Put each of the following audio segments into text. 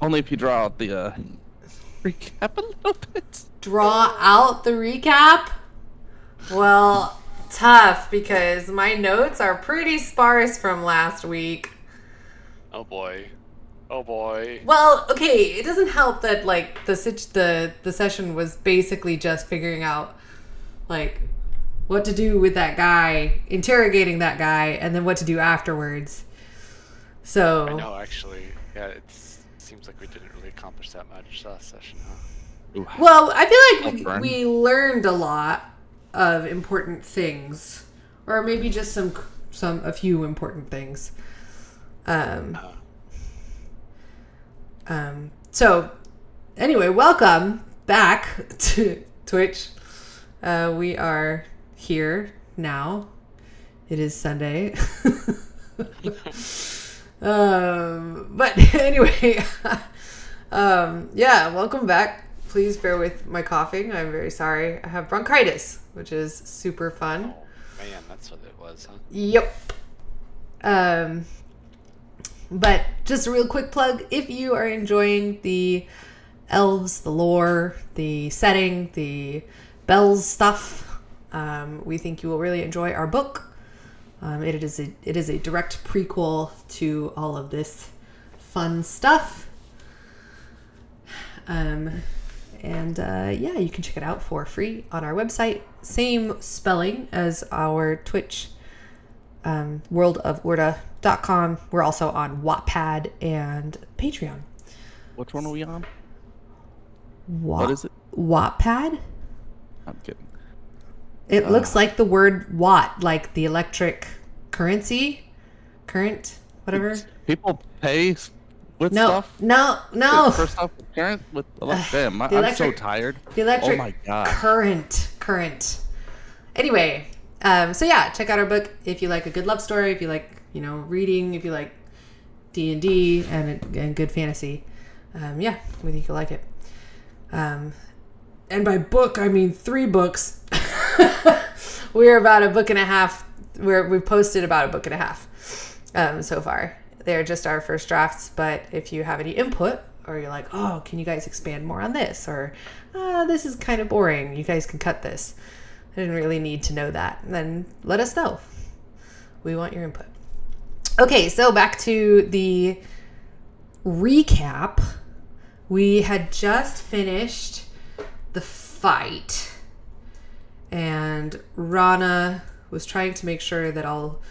Only if you draw out the recap a little bit. Draw out the recap? Well, tough because my notes are pretty sparse from last week. Oh boy. Oh boy. Well, okay, it doesn't help that like the session was basically just figuring out like what to do with that guy, interrogating that guy, and then what to do afterwards. So I know, actually. Yeah, it seems like we didn't really accomplish that much last session, huh? Ooh. Well, I feel like Burn. we learned a lot of important things, or maybe just a few important things. So anyway, welcome back to Twitch. We are here now. It is Sunday. But anyway, yeah, welcome back. Please bear with my coughing. I'm very sorry. I have bronchitis, which is super fun. Oh, man, that's what it was, huh? Yep. But just a real quick plug, if you are enjoying the elves, the lore, the setting, the bells stuff, we think you will really enjoy our book. It is a direct prequel to all of this fun stuff. Yeah, you can check it out for free on our website. Same spelling as our Twitch, worldofurda.com. We're also on Wattpad and Patreon. Which one are we on? What is it? Wattpad? I'm kidding. It looks like the word watt, like the electric current, whatever. People pay with No, stuff? no. For stuff with current? Damn, I'm so electric- tired. The electric Oh my god. current. Anyway, so yeah, check out our book if you like a good love story, if you like, reading, if you like D&D and good fantasy. Yeah, we think you'll like it. And by book, I mean 3 books. We're about a book and a half. We've posted about a book and a half so far. They're just our first drafts, but if you have any input or you're like, oh, can you guys expand more on this? Or this is kind of boring. You guys can cut this. I didn't really need to know that. Then let us know. We want your input. Okay, so back to the recap. We had just finished the fight, and Rana was trying to make sure that all,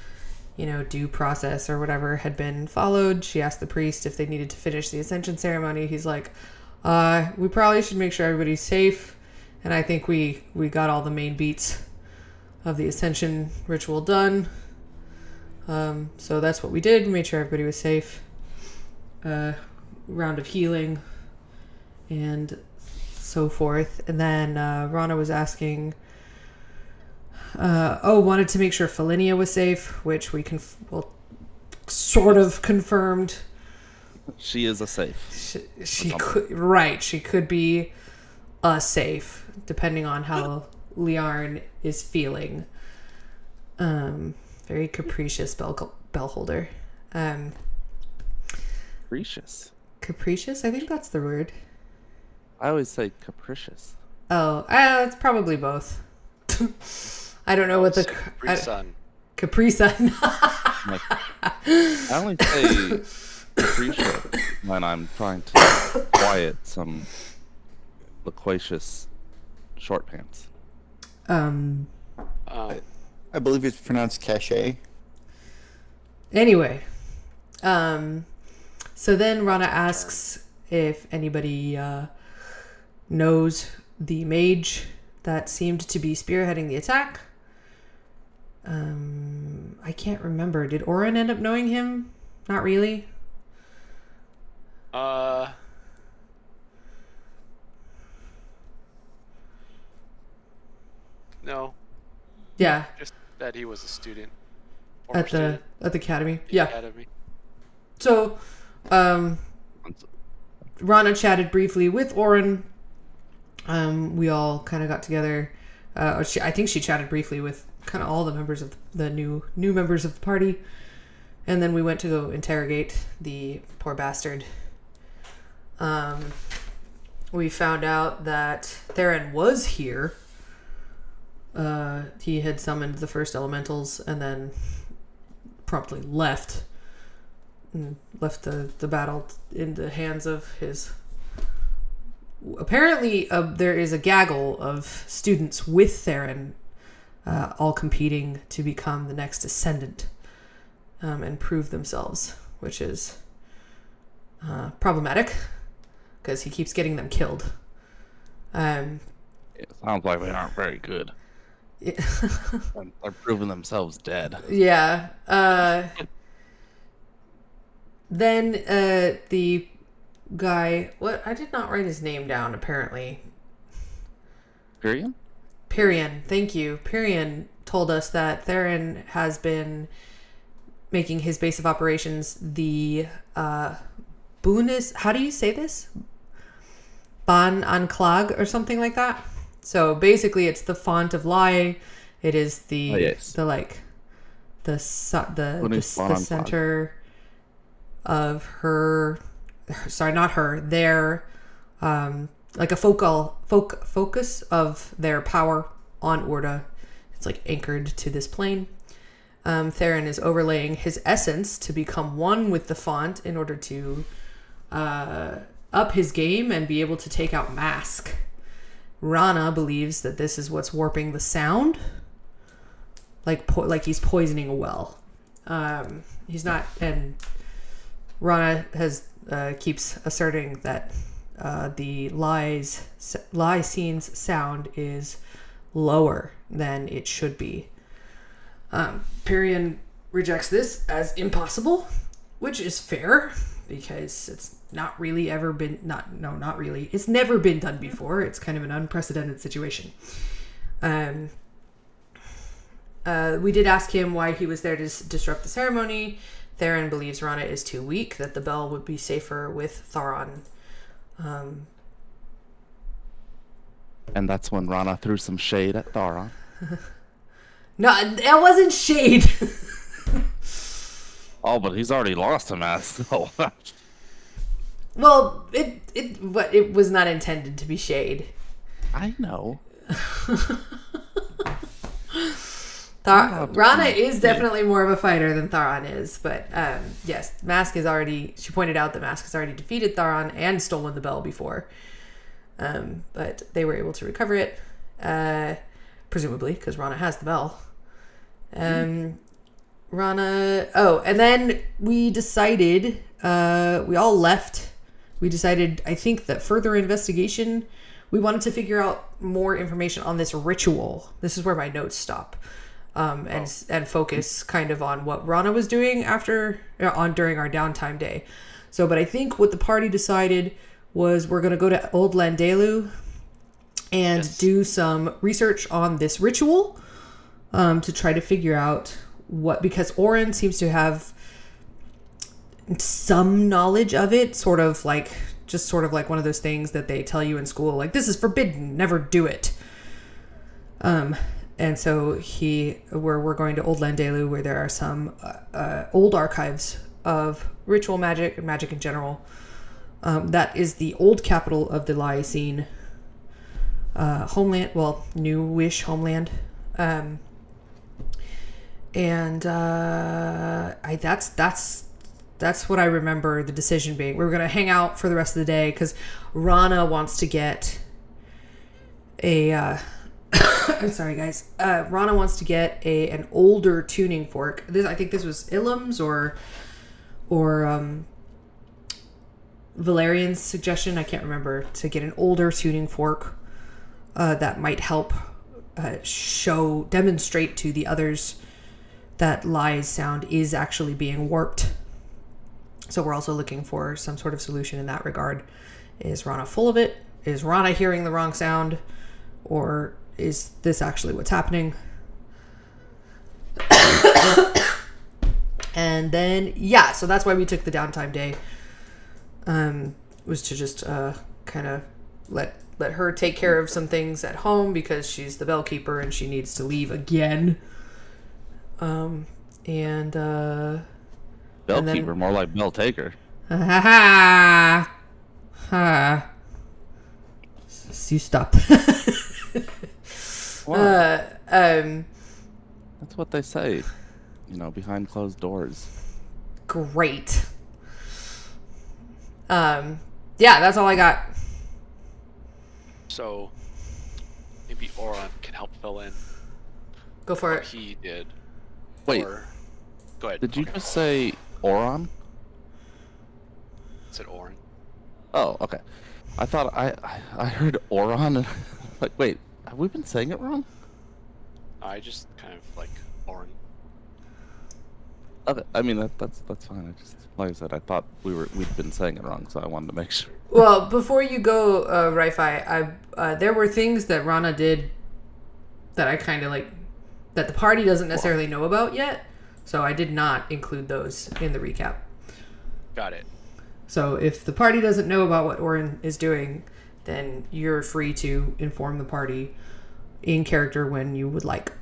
due process or whatever had been followed. She asked the priest if they needed to finish the ascension ceremony. He's like, we probably should make sure everybody's safe. And I think we got all the main beats of the ascension ritual done. So that's what we did. We made sure everybody was safe. Round of healing and so forth. And then Rana was asking, wanted to make sure Felinia was safe, which we sort of confirmed. She is a safe. She could be a safe, depending on how Liarn is feeling. Very capricious bell holder. Capricious. Capricious? I think that's the word. I always say capricious. Oh, it's probably both. I don't know what the Capri Sun. Capri Sun. I only say capricious when I'm trying to quiet some loquacious short pants. I believe it's pronounced cachet. Anyway, so then Rana asks if anybody knows the mage that seemed to be spearheading the attack. I can't remember. Did Oren end up knowing him? Not really. No. Yeah. Just that he was a student. At the academy. Yeah. Academy. So, Rana chatted briefly with Oren. We all kind of got together. I think she chatted briefly with kind of all the members of the new members of the party, and then we went to go interrogate the poor bastard. We found out that Theron was here. He had summoned the first elementals and then promptly left. And left the battle in the hands of his... Apparently, there is a gaggle of students with Theron, all competing to become the next ascendant and prove themselves, which is problematic because he keeps getting them killed. It sounds like they aren't very good. And they're proving themselves dead. Yeah. Then the guy... What? I did not write his name down, apparently. Tyrion? Pyrian. Thank you. Pyrian told us that Theron has been making his base of operations the Bunis... How do you say this? Ban Anklag or something like that. So basically, it's the font of lie. It is the the center of her. Sorry, not her. Their like a focus of their power on Orda. It's like anchored to this plane. Theron is overlaying his essence to become one with the font in order to up his game and be able to take out Mask. Rana believes that this is what's warping the sound, like he's poisoning a well. He's not, and Rana has keeps asserting that the Lycine's sound is lower than it should be. Pyrian rejects this as impossible, which is fair because it's not really ever been not really. It's never been done before. It's kind of an unprecedented situation. We did ask him why he was there to disrupt the ceremony. Theron believes Rana is too weak, that the bell would be safer with Tharon. And that's when Rana threw some shade at Tharon. No, that wasn't shade. Oh, but he's already lost a Mask. So. Well, it was not intended to be shade. I know. Rana is definitely more of a fighter than Tharon is, but yes, Mask is already... She pointed out that Mask has already defeated Tharon and stolen the bell before. But they were able to recover it, presumably, because Rana has the bell. Rana... Oh, and then we decided... we all left. We decided, I think, that further investigation... We wanted to figure out more information on this ritual. This is where my notes stop. And focus kind of on what Rana was doing during our downtime day. So, but I think what the party decided was we're going to go to Old Landelu and do some research on this ritual to try to figure out because Oren seems to have some knowledge of it, sort of like one of those things that they tell you in school, like, this is forbidden, never do it. And so we're going to Old Landelu, where there are some old archives of ritual magic and magic in general. That is the old capital of the Lycine homeland, well, newish homeland. That's what I remember the decision being. We were going to hang out for the rest of the day because Rana wants to get I'm sorry, guys. Rana wants to get an older tuning fork. I think this was Ilum's or Valerian's suggestion. I can't remember, to get an older tuning fork that might help demonstrate to the others that Lai's sound is actually being warped. So we're also looking for some sort of solution in that regard. Is Rana full of it? Is Rana hearing the wrong sound? Or is this actually what's happening? And then, yeah, so that's why we took the downtime day. Was to just kind of let her take care of some things at home because she's the bellkeeper and she needs to leave again. Bellkeeper, more like bell taker. You stop. What? Um, That's what they say. You know, behind closed doors. great. Yeah, that's all I got. So maybe Oron can help fill in Go for what it. he did. Wait. Or... Go ahead. Did you Okay. just say Oron? Said Oron. Oh, okay. I thought I heard Oron. And like, wait, have we been saying it wrong? I just kind of like Oron. Okay, I mean that's fine. I just, like I said, I thought we'd been saying it wrong, so I wanted to make sure. Well, before you go, Ri-Fi, there were things that Rana did that I kind of like, that the party doesn't necessarily know about yet. So I did not include those in the recap. Got it. So if the party doesn't know about what Orin is doing, then you're free to inform the party in character when you would like.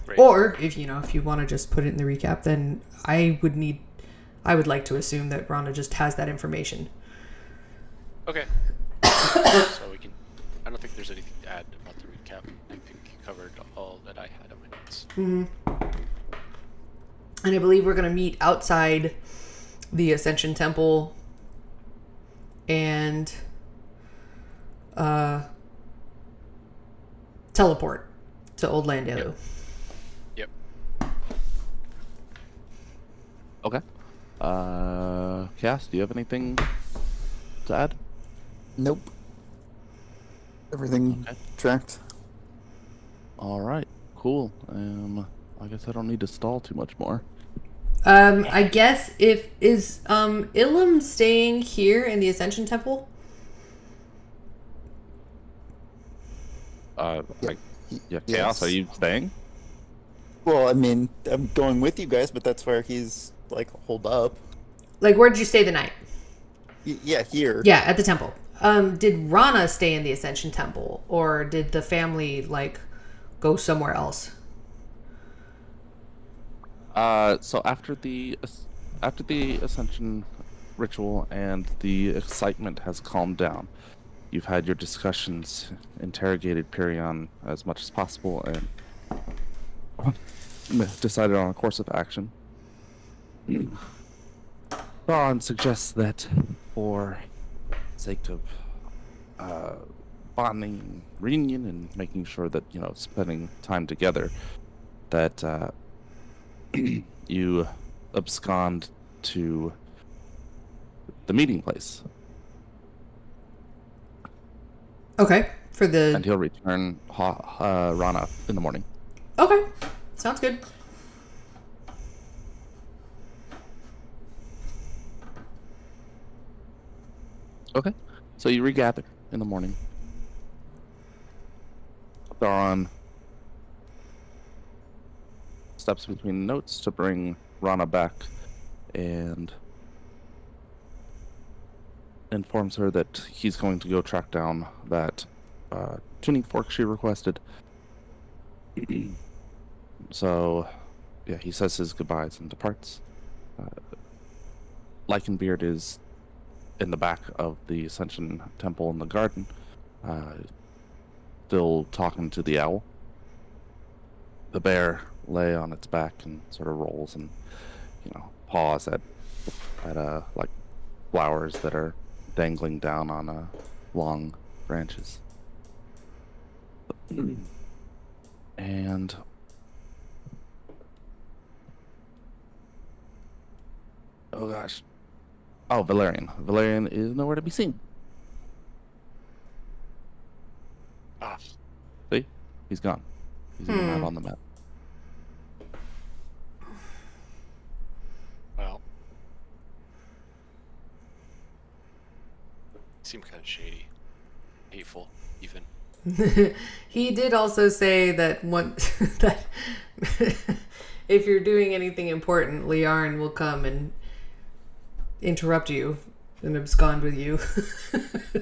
Right. Or if you want to just put it in the recap, then I would like to assume that Rana just has that information. Okay. So we can... I don't think there's anything to add about the recap. I think you covered all that I had on my notes. And I believe we're going to meet outside the Ascension Temple and teleport to Old Landelu. Yep. Okay. Cass, do you have anything to add? Nope. Everything Okay. tracked. All right. Cool. I guess I don't need to stall too much more. I guess is Ilum staying here in the Ascension Temple? Like, yeah, Yes. Chaos, are you staying? Well, I mean, I'm going with you guys, but that's where he's like holed up. Like, where did you stay the night? Yeah, here. Yeah, at the temple. Did Rana stay in the Ascension Temple, or did the family like go somewhere else? So after the Ascension ritual and the excitement has calmed down, you've had your discussions, interrogated Pyrion as much as possible, and decided on a course of action. Dawn suggests that, for sake of bonding, reunion, and making sure that spending time together, that you abscond to the meeting place, Okay, for and the he'll return Rana in the morning. okay, sounds good. Okay, so you regather in the morning. Dawn steps between notes to bring Rana back and informs her that he's going to go track down that tuning fork she requested. So, yeah, he says his goodbyes and departs. Lycanbeard is in the back of the Ascension Temple in the garden, still talking to the owl. The bear lay on its back and sort of rolls and, paws at like flowers that are dangling down on long branches. And oh gosh. Oh, Valerian. Valerian is nowhere to be seen. Ah, See? He's gone. He's even not on the map. well. Seemed kind of shady. Hateful, even. He did also say that that if you're doing anything important, Liarn will come and interrupt you and abscond with you.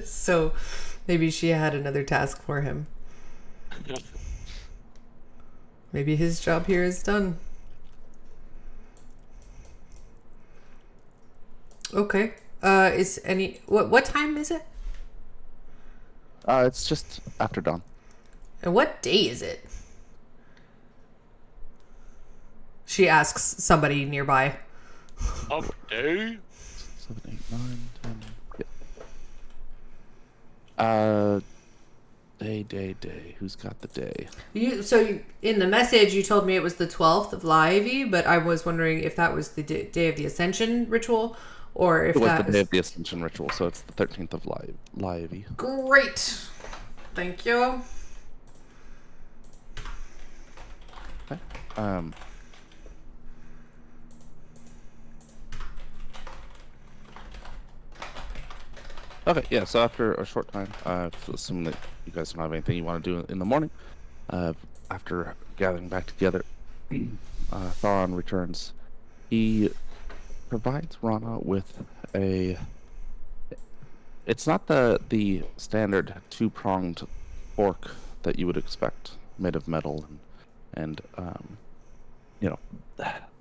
So maybe she had another task for him. Maybe his job here is done. Okay. Is any what time is it? It's just after dawn. And what day is it? She asks somebody nearby. Day? 7, 8, 9, 10. Yeah. Day. Who's got the day? In the message, you told me it was the 12th of Laivi, but I was wondering if that was the day of the Ascension ritual, or if It was that the day is... of the Ascension ritual, so it's the 13th of Laivi. Great. Thank you. Okay. Okay, yeah, so after a short time, assuming that you guys don't have anything you want to do in the morning, after gathering back together, Tharon returns. He provides Rana with a... It's not the standard two-pronged fork that you would expect, made of metal and you know,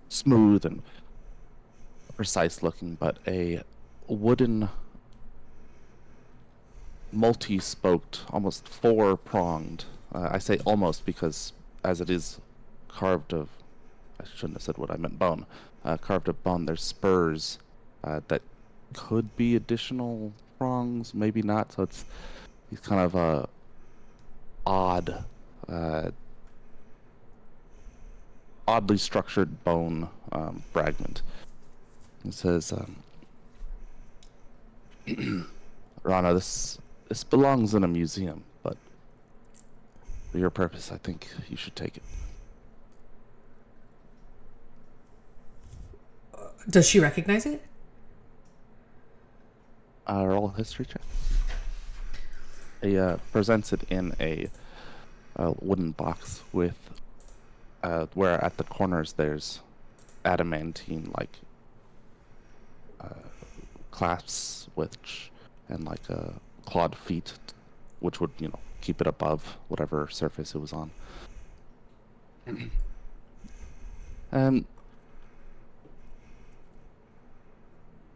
smooth and precise looking, but a wooden multi-spoked, almost four-pronged. I say almost because as it is carved of, I shouldn't have said what I meant, bone. Carved of bone, there's spurs that could be additional prongs, maybe not. So it's kind of a odd, oddly structured bone fragment. It says, Rana, this belongs in a museum, but for your purpose, I think you should take it. Does she recognize it? Roll a history check. He presents it in a wooden box with where at the corners there's adamantine like clasps and like clawed feet, which would keep it above whatever surface it was on.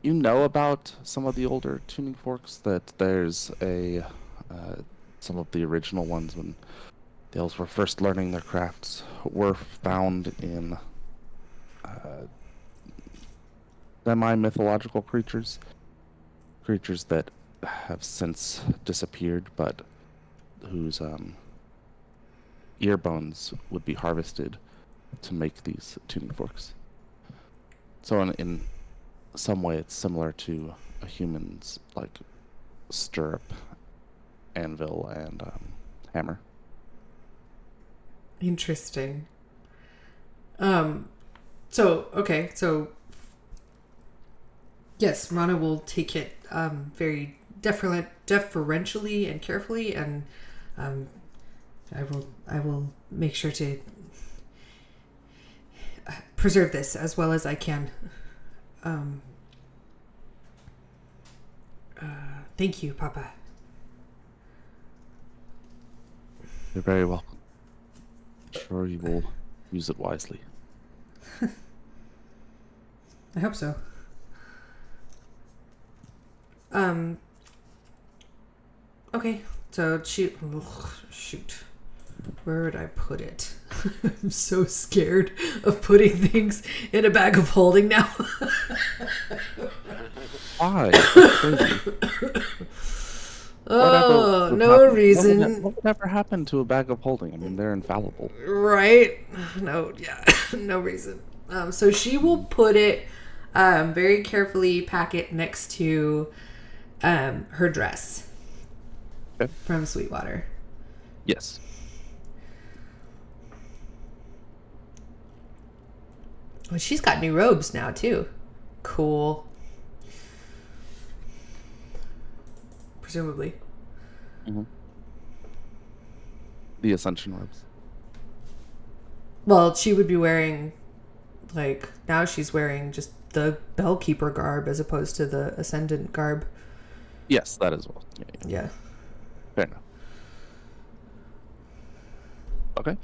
You know about some of the older tuning forks, that there's some of the original ones when the elves were first learning their crafts were found in semi-mythological creatures that have since disappeared, but whose ear bones would be harvested to make these tuning forks. So in some way, it's similar to a human's like stirrup, anvil, and hammer. Interesting. So yes, Rana will take it very deferentially and carefully, and I will make sure to preserve this as well as I can. Thank you, Papa. You're very welcome. I'm sure you will use it wisely. I hope so. Okay, so shoot. Where would I put it? I'm so scared of putting things in a bag of holding now. Why? That's crazy. Oh, would no happen- reason. What would ever happen to a bag of holding? I mean, they're infallible. Right? No, yeah, no reason. So she will put it very carefully, pack it next to her dress from Sweetwater. Yes. Well, she's got new robes now too. Cool. Presumably. Mm-hmm. The Ascension robes. Well, she would be wearing, like, now she's wearing just the Bellkeeper garb as opposed to the Ascendant garb. Yes, that as well. Yeah. Fair enough. Okay.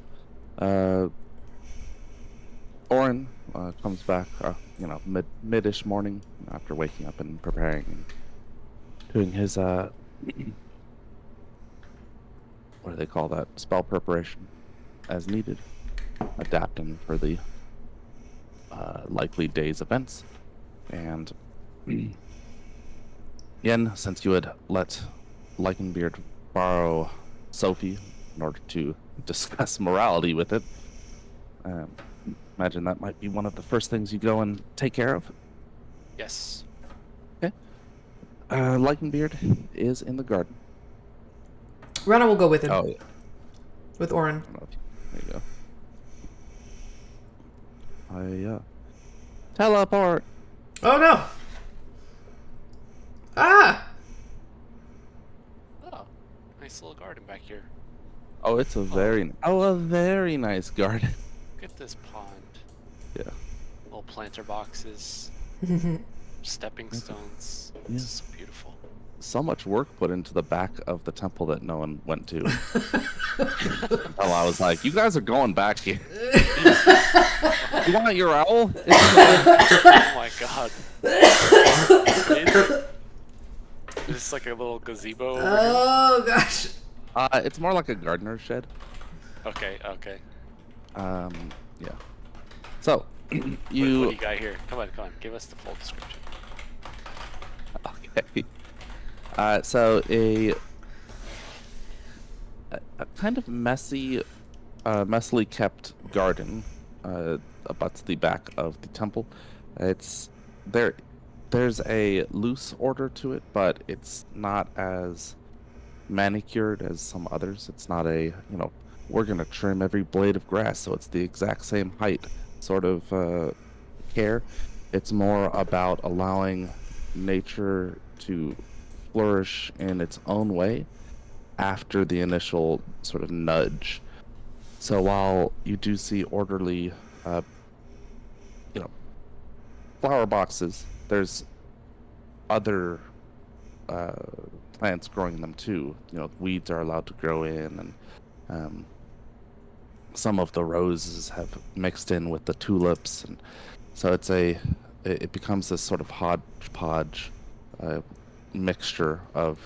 Orin, comes back, mid-ish morning after waking up and preparing and doing his what do they call that? Spell preparation as needed, adapting for the likely day's events. And Yen, since you had let Lycanbeard borrow Sophie in order to discuss morality with it, imagine that might be one of the first things you go and take care of. Yes. Okay. Lycanbeard is in the garden. Rana will go with him. Oh, yeah. With Orin. There you go. Teleport. Oh no! Ah! Oh, nice little garden back here. Oh, it's a very nice garden. Look at this pond. Yeah. Little planter boxes, stepping stones. Yeah. This is beautiful. So much work put into the back of the temple that no one went to. Oh, I was like, you guys are going back here. You want your owl? Oh my god. Is this like a little gazebo over here? Oh gosh. It's more like a gardener's shed. Okay, okay. Yeah. So, What do you got here? Come on. Give us the full description. Okay. So a kind of messily kept garden abuts the back of the temple. It's there's a loose order to it, but it's not as manicured as some others. It's not a, we're gonna trim every blade of grass so it's the exact same height sort of care. It's more about allowing nature to flourish in its own way after the initial sort of nudge. So while you do see orderly, flower boxes, there's other plants growing them too. Weeds are allowed to grow in, and some of the roses have mixed in with the tulips, and so it becomes this sort of hodgepodge mixture of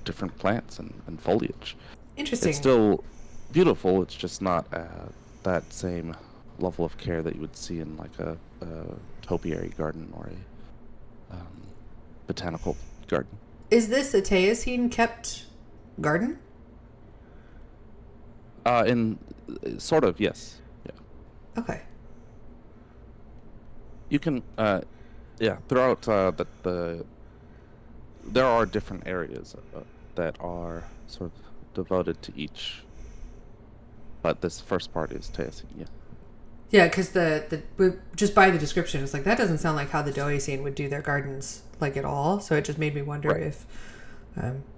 different plants and foliage. Interesting. It's still beautiful. It's just not that same level of care that you would see in like a topiary garden or a botanical garden. Is this a Teosine kept garden? In sort of, yes. Yeah. Okay. You can throughout there are different areas that are sort of devoted to each, but this first part is Teosine. Yeah. Yeah, because just by the description, it's like that doesn't sound like how the Doesine would do their gardens like at all. So it just made me wonder Right. if,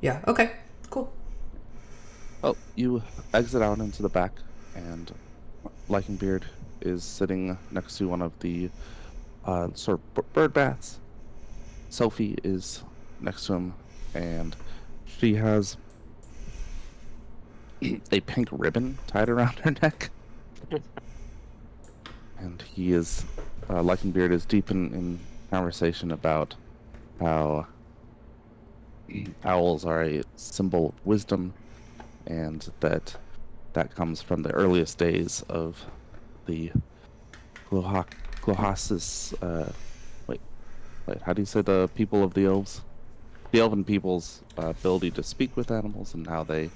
yeah, okay, cool. Oh, you exit out into the back, and Lycanbeard is sitting next to one of the sort of bird baths. Sophie is next to him, and she has a pink ribbon tied around her neck. And he is, Lycanbeard is deep in conversation about how owls are a symbol of wisdom, and that comes from the earliest days of the Clohasis, wait, how do you say the people of the elves? The elven people's ability to speak with animals and how they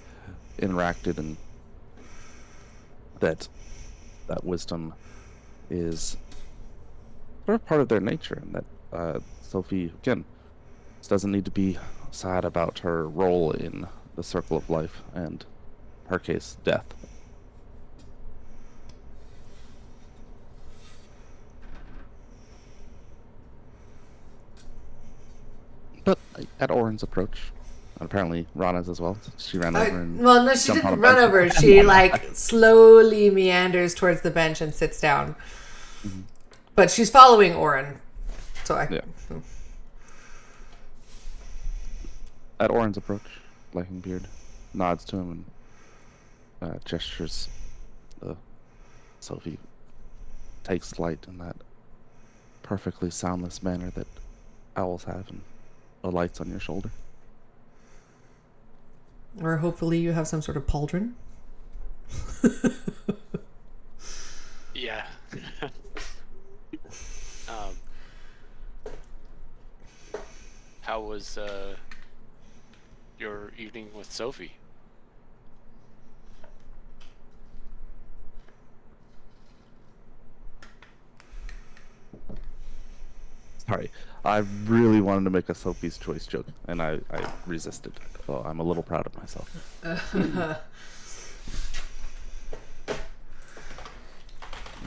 interacted, and that wisdom is sort of part of their nature, and that Sophie, again, doesn't need to be sad about her role in the circle of life, and in her case, death. But at Orin's approach, and apparently Rana's as well, she ran over and Well, no, she jumped on didn't a run bench. over. She like slowly meanders towards the bench and sits down. Mm-hmm. But she's following Orin. So Yeah. At Orin's approach, Lycanbeard nods to him and gestures Sophie. takes flight in that perfectly soundless manner that owls have and alights on your shoulder. Or hopefully you have some sort of pauldron. Yeah. um, how was your evening with Sophie? Sorry, I really wanted to make a Sophie's Choice joke, and I resisted. So I'm a little proud of myself.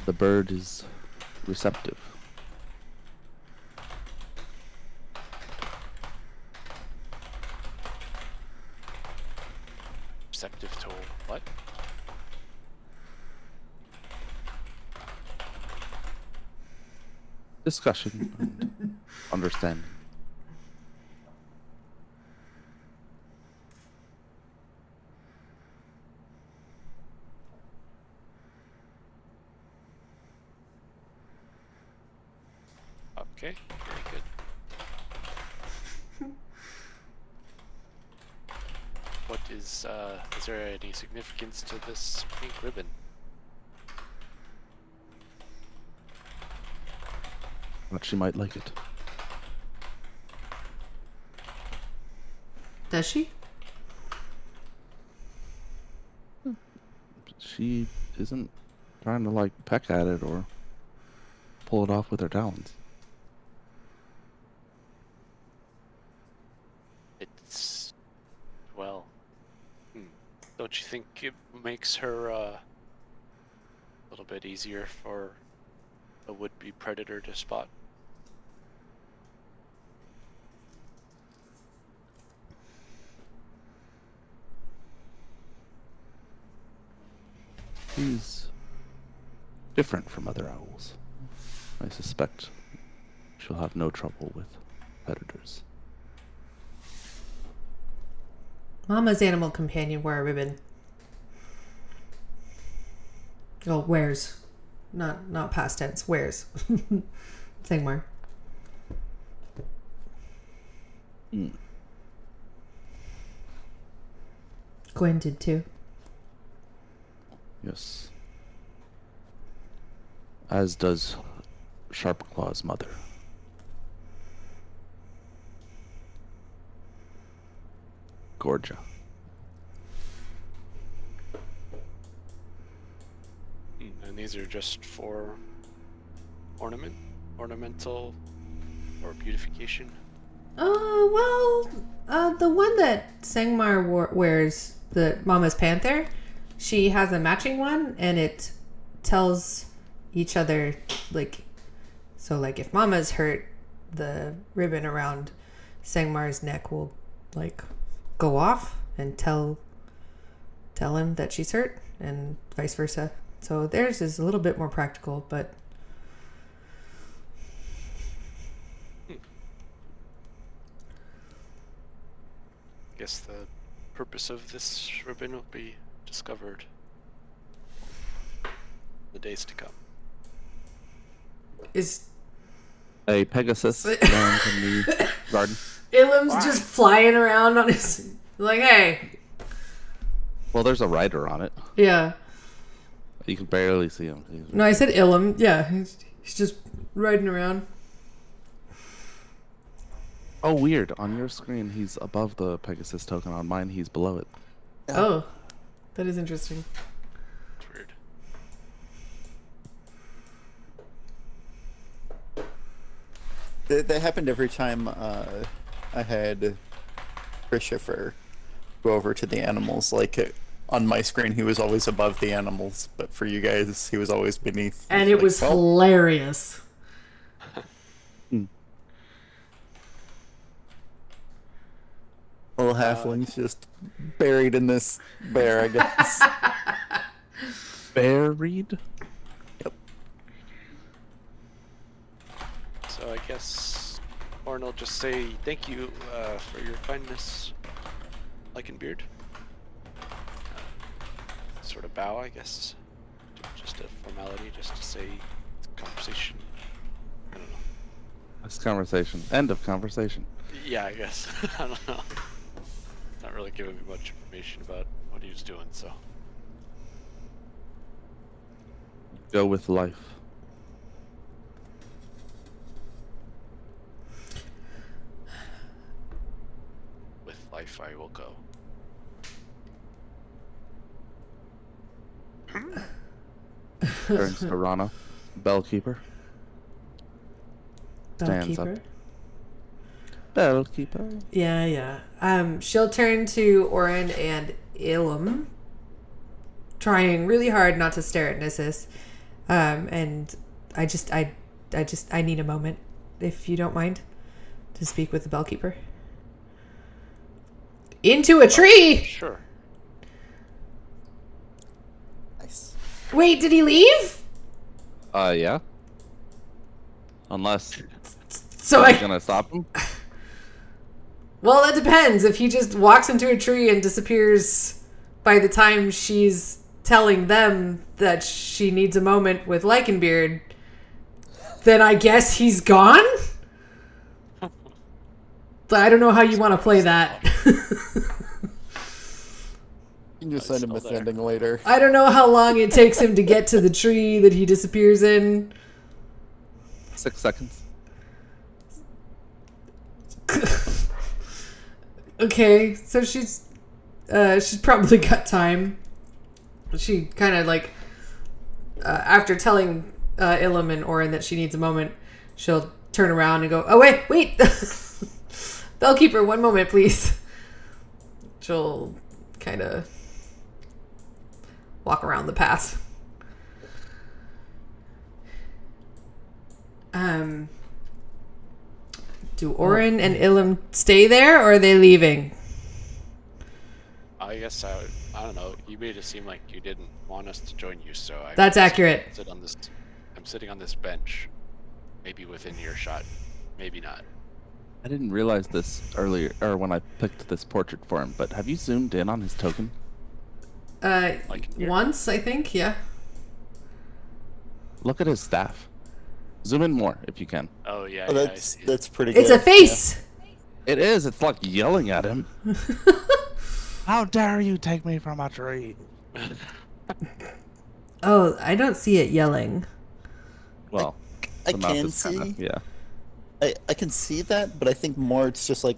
The bird is receptive. Receptive to what? Discussion and understanding. Okay, very good. What is there any significance to this pink ribbon? But she might like it. Does she? She isn't trying to like peck at it or pull it off with her talons. It's well, don't you think it makes her a little bit easier for a would-be predator to spot? She's different from other owls. I suspect she'll have no trouble with predators. Mama's animal companion wore a ribbon. Oh, wears. Not past tense. Wears. Sangmar. Gwen did too. Yes. As does Sharpclaw's mother. Gorgia. And these are just for ornamental, or beautification. The one that Sangmar wears, the Mama's Panther, she has a matching one, and it tells each other, like, so like if Mama's hurt, the ribbon around Sangmar's neck will like go off and tell him that she's hurt, and vice versa. So theirs is a little bit more practical, but Guess the purpose of this ribbon will be discovered in the days to come. is A Pegasus lands in the garden. Ilum's just flying around on his, like, hey. Well, there's a rider on it. Yeah. You can barely see him. No, I said Ilum. Yeah, he's just riding around. Oh, weird. On your screen, he's above the Pegasus token. On mine, he's below it. Oh, that is interesting. It's weird. That happened every time I had Christopher go over to the animals. Like on my screen, he was always above the animals, but for you guys, he was always beneath. And it like, was well, hilarious. little halfling's just buried in this bear, I guess. Buried? So I guess Orn will just say thank you for your kindness, Lycanbeard. Sort of bow, I guess. Just a formality, just to say conversation. I don't know. This conversation. End of conversation. Yeah, I guess. I don't know. Not really giving me much information about what he was doing, so. Go with life. With life, I will go. Turns to Rana, bellkeeper. Stands up. Bellkeeper. Bellkeeper. Yeah. She'll turn to Orin and Ilum, trying really hard not to stare at Nissus. And I need a moment, if you don't mind, to speak with the bellkeeper. Into a tree! Sure. Nice. Wait, did he leave? Yeah. Unless So you're I... gonna stop him. Well, that depends. If he just walks into a tree and disappears by the time she's telling them that she needs a moment with Lycanbeard, then I guess he's gone? But I don't know how you want to play that. You can just send him a Still there. sending later. I don't know how long it takes him to get to the tree that he disappears in. 6 seconds. Okay, so she's probably got time. She kind of like after telling Ilum and Orin that she needs a moment, she'll turn around and go, "Oh wait, Bellkeeper, one moment, please." She'll kind of walk around the path. Do Orin and Ilum stay there, or are they leaving? I guess I don't know. You made it seem like you didn't want us to join you, so I That's accurate. sit on this. I'm sitting on this bench, maybe within earshot, maybe not. I didn't realize this earlier, or when I picked this portrait for him, but have you zoomed in on his token? Lycanbeard? Once, I think, yeah. Look at his staff. Zoom in more if you can. Oh yeah, Oh, yeah, I that's see it. that's pretty good. It's a face. It is. It's like yelling at him. How dare you take me from a tree? Oh, I don't see it yelling. Well, I the mouth can is kinda- see. yeah. I can see that, but I think more it's just like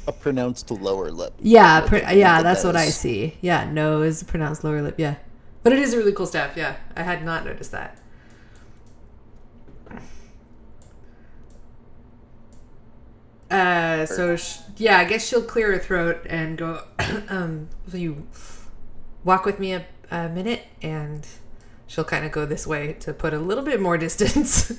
a pronounced lower lip. Yeah, Like, I yeah, think that's that what I is- see. Yeah, no is pronounced lower lip. Yeah, but it is a really cool staff. Yeah, I had not noticed that. Yeah, I guess she'll clear her throat and go. Will you walk with me a minute? And she'll kind of go this way to put a little bit more distance.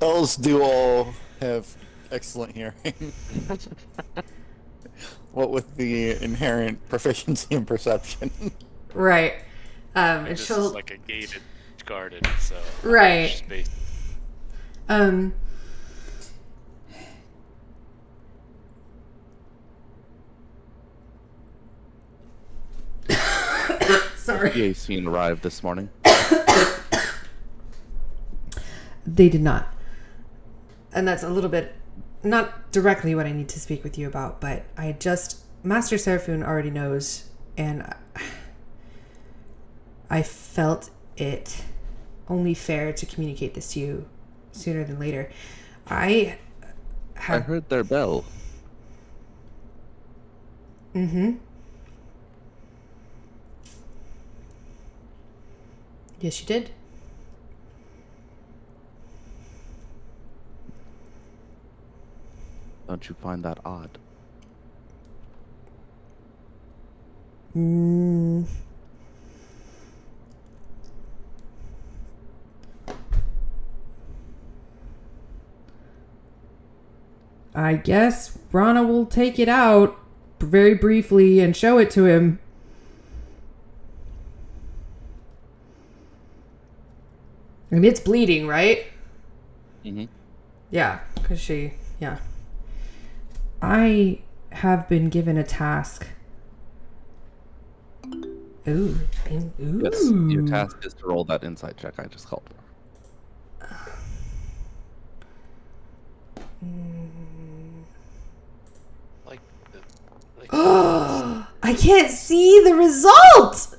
Elves do all have excellent hearing. What with the inherent proficiency in perception. Right. And This she'll is like a gated garden, so not much Right. space. um sorry. PA scene arrived this morning. They did not. And that's a little bit not directly what I need to speak with you about, but Master Seraphun already knows, and I felt it only fair to communicate this to you sooner than later. I I heard their bell. Mm-hmm. Yes, you did. Don't you find that odd? Mm. I guess Rana will take it out very briefly and show it to him. And it's bleeding, right? Mm-hmm. Yeah, because yeah. I have been given a task Ooh. Ooh. Yes, your task is to roll that insight check I just called for. Like, like I can't see the result.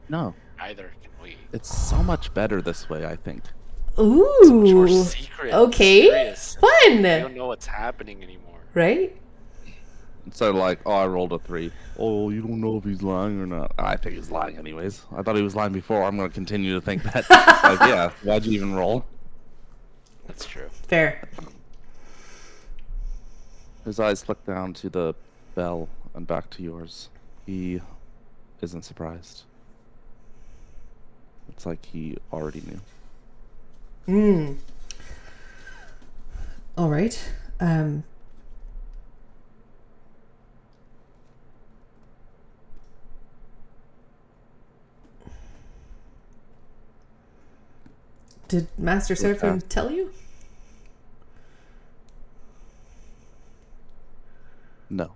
No, either can we? it's so much better this way, I think. Much more Ooh. secret. Okay. Mysterious. Fun. You don't know what's happening anymore. Right? Instead of like, oh, I rolled a 3. Oh, you don't know if he's lying or not. I think he's lying anyways. I thought he was lying before. I'm going to continue to think that. Like, yeah, why'd you even roll? That's true. Fair. His eyes flick down to the bell and back to yours. He isn't surprised. It's like he already knew. All right. Did Master Seraphim tell you? No.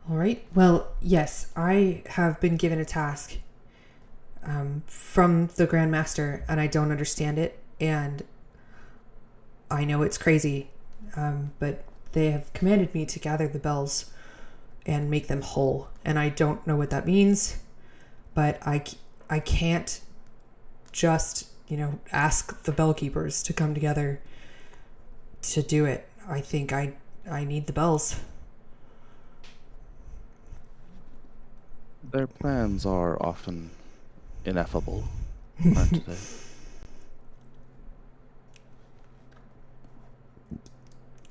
All right. Well, yes, I have been given a task from the Grand Master, and I don't understand it. And I know it's crazy, but they have commanded me to gather the bells and make them whole. And I don't know what that means, but I can't just, ask the bell keepers to come together to do it. I think I need the bells. Their plans are often ineffable, aren't they?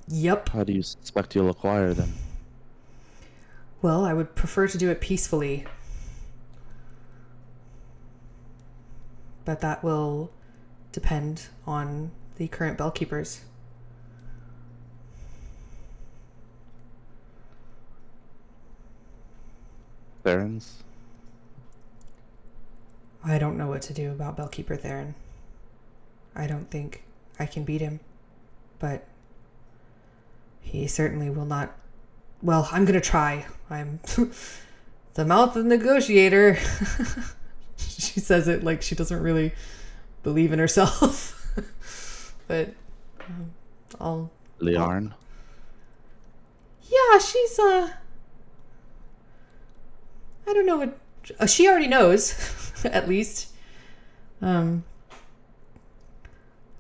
Yep. How do you suspect you'll acquire them? Well, I would prefer to do it peacefully. But that will depend on the current bell keepers. Barons? I don't know what to do about Bellkeeper Theron. I don't think I can beat him, but he certainly will not. Well, I'm gonna try. I'm the mouth of the negotiator. She says it like she doesn't really believe in herself, but I'll. Liarn? Yeah, she's I don't know what she already knows, at least. I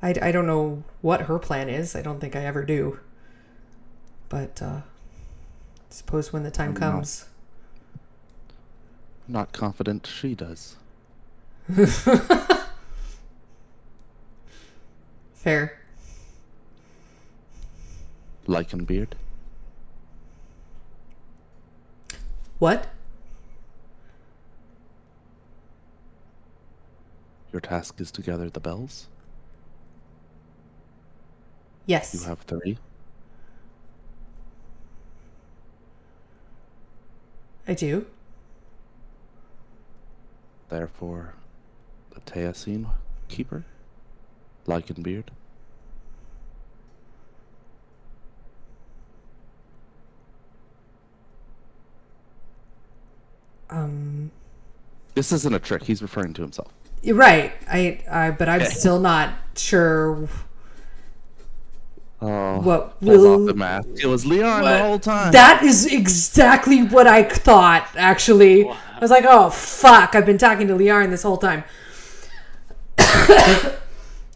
don't know what her plan is. I don't think I ever do. But I suppose when the time comes. Not confident she does. Fair. Lycanbeard? What? Your task is to gather the bells? Yes. You have 3? I do. Therefore, the Teosine keeper? Lycanbeard? This isn't a trick. He's referring to himself. You're right. But I'm still not sure Oh, what pulls will. off the mask. It was Leon the whole time. That is exactly what I thought, actually. Wow. I was like, oh, fuck. I've been talking to Liarn this whole time.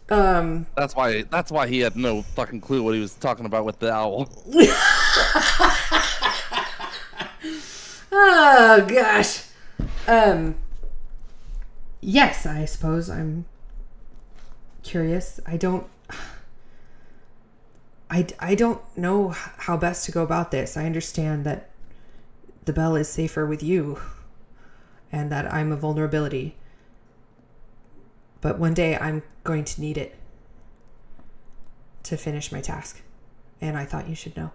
That's why he had no fucking clue what he was talking about with the owl. Oh, gosh. Yes, I suppose I'm curious. I don't know how best to go about this. I understand that the bell is safer with you and that I'm a vulnerability. But one day I'm going to need it to finish my task. And I thought you should know.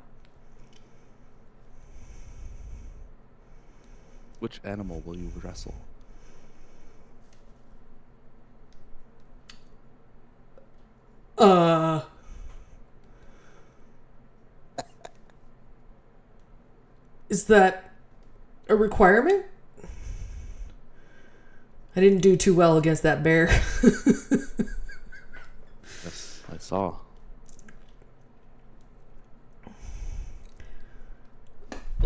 Which animal will you wrestle? Is that a requirement? I didn't do too well against that bear. Yes, I saw.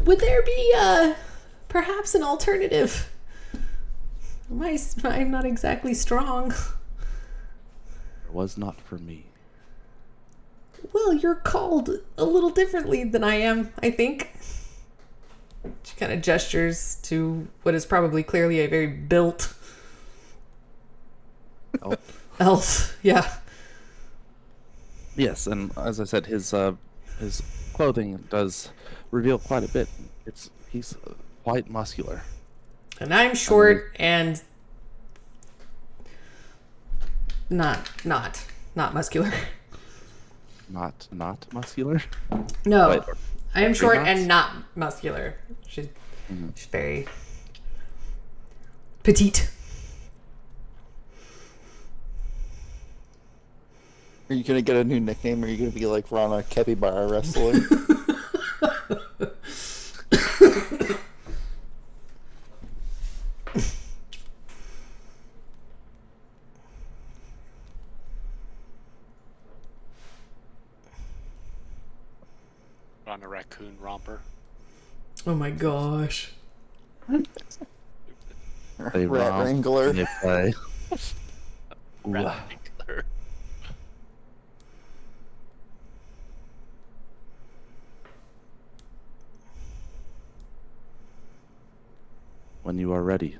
Would there be perhaps an alternative? I'm not exactly strong. It was not for me. Well, you're called a little differently than I am, I think. She kind of gestures to what is probably clearly a very built Oh, elf. Yeah. yes, and as I said, his clothing does reveal quite a bit. He's quite muscular. And I'm short and not muscular. Not muscular. No. Wait, I am short knots? and not muscular. She's very petite. Are you gonna get a new nickname, or are you gonna be like Rana Capybara Wrestler? On a raccoon romper. Oh my gosh. They Rat romp Wrangler. and they play. Ooh, Rat wrangler. when you are ready,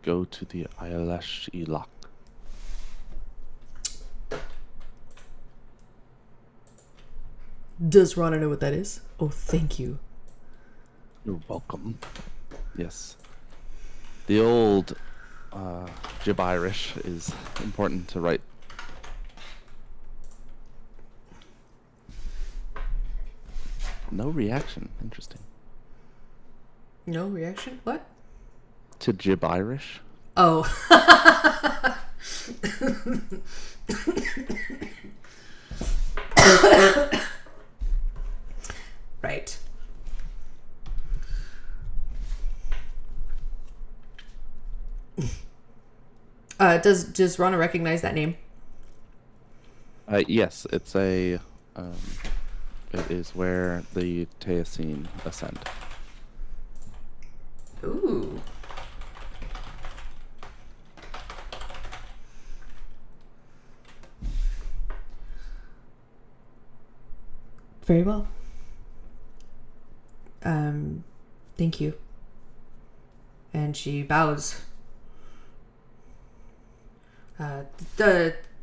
go to the Ayalash Ilak. Does Rana know what that is? Oh, thank you. You're welcome. Yes. The old Jib Irish is important to write. No reaction. Interesting. No reaction? What? To Jib Irish? Oh. Right. Does Rana recognize that name? Yes, it's a. It is where the Teosine ascend. Ooh. Very well. Thank you. And she bows.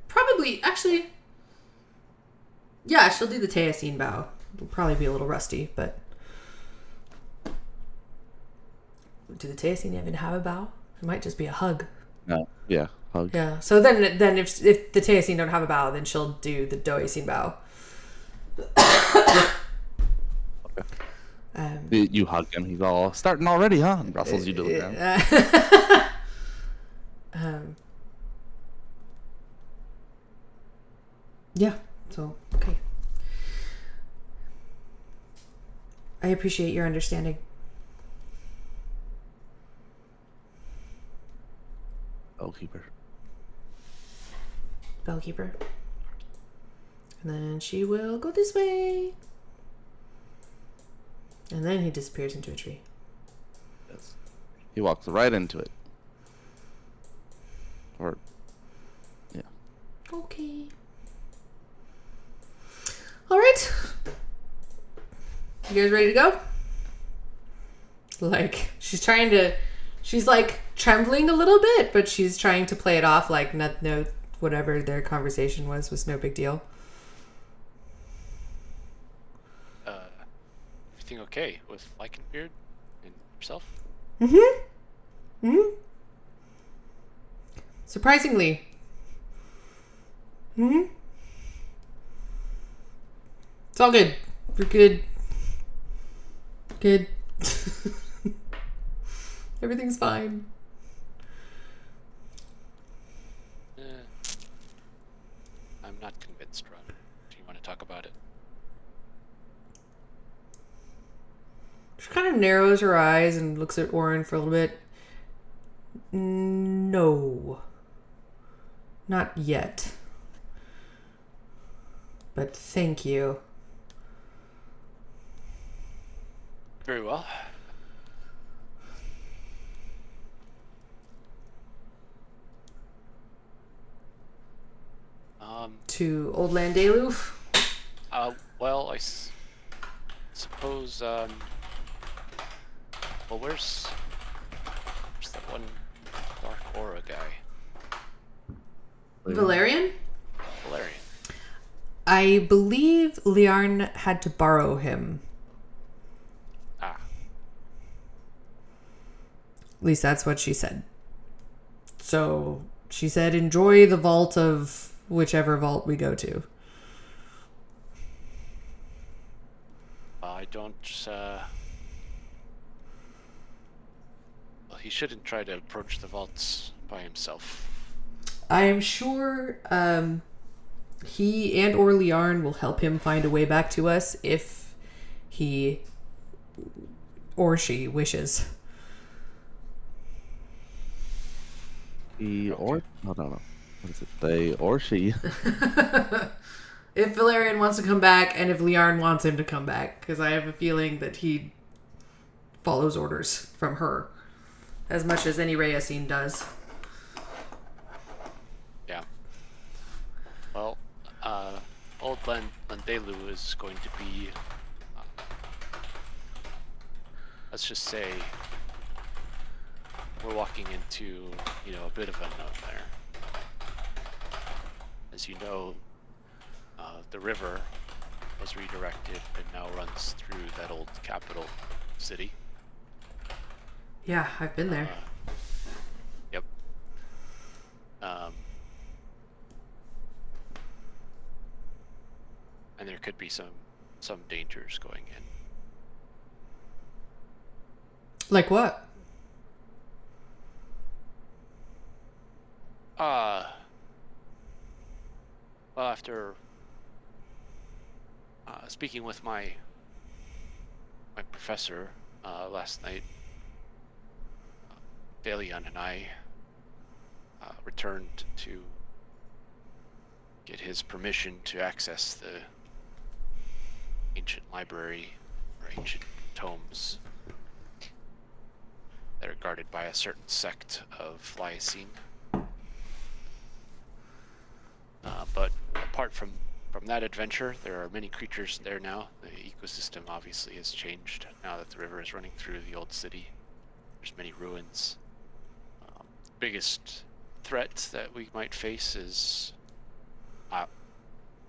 Probably actually. Yeah, she'll do the Teosine bow. It'll probably be a little rusty, but do the Teosine even have a bow? It might just be a hug. No, yeah, hug. Yeah. So then if the Teosine don't have a bow, then she'll do the Doesine bow. You hug him. He's all starting already, huh? And rustles you to the ground. Yeah. So okay. I appreciate your understanding. Bellkeeper. Bellkeeper. And then she will go this way. And then he disappears into a tree. Yes. He walks right into it. Or, yeah. Okay. All right. You guys ready to go? Like, she's like trembling a little bit, but she's trying to play it off like no whatever their conversation was no big deal. Everything okay with Lycanbeard and yourself? Surprisingly. It's all good. We're good. Good. Everything's fine. I'm not convinced, Ron. Do you want to talk about it? She kind of narrows her eyes and looks at Orin for a little bit. No. Not yet. But thank you. Very well. To Old Landelu? Well, suppose, well, where's that one Dark Aura guy? Valerian? Valerian. I believe Liarn had to borrow him. Ah, At least that's what she said. So she said, enjoy the vault of whichever vault we go to. I don't, well, he shouldn't try to approach the vaults by himself. I am sure he and or Liarn will help him find a way back to us if he or she wishes. He or no. What is it? They or she. If Valerian wants to come back and if Liarn wants him to come back, because I have a feeling that he follows orders from her as much as any Reyesine does. Yeah. Well, Old Landelu is going to be, let's just say, we're walking into, a bit of unknown there. As you know, the river was redirected and now runs through that old capital city. Yeah, I've been there. Yep. And there could be some dangers going in. Like what? Well, after speaking with my professor last night, Valion and I returned to get his permission to access the ancient library or ancient tomes that are guarded by a certain sect of Lycine. But apart from that adventure, there are many creatures there now. The ecosystem obviously has changed now that the river is running through the old city. There's many ruins. Biggest threat that we might face is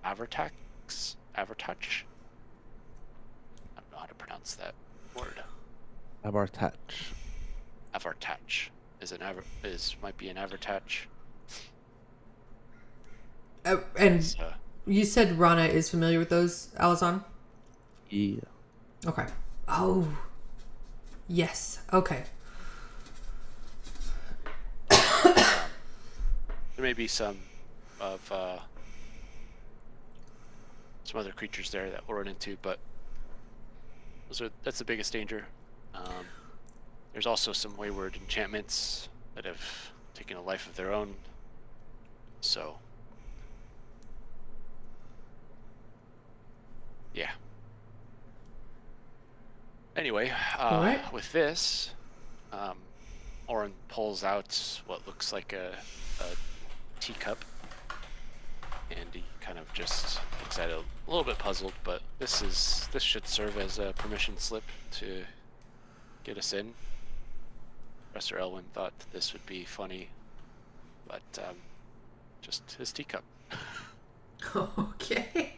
Avartax? Avartouch? I don't know how to pronounce that word. Abartach. Avartouch might be an Avartouch. And So, you said Rana is familiar with those, Alazan? Yeah. Okay. Oh. Yes. Okay. there may be some other creatures there that we'll run into, but that's the biggest danger. There's also some wayward enchantments that have taken a life of their own. So, yeah. Anyway, Alright. with this, Orin pulls out what looks like a teacup, and he kind of just looks at it a little bit puzzled, but this should serve as a permission slip to get us in. Professor Elwyn thought this would be funny, but just his teacup. Okay.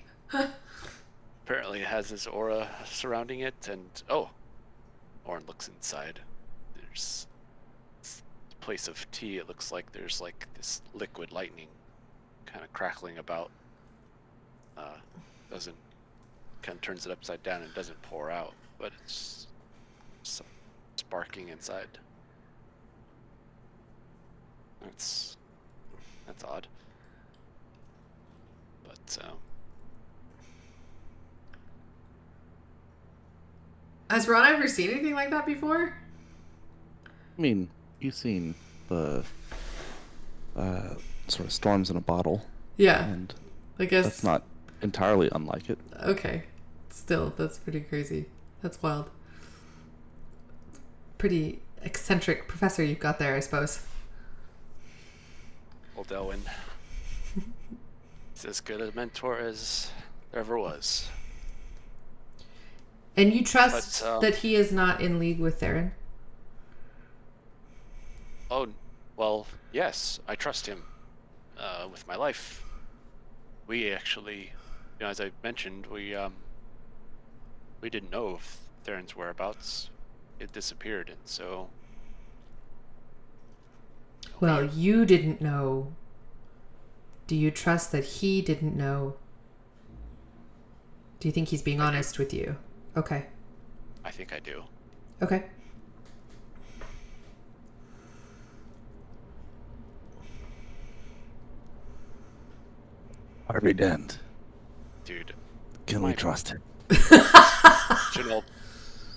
Apparently it has his aura surrounding it, and Orin looks inside. There's this place of tea. It looks like there's like this liquid lightning kind of crackling about. Doesn't kind of turns it upside down and doesn't pour out, but it's sparking inside. That's odd. But Has Ron ever seen anything like that before? I mean, you've seen the sort of storms in a bottle, Yeah, and I guess. that's not entirely unlike it. Okay. Still, that's pretty crazy. That's wild. Pretty eccentric professor you've got there, I suppose. Old Elwyn. He's as good a mentor as there ever was. And you trust But, that he is not in league with Theron? Oh, well, yes, I trust him with my life. We actually, as I mentioned, we didn't know of Theron's whereabouts. It disappeared, and so. Well, you didn't know. Do you trust that he didn't know? Do you think he's being honest with you? Okay. I think I do. Okay. Harvey Dent. Dude, Can we trust him?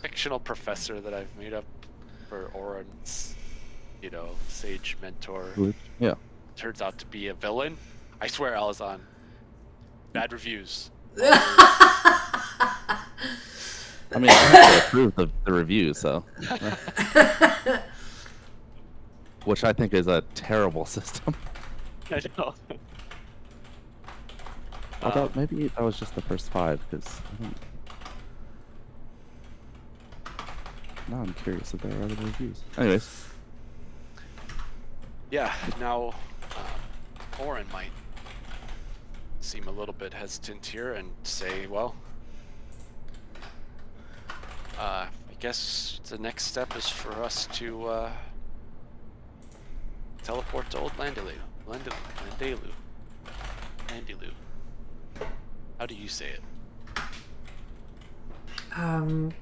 fictional professor that I've made up for Oren's, sage mentor Yeah. turns out to be a villain. I swear, Alazan. Bad reviews. I mean, I have to approve the review, so. Which I think is a terrible system. I know. Although maybe that was just the first 5, because now I'm curious if there are other reviews. Anyways, Yeah, now Oren might seem a little bit hesitant here and say, well, I guess the next step is for us to teleport to Old Landelu. Landelu. How do you say it? I mean,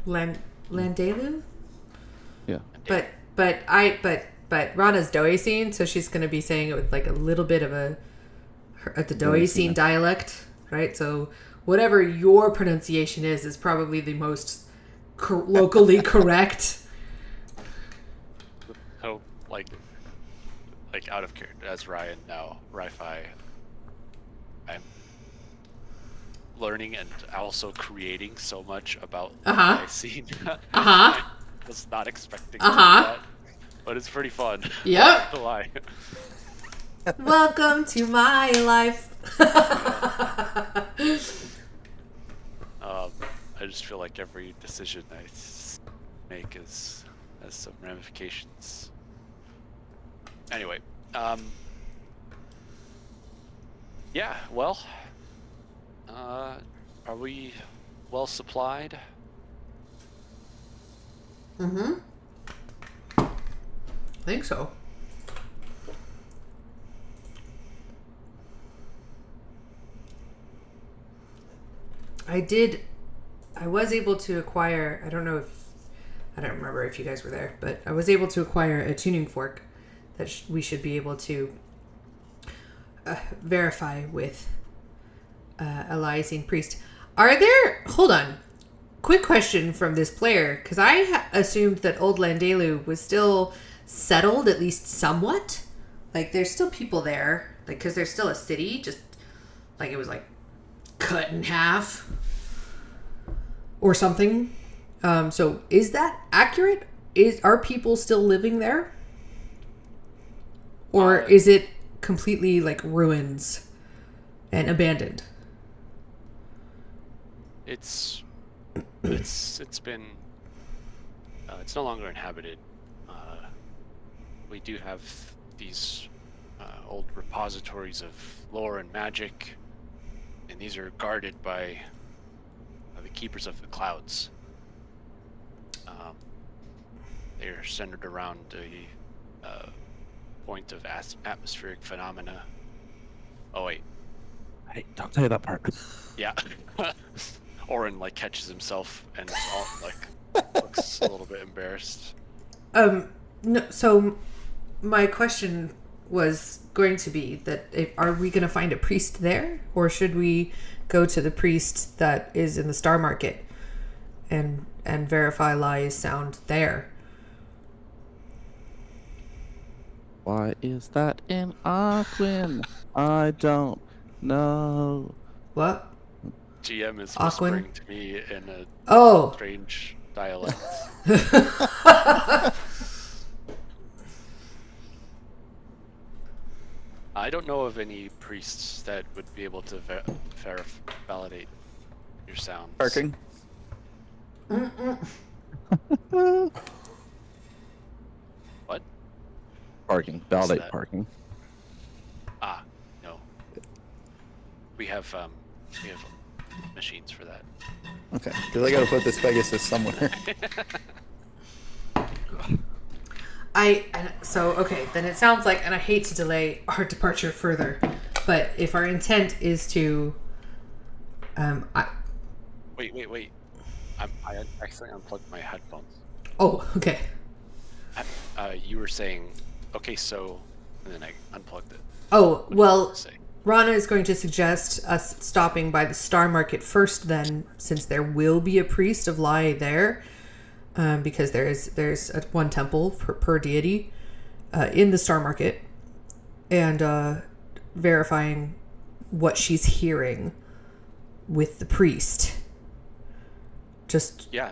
Landelu. Landelu? yeah. But Rana's Doeseen, so she's going to be saying it with like a little bit of the Doeseen dialect, right? So whatever your pronunciation is probably the most locally correct. Oh, like out of character as Ryan now, Ri-Fi. I'm learning and also creating so much about my scene. I was not expecting to do that, but it's pretty fun. Yep. Not gonna lie. Welcome to my life. I just feel like every decision I make has some ramifications. Anyway, yeah, well, are we well supplied? Mm-hmm. I think so. I was able to acquire, I don't remember if you guys were there, but I was able to acquire a tuning fork that we should be able to verify with a Lysian priest. Hold on, quick question from this player, because I assumed that Old Landelu was still settled, at least somewhat. Like, there's still people there, like, because there's still a city, just like it was like cut in half or something. So is that accurate? Are people still living there? Or is it completely like ruins and abandoned? It's been it's no longer inhabited. We do have these old repositories of lore and magic, and these are guarded by the keepers of the clouds. They are centered around a point of atmospheric phenomena. Oh wait, Hey, don't say that part. yeah. Oren catches himself and is all, looks a little bit embarrassed. No, so my question was going to be that are we going to find a priest there, or should we go to the priest that is in the Star Market and verify Lai's sound there. Why is that in Aquin? I don't know. What? GM is Aquin? whispering to me in a Oh. strange dialect. I don't know of any priests that would be able to validate your sounds. Parking. What? Parking. Validate that? parking. Ah, no. We have machines for that. Okay, because I gotta put this Pegasus somewhere. Okay, then it sounds like, and I hate to delay our departure further, but if our intent is to, Wait. I accidentally unplugged my headphones. oh, okay. You were saying, okay, so, and then I unplugged it. Oh, well, Say. Rana is going to suggest us stopping by the Star Market first then, since there will be a priest of Lai there, because there's one temple per deity in the Star Market, and verifying what she's hearing with the priest. Just Yeah.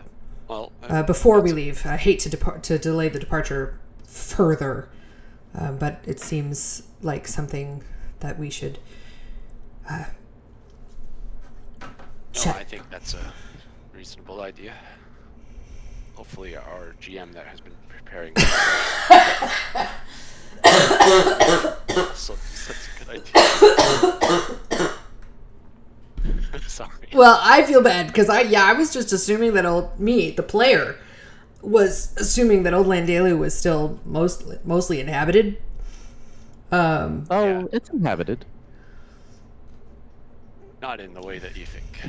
Well, before we leave, I hate to delay the departure further, but it seems like something that we should check. I think that's a reasonable idea. Hopefully our GM that has been preparing so that's a good idea. Sorry. Well, I feel bad because I was just assuming that the player, was assuming that Old Landelu was still mostly inhabited. Yeah. It's inhabited. Not in the way that you think.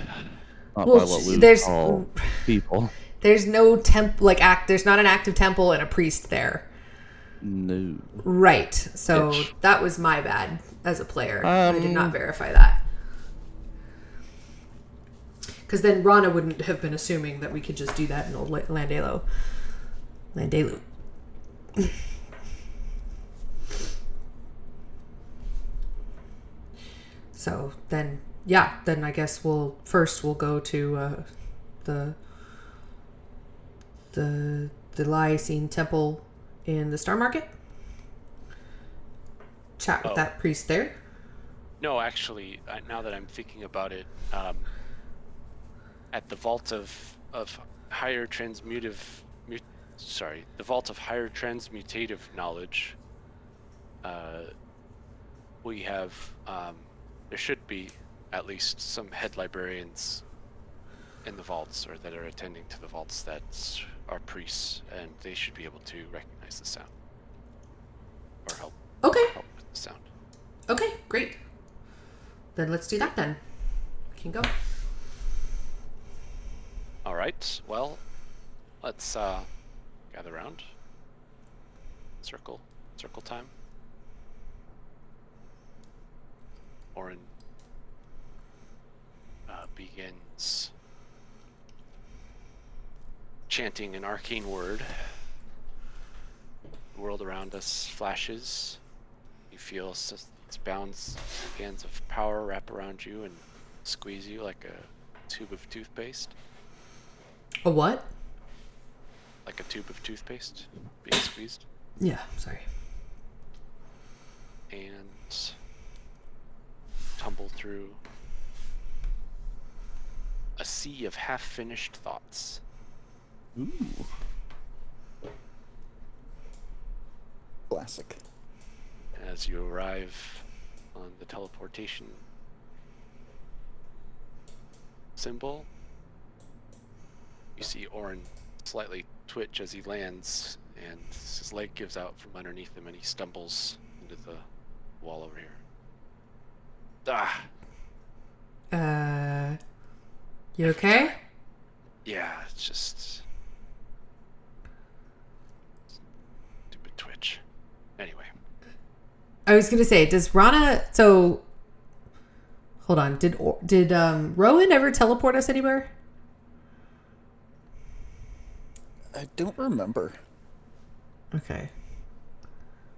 Not Well, by what we there's- call people. There's no there's not an active temple and a priest there. No. Right. So Bitch. that was my bad as a player. I did not Um, verify that. Because then Rana wouldn't have been assuming that we could just do that in Old Landelu. So then, then I guess we'll go to the Lycene Temple in the Star Market. Chat with Oh. that priest there. No, actually, now that I'm thinking about it, at the Vault of Higher Transmutative, the Vault of Higher Transmutative Knowledge, we have, there should be at least some head librarians in the vaults, or that are attending to the vaults, that are priests, and they should be able to recognize the sound, or help Okay. with the sound. Okay, great. Then let's do that then. We can go. All right. Well, let's gather around. Circle time. Orin begins chanting an arcane word. The world around us flashes. You feel its bands of power wrap around you and squeeze you like a tube of toothpaste. A what? Like a tube of toothpaste being squeezed. Yeah, sorry. And tumble through a sea of half-finished thoughts. Ooh. Classic. As you arrive on the teleportation symbol, you see Orin slightly twitch as he lands, and his leg gives out from underneath him, and he stumbles into the wall over here. Ah! You okay? Yeah, it's just stupid twitch. Anyway, I was gonna say, does Rana? So, hold on. Did Rowan ever teleport us anywhere? I don't remember. Okay.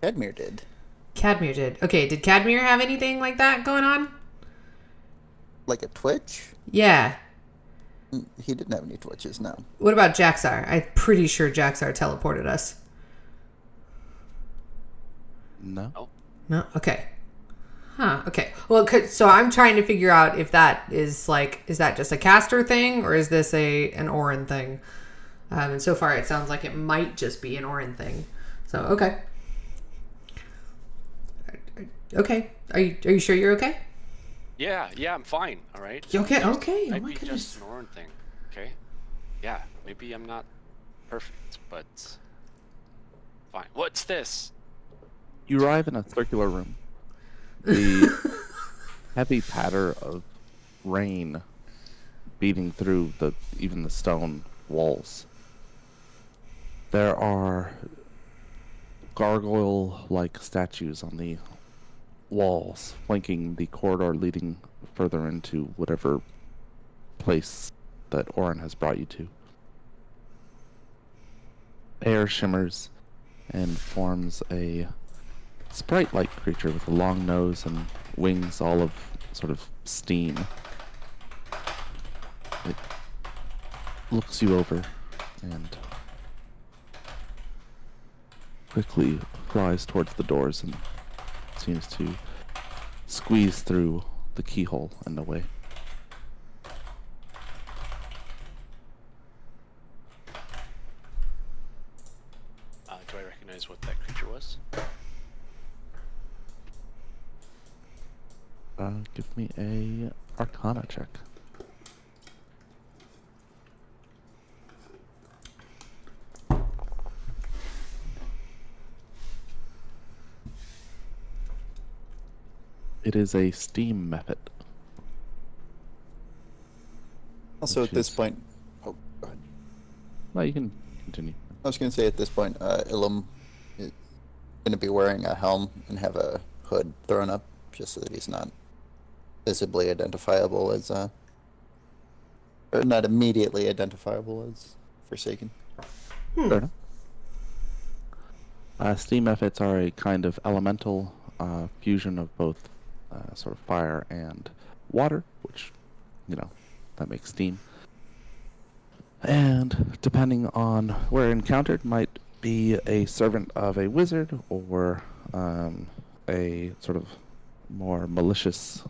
Cadmir did. Cadmir did. Okay, did Cadmir have anything like that going on? Like a twitch? Yeah. He didn't have any twitches, no. What about Jaxar? I'm pretty sure Jaxar teleported us. No. No? Okay. Huh, okay. Well, so I'm trying to figure out if that is that just a caster thing or is this an Orin thing? And so far it sounds like it might just be an Orin thing. So, okay. Okay. Are you sure you're okay? Yeah, I'm fine. All right. You okay? Just- Okay. Oh might my be goodness. just an Orin thing. Okay. Yeah, maybe I'm not perfect, but fine. What's this? You arrive in a circular room. The heavy patter of rain beating through even the stone walls. There are gargoyle-like statues on the walls, flanking the corridor leading further into whatever place that Orin has brought you to. Air shimmers and forms a sprite-like creature with a long nose and wings all of sort of steam. It looks you over and quickly flies towards the doors and seems to squeeze through the keyhole and away. Do I recognize what that creature was? Give me a Arcana check. It is a steam method. Also, Which at this is- point, oh, go ahead. Well, you can continue. I was going to say at this point, Ilum is going to be wearing a helm and have a hood thrown up just so that he's not visibly identifiable as, or not immediately identifiable as Forsaken. Fair enough. Steam methods are a kind of elemental fusion of both sort of fire and water, which, that makes steam. And depending on where encountered, might be a servant of a wizard or a sort of more malicious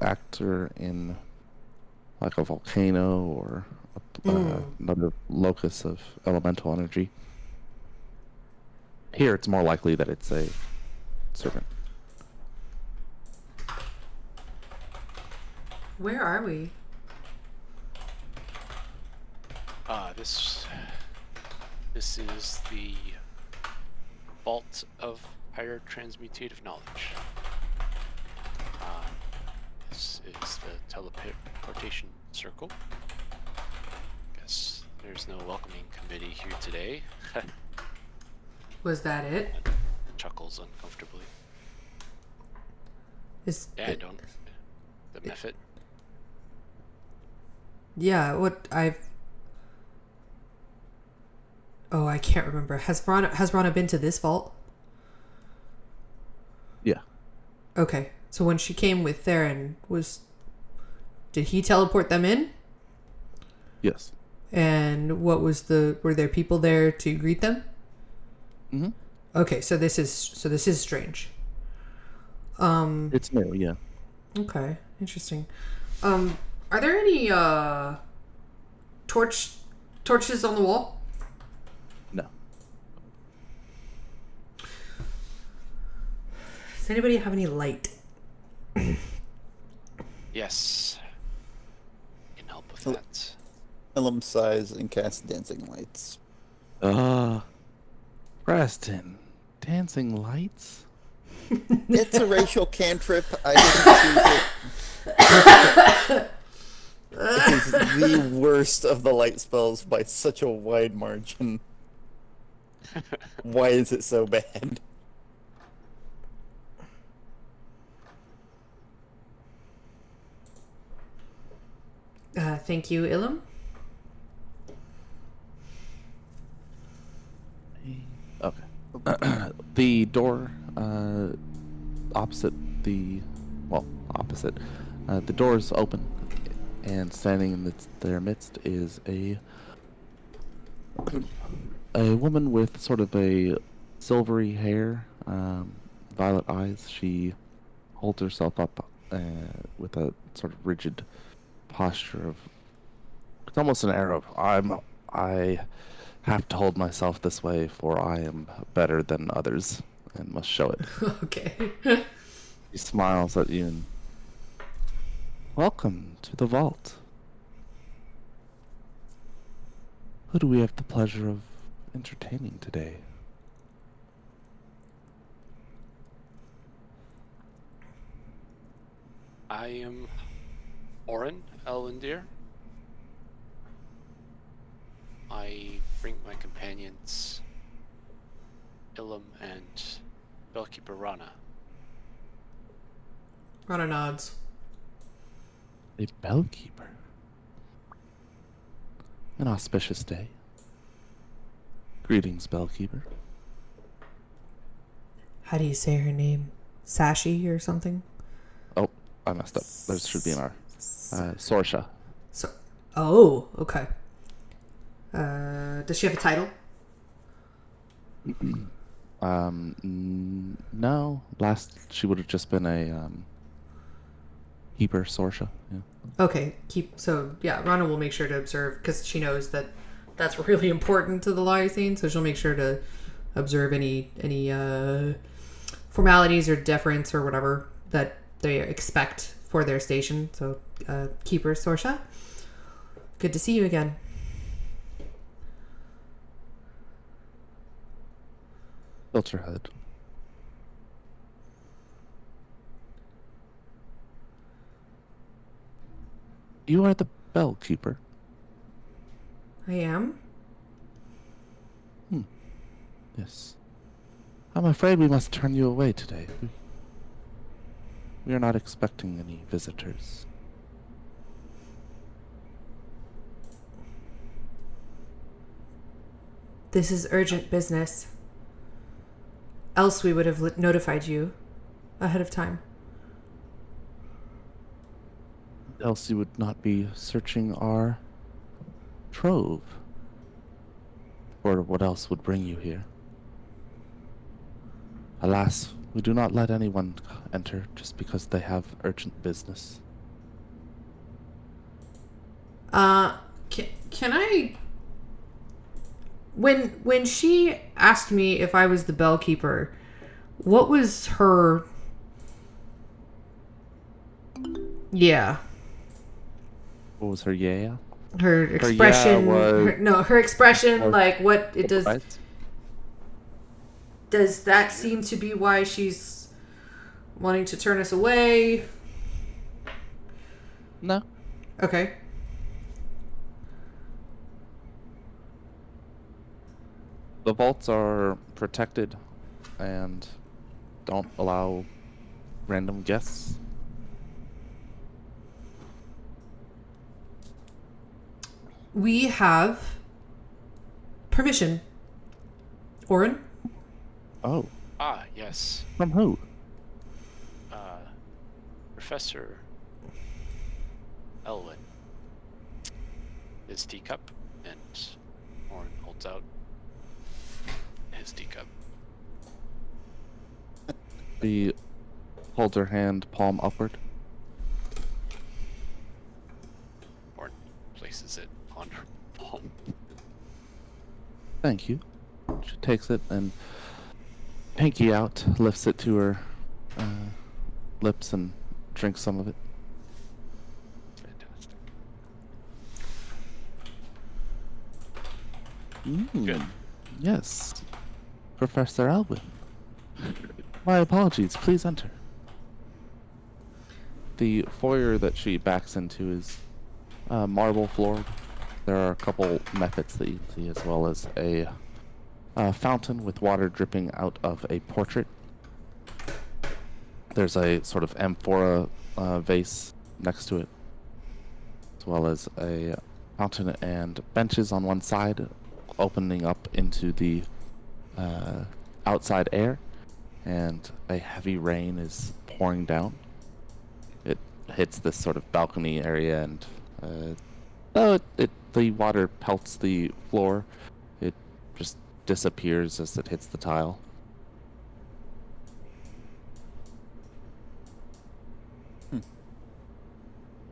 actor in like a volcano or another locus of elemental energy. Here, it's more likely that it's a servant. Where are we? This is the vault of higher transmutative knowledge. This is the teleportation circle. Guess there's no welcoming committee here today. Was that it? Chuckles uncomfortably. Is Yeah, I don't. The method. Yeah, I can't remember. Has Rana been to this vault? Yeah. Okay. So when she came with Theron, did he teleport them in? Yes. And were there people there to greet them? Mm-hmm. Okay, so this is strange. It's new, yeah. Okay, interesting. Are there any torches on the wall? No. Does anybody have any light? Yes. Can help with Hello. that. Ilum sighs and casts dancing lights. Preston, dancing lights? It's a racial cantrip. I didn't choose it. It is the worst of the light spells by such a wide margin. Why is it so bad? Thank you, Ilum. door opposite the door is open, and standing in their midst is a woman with sort of a silvery hair, violet eyes. She holds herself up with a sort of rigid posture of, it's almost an air of, I have to hold myself this way, for I am better than others and must show it. Okay. He smiles at you and, welcome to the vault. Who do we have the pleasure of entertaining today? I am Orin Elwendir. I bring my companions Ilum and Bellkeeper Rana. Rana nods. A bellkeeper. An auspicious day. Greetings, bellkeeper. How do you say her name? Sashi or something? Oh, I messed up. There should be an R. Sorsha. So, oh, okay. Does she have a title? No. Last, she would have just been a keeper, Sorsha. Yeah. Okay, Rana will make sure to observe because she knows that that's really important to the Lyocene, so she'll make sure to observe any formalities or deference or whatever that they expect for their station. So, Keeper Sorsha, good to see you again. Tilts her head. You are the bellkeeper. I am. Yes. I'm afraid we must turn you away today. We are not expecting any visitors. This is urgent business. Else we would have notified you ahead of time. Else you would not be searching our trove. Or what else would bring you here? Alas, we do not let anyone enter just because they have urgent business. Can I... When she asked me if I was the bellkeeper, what was her... Yeah. What was her yeah? Her expression... was- her expression, Or- like, what it does... Right? Does that seem to be why she's wanting to turn us away? No. Okay. The vaults are protected and don't allow random guests. We have permission. Orin? Oh, Ah, yes. from who? Professor Elwin. His teacup, and Orin holds out his teacup. He holds her hand, palm upward. Orin places it on her palm. Thank you. She takes it and, pinky out, lifts it to her lips and drinks some of it. Fantastic. Good. Yes. Professor Elwin. My apologies. Please enter. The foyer that she backs into is marble floored. There are a couple methods that you can see, as well as a fountain with water dripping out of a portrait. There's a sort of amphora vase next to it, as well as a fountain and benches on one side, opening up into the outside air. and a heavy rain is pouring down. It hits this sort of balcony area, and the water pelts the floor. It just disappears as it hits the tile.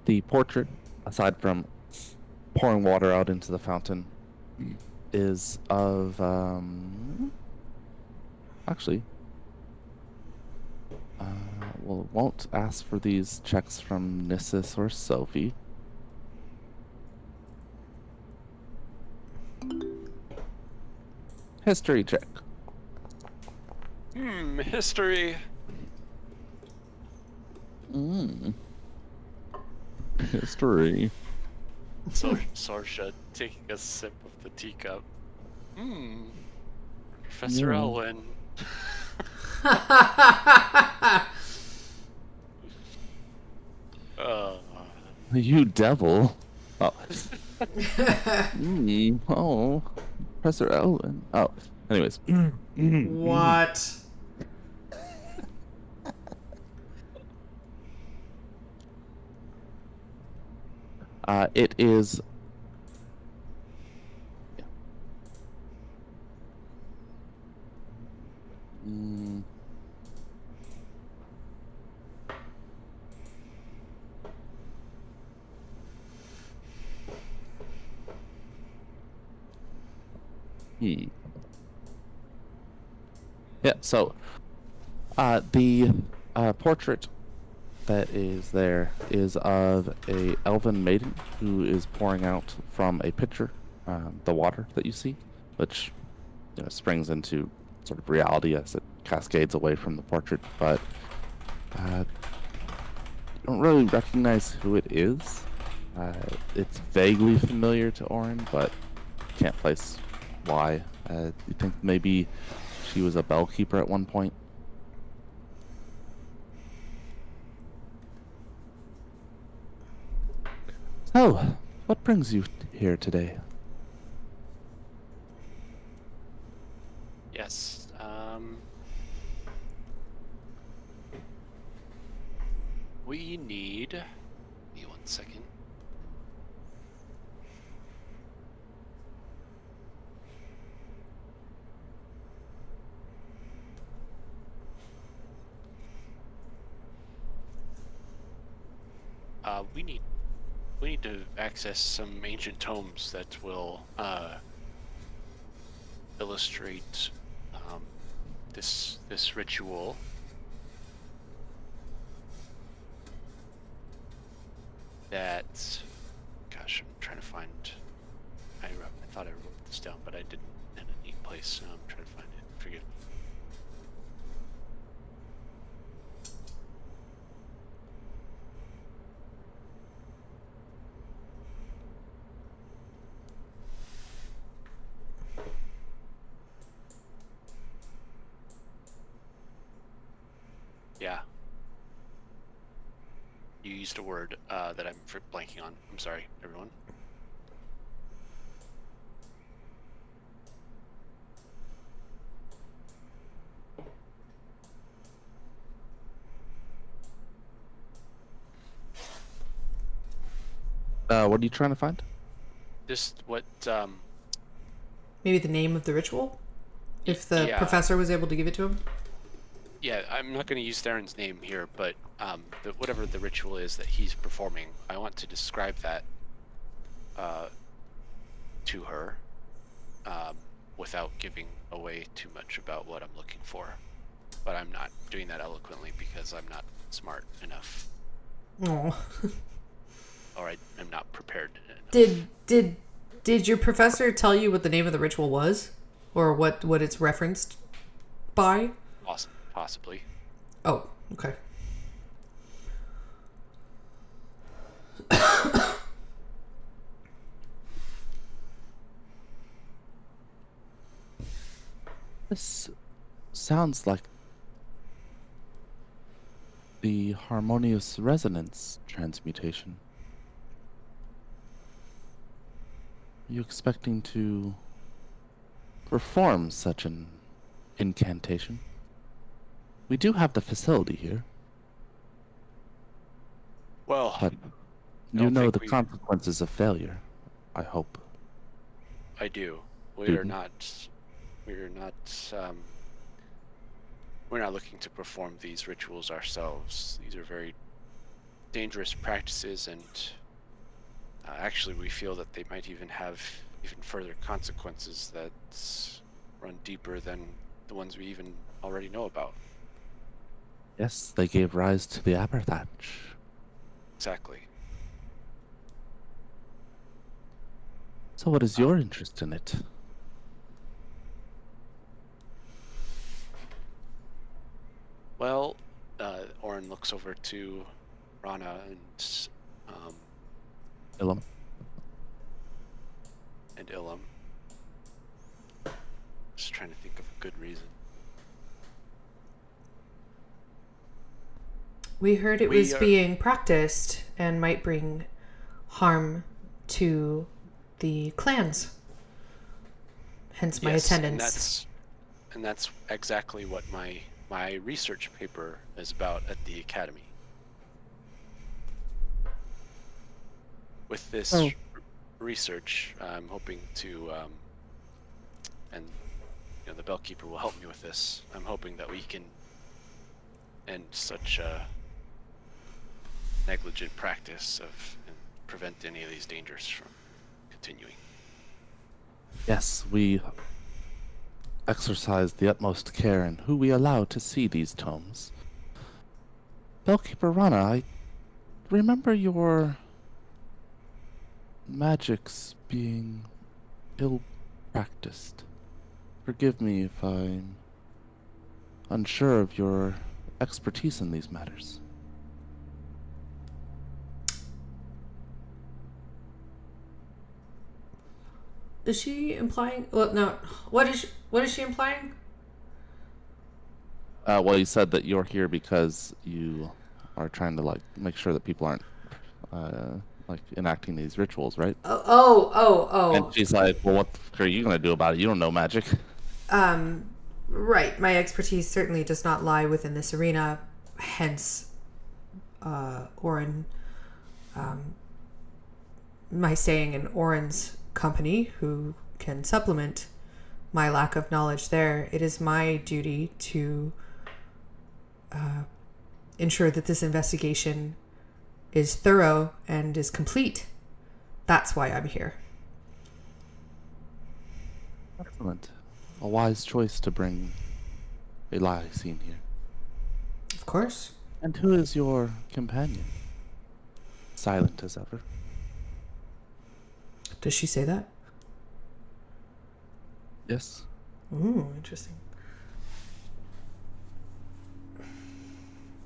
The portrait, aside from pouring water out into the fountain, is of actually. Well, it won't ask for these checks from Nissus or Sophie. History check. History. History. So Sorsha taking a sip of the teacup. Professor Yeah. Elwin. Uh, You devil. Oh. Oh. Professor Elwin. Oh. Anyways. What? It is. Mm. Yeah, so the portrait that is there is of a elven maiden who is pouring out from a pitcher the water that you see, which springs into sort of reality as it cascades away from the portrait, but you don't really recognize who it is. It's vaguely familiar to Orin, but can't place why. You think maybe she was a bellkeeper at one point? So, what brings you here today? yes. We need. Give me 1 second. We need to access some ancient tomes that will illustrate this ritual. That, gosh, I'm trying to find. I thought I wrote this down, but I didn't in a neat place. I'm trying to find it. Forgive me. Yeah. You used a word that I'm blanking on. I'm sorry, everyone. What are you trying to find? Just what Maybe the name of the ritual? If the yeah. professor was able to give it to him? Yeah, I'm not going to use Theron's name here, but whatever the ritual is that he's performing, I want to describe that to her without giving away too much about what I'm looking for. But I'm not doing that eloquently because I'm not smart enough, Oh. or I'm not prepared enough. Did your professor tell you what the name of the ritual was? Or what it's referenced by? Possibly. Oh, okay. This sounds like the harmonious resonance transmutation. Are you expecting to perform such an incantation? We do have the facility here, Well, but I you don't know think the we. consequences of failure. I hope. I do. We are Student. not. We're not. Um, we're not looking to perform these rituals ourselves. These are very dangerous practices, and actually, we feel that they might even have even further consequences that run deeper than the ones we even already know about. Yes, they gave rise to the Aberthatch. Exactly. So, what is Um, your interest in it? Well, Orin looks over to Rana um, Ilum? and Ilum. Just trying to think of a good reason. We heard it We was are- being practiced and might bring harm to the clans. Hence my Yes, attendance. and that's exactly what my research paper is about at the academy. With this Oh. research, I'm hoping to, and the Bellkeeper will help me with this. I'm hoping that we can end such a negligent practice and prevent any of these dangers from continuing. Yes, we exercise the utmost care in who we allow to see these tomes. Bellkeeper Rana, I remember your magics being ill practiced. Forgive me if I'm unsure of your expertise in these matters. Is she implying? Well, no. What is she implying? Well, you said that you're here because you are trying to make sure that people aren't enacting these rituals, right? And Oh. she's like, "Well, what the fuck are you gonna do about it? You don't know magic." Right. My expertise certainly does not lie within this arena. Hence, Orin, my staying in Orin's company, who can supplement my lack of knowledge there. It is my duty to ensure that this investigation is thorough and is complete. That's why I'm here. Excellent. A wise choice to bring a Lycene here. Of course. And who is your companion? Silent as ever. Does she say that? Yes. Ooh, interesting.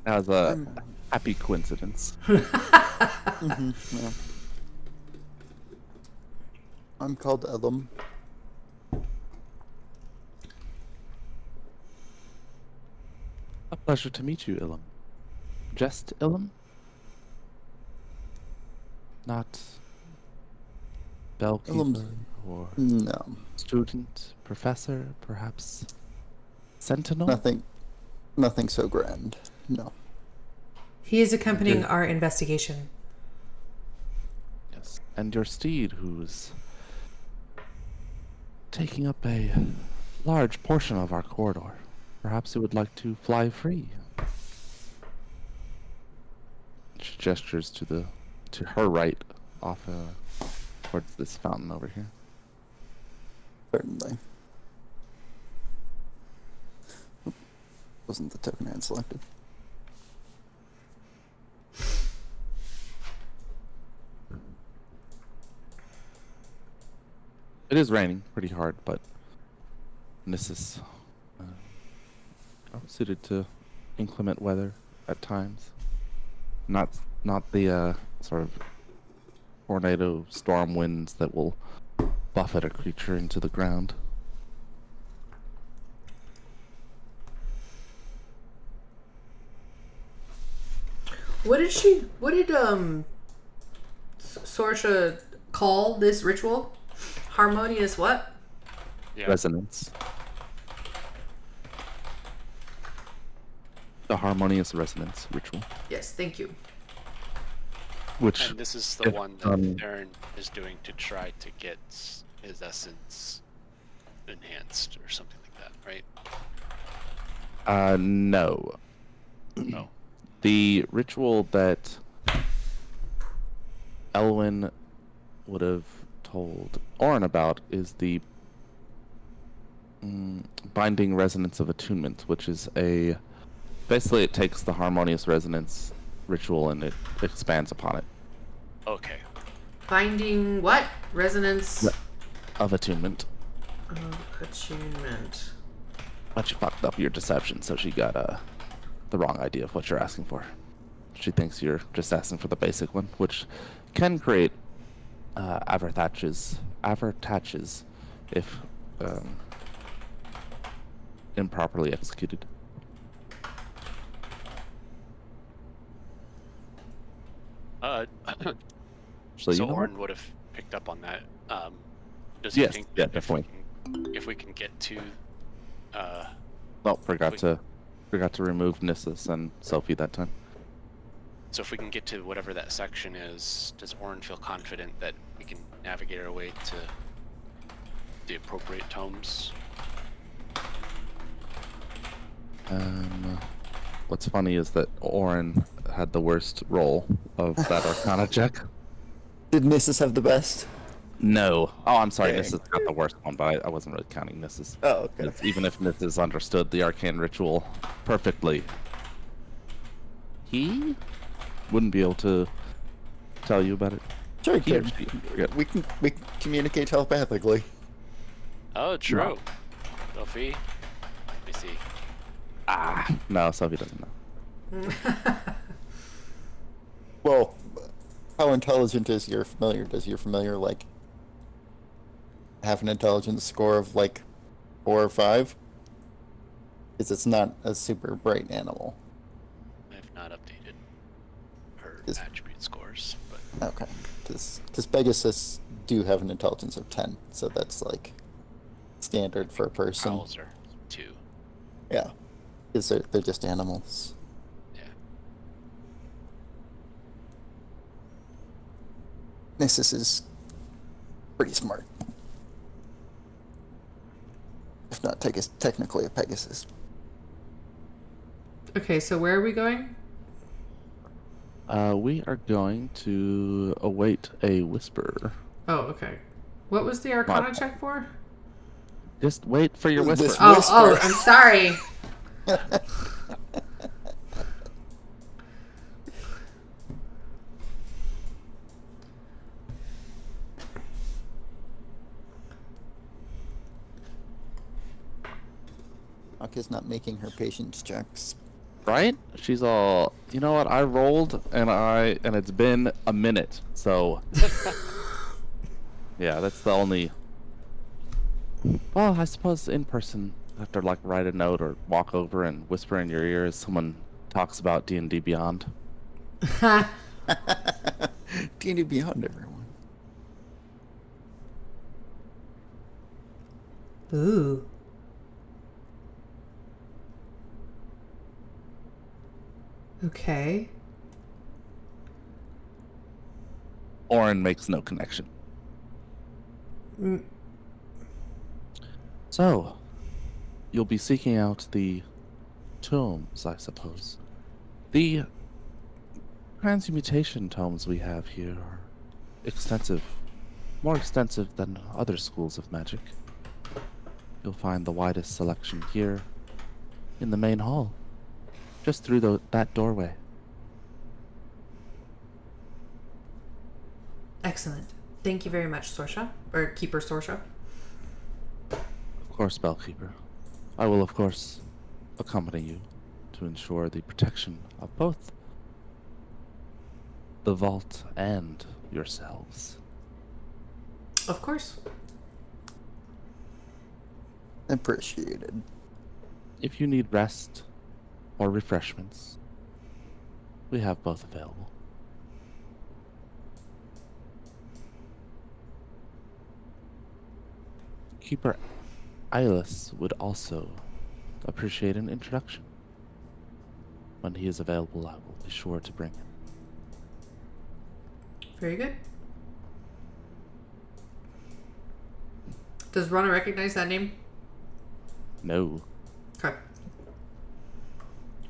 As a happy coincidence. Yeah. I'm called Ilum. A pleasure to meet you, Ilum. Just Ilum? Not Bellkeeper Ilum's- or No, student, professor, perhaps Sentinel? nothing so grand. No. He is accompanying Okay. our investigation. Yes. And your steed, who's taking up a large portion of our corridor. Perhaps it would like to fly free. She gestures to her right, off towards this fountain over here. Certainly. Oop, wasn't the token I had selected. It is raining pretty hard, but this is suited to inclement weather at times. Not the sort of tornado storm winds that will buffet a creature into the ground. What did Sorsha call this ritual? Harmonious what? Yeah. Resonance. the harmonious resonance ritual, Yes, thank you. which And this is the if one that done- Theron is doing to try to get his essence enhanced or something like that, right? no. Oh. The ritual that Elwyn would have told Orin about is the binding resonance of attunement, which is basically it takes the harmonious resonance ritual and it expands upon it. Okay. Binding what? Resonance Yeah. Of attunement. of attunement. But she fucked up your deception, so she got the wrong idea of what you're asking for. She thinks you're just asking for the basic one, which can create avertaches if improperly executed. So, So, you know what? Orin would have picked up on that. Does he Yes, think yeah, that definitely. if we can get to Oh, forgot we- to remove Nissus and Sophie that time. so if we can get to whatever that section is, does Orin feel confident that we can navigate our way to the appropriate tomes? What's funny is that Orin had the worst roll of that Arcana check. Did Nissus have the best? No. Oh, I'm sorry. Dang. Nissus got the worst one, but I wasn't really counting Nissus. Oh, okay. Because even if Nissus understood the arcane ritual perfectly, he wouldn't be able to tell you about it. Sure, He or kid. she, forget. We can communicate telepathically. Oh, true. Sophie, let me see. No, Sophie doesn't know. Well, how intelligent is your familiar? Does your familiar like have an intelligence score of like 4 or 5? Because it's not a super bright animal. I have not updated her Is- attribute scores, but Okay. Because Pegasus do have an intelligence of 10, so that's like standard for a person. owls are 2. Yeah. Because they're just animals. Yeah. Nissus is pretty smart. If not technically a Pegasus. Okay, so where are we going? We are going to await a whisper. Oh, okay. What was the Arcana What? check for? Just wait for your This whisper. Oh, Whisper. I'm sorry. Aka's not making her patience checks. Right? She's all, you know what? I rolled and it's been a minute. So yeah, that's the only. Well, I suppose in person, I have to like write a note or walk over and whisper in your ear as someone talks about D&D Beyond. D&D Beyond, everyone. Ooh. Okay. Orin makes no connection. Mm, So, you'll be seeking out the tomes, I suppose. The transmutation tomes we have here are extensive, more extensive than other schools of magic. You'll find the widest selection here in the main hall, just through that doorway. excellent. Thank you very much, Sorsha. Or Keeper Sorsha. Of course, Bellkeeper. I will, of course, accompany you to ensure the protection of both the vault and yourselves. Of course. Appreciated. If you need rest or refreshments, we have both available. Keeper Eyeless would also appreciate an introduction. When he is available, I will be sure to bring him. Very good. Does Rana recognize that name? No. Okay.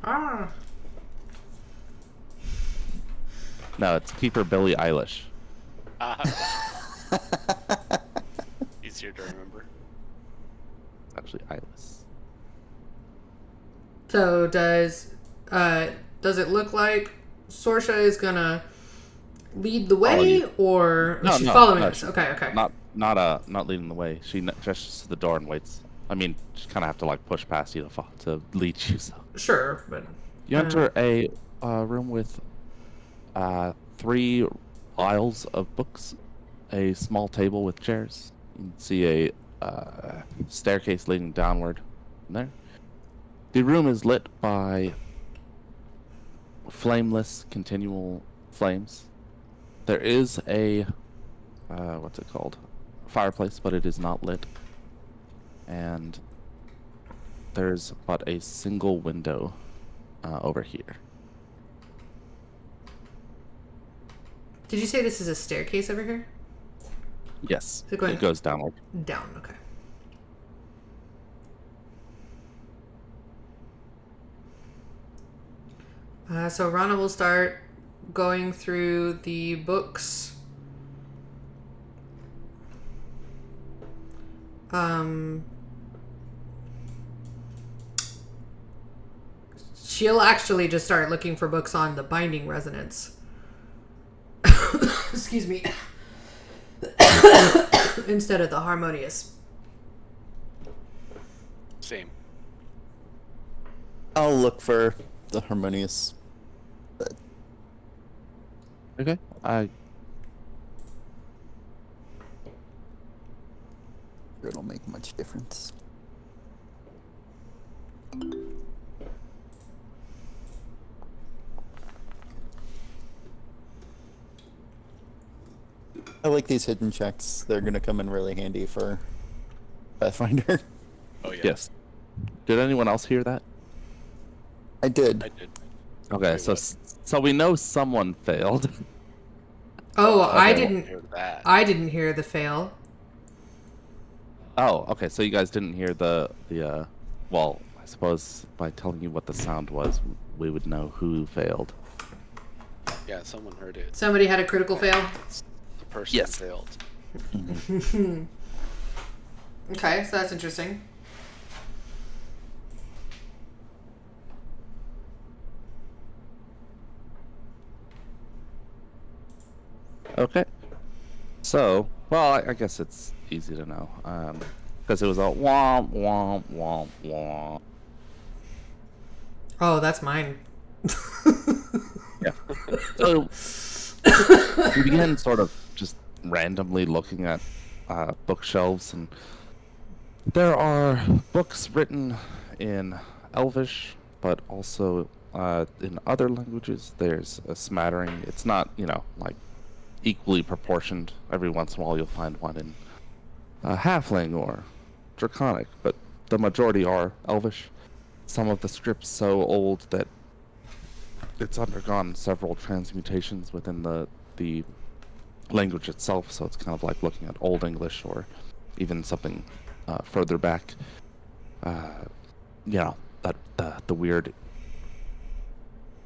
Ah. No, it's Keeper Billie Eilish. Easier to remember. Actually, Eilish. So does it look like Sorsha is gonna lead the way, you. or No, she's no, following no, us? she- Okay. Not leading the way. She gestures to the door and waits. I mean, she kind of have to like push past you to lead you. So Sure, but you enter a room with 3 aisles of books, a small table with chairs. You can see a staircase leading downward from there. The room is lit by flameless, continual flames. There is a what's it called? Fireplace, but it is not lit. And there's but a single window over here. did you say this is a staircase over here? Yes, Is it going- it goes downward. Down. Okay. So Rana will start going through the books. She'll actually just start looking for books on the binding resonance. Excuse me. Instead of the harmonious. Same. I'll look for the harmonious. Okay. It'll make much difference. I like these hidden checks. They're gonna come in really handy for Pathfinder. Oh yeah. Yes. Did anyone else hear that? I did. I did. Okay, Wait, so what? so we know someone failed. Oh, I Okay. didn't. Hear that. I didn't hear the fail. Oh, okay. So you guys didn't hear the well, I suppose by telling you what the sound was, we would know who failed. Yeah, someone heard it. Somebody had a critical fail. The person Yes. failed. Okay, so that's interesting. Okay. So, well, I guess it's easy to know, because it was a womp womp womp womp. Oh, that's mine. Yeah. So we began sort of just randomly looking at bookshelves, and there are books written in Elvish, but also in other languages. There's a smattering. It's not, like equally proportioned. Every once in a while, you'll find one in Halfling or Draconic, but the majority are Elvish. Some of the scripts so old that it's undergone several transmutations within the language itself, so it's kind of like looking at Old English or even something further back. That the weird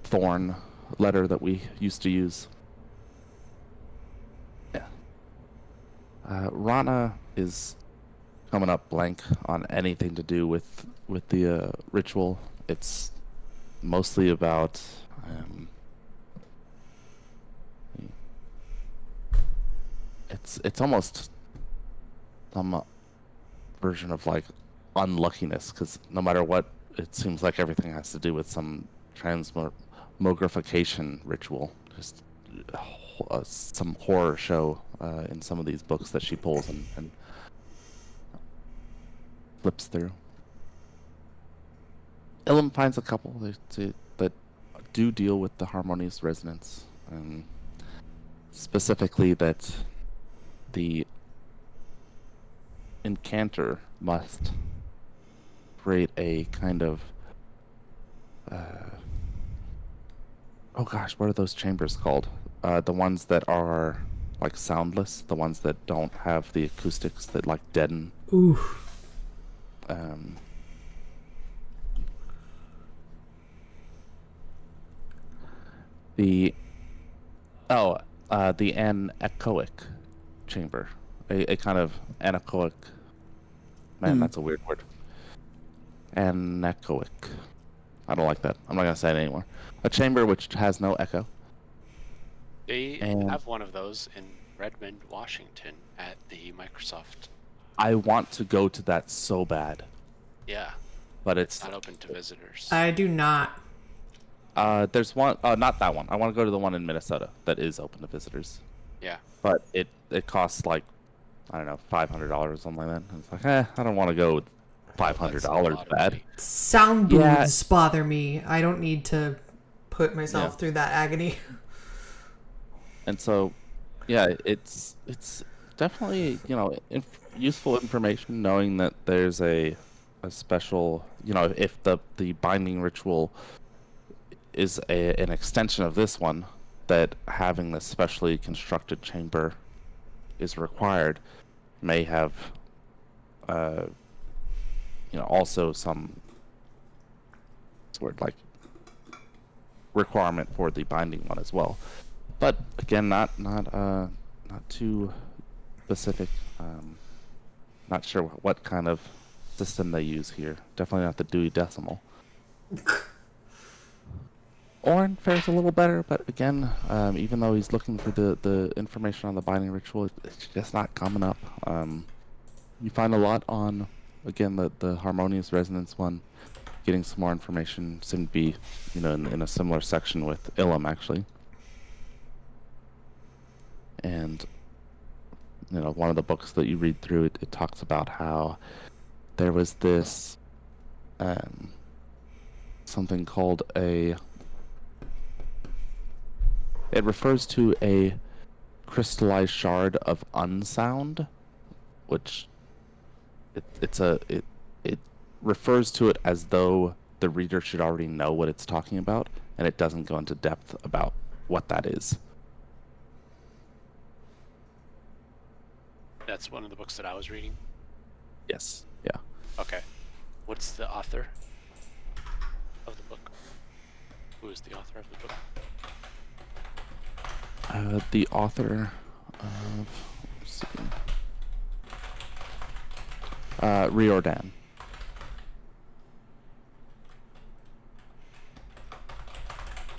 thorn letter that we used to use. Yeah. Rana is coming up blank on anything to do with the ritual. It's mostly about it's almost some version of like unluckiness, because no matter what, it seems like everything has to do with some transmogrification ritual. Just some horror show in some of these books that she pulls and flips through. Ilum finds a couple that do deal with the harmonious resonance, specifically that the incanter must create a kind of Oh gosh, what are those chambers called? The ones that are like soundless, the ones that don't have the acoustics that like deaden. Ooh. Um, the the anechoic chamber, a kind of anechoic. Man, that's a weird word. Anechoic. I don't like that. I'm not gonna say it anymore. A chamber which has no echo. They And have one of those in Redmond, Washington, at the Microsoft. I want to go to that so bad, Yeah, but it's it's not open to visitors. I do not. there's one not that one. I want to go to the one in Minnesota that is open to visitors. Yeah, But it costs like I don't know, $500 or something like that. And it's like, I don't want to go with that's a $500 lot of bad. money. Sound Yeah. booths bother me. I don't need to put myself Yeah. through that agony. And so, yeah, it's definitely useful information knowing that there's a special if the binding ritual is an extension of this one, that having this specially constructed chamber is required may have uh also some sort of like requirement for the binding one as well. But again, not too specific. Not sure what kind of system they use here. Definitely not the Dewey Decimal. Orin fares a little better, but again, even though he's looking for the information on the binding ritual, it's just not coming up. You find a lot on, again, the harmonious resonance one. Getting some more information seemed to be, in a similar section with Ilum actually. And one of the books that you read through, it talks about how there was this something called it refers to a crystallized shard of unsound, which it refers to it as though the reader should already know what it's talking about, and it doesn't go into depth about what that is. That's one of the books that I was reading. Yes. Yeah. Okay. What's the author of the book? Who is the author of the book? The author of, let's see, Riordan.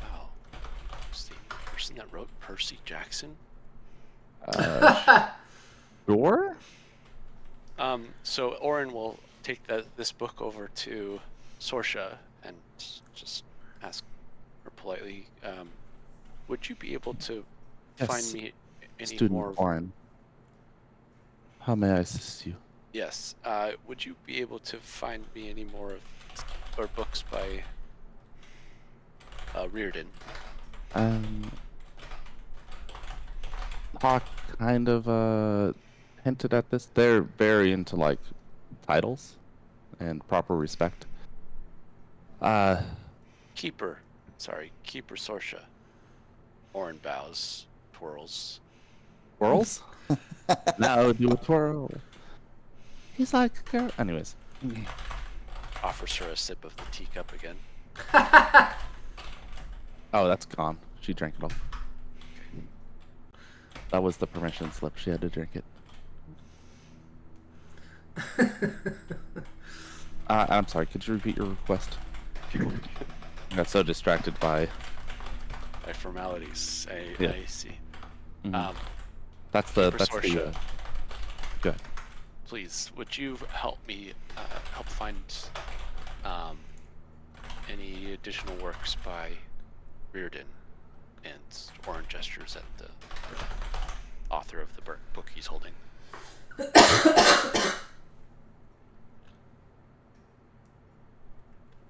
Wow. Who's the person that wrote Percy Jackson? Sure. So Orin will take this book over to Sorsha and just ask her politely, would you be able to Yes, find me any Student more? Orin. How may I assist you? Yes. Would you be able to find me any more or books by Reardon? Hawk kind of hinted at this. They're very into like titles and proper respect. Keeper Sorsha. Orin bows, twirls. Twirls? No, do a twirl. He's like, girl. Anyways. Offers her a sip of the teacup again. Oh, that's gone. She drank it all. That was the permission slip. She had to drink it. I'm sorry. Could you repeat your request? I got so distracted by. By formalities. Yeah. I see. Mhm. That's the. Keeper That's the. Sorsha. Go ahead. Please, would you help me help find any additional works by Reardon? And Orin gestures at the author of the book he's holding.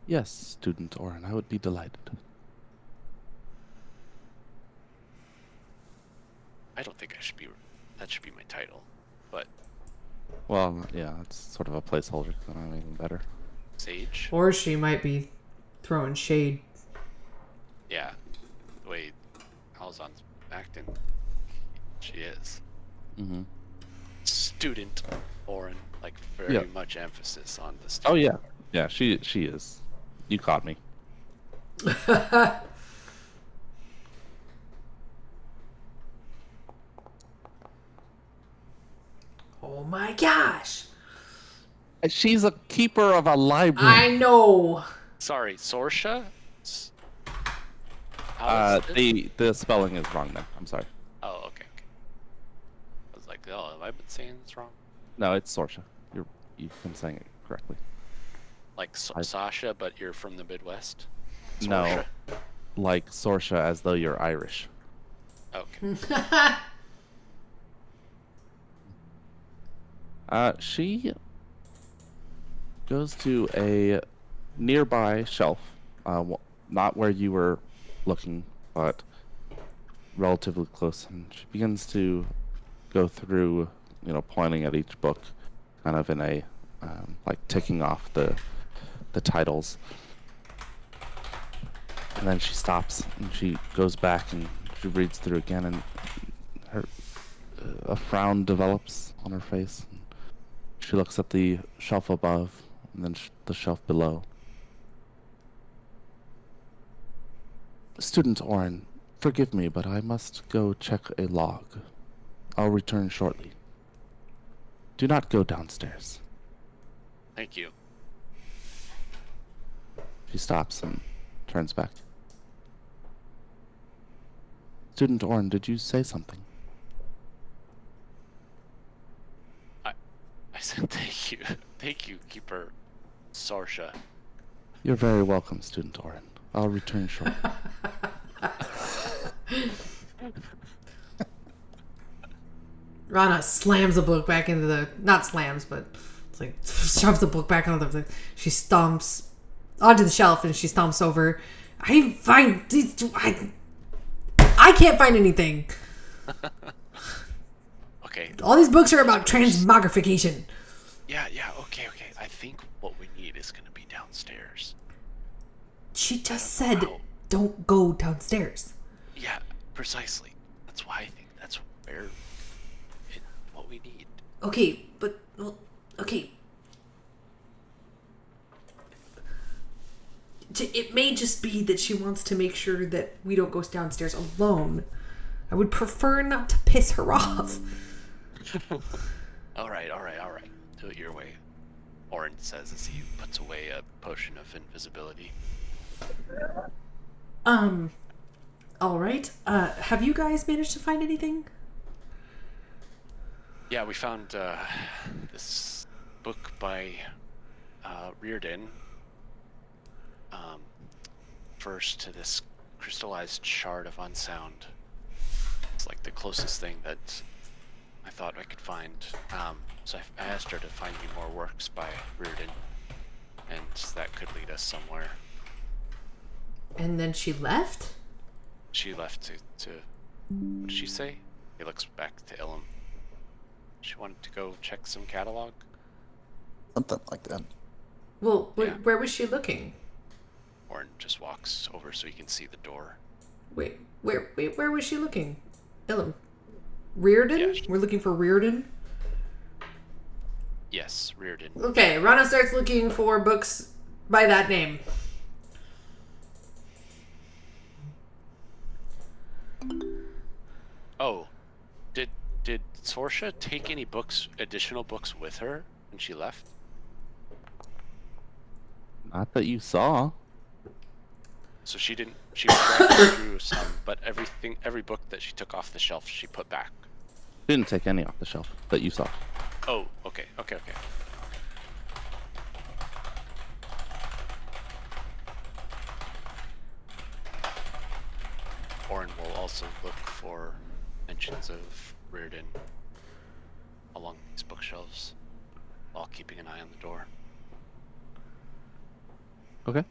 Yes, student Orin, I would be delighted. I don't think that should be my title, but Well, yeah, it's sort of a placeholder because I'm even better. Sage. Or she might be throwing shade. Yeah. on acting. She is. Mm-hmm. Student Orin, like very Yeah. much emphasis on the Oh student. yeah, yeah. She is. You caught me. Oh my gosh. She's a keeper of a library. I know. Sorry, Sorsha? How is it? The spelling is wrong there. I'm sorry. Oh, okay. I was like, oh, have I been saying this wrong? No, it's Sorsha. You've been saying it correctly. Like Sasha, but you're from the Midwest? No, Sorsha? like Sorsha, as though you're Irish. Okay. She goes to a nearby shelf, not where you were looking, but relatively close, and she begins to go through, pointing at each book, kind of in a like ticking off the titles, and then she stops and she goes back and she reads through again, and a frown develops on her face. She looks at the shelf above and then the shelf below. Student Orin, forgive me, but I must go check a log. I'll return shortly. Do not go downstairs. Thank you. She stops and turns back. Student Orin, did you say something? I said thank you. Thank you, Keeper Sorsha. You're very welcome, Student Orin. I'll return shortly. Rana slams the book back into the, not slams, but it's like shoves the book back onto the, she stomps onto the shelf and she stomps over. I can't find anything. Okay. All these books are about transmogrification. Yeah, okay. I think what we need is going to be downstairs. She just said, Wow. don't go downstairs. Yeah, precisely. That's why I think that's what we need. Okay, but, well, okay. It may just be that she wants to make sure that we don't go downstairs alone. I would prefer not to piss her off. All right. Do it your way. Orin says as he puts away a potion of invisibility. All right. Have you guys managed to find anything? Yeah, we found this book by Reardon. First to this crystallized shard of unsound. It's like the closest thing that I thought I could find. So I asked her to find me more works by Reardon, and that could lead us somewhere. And then she left? She left to what did she say? He looks back to Ilum. She wanted to go check some catalog. Something like that. Well, Yeah. where was she looking? Orin just walks over so he can see the door. Wait, where was she looking? Ilum. Reardon? Yeah, she- We're looking for Reardon? Yes, Reardon. Okay, Rana starts looking for books by that name. Oh, did Sorsha take any additional books with her when she left? Not that you saw. So she didn't. She was driving through some, but every book that she took off the shelf, she put back. Didn't take any off the shelf that you saw. Oh, okay. Orin will also look for mentions of Reardon along these bookshelves, while keeping an eye on the door. Okay.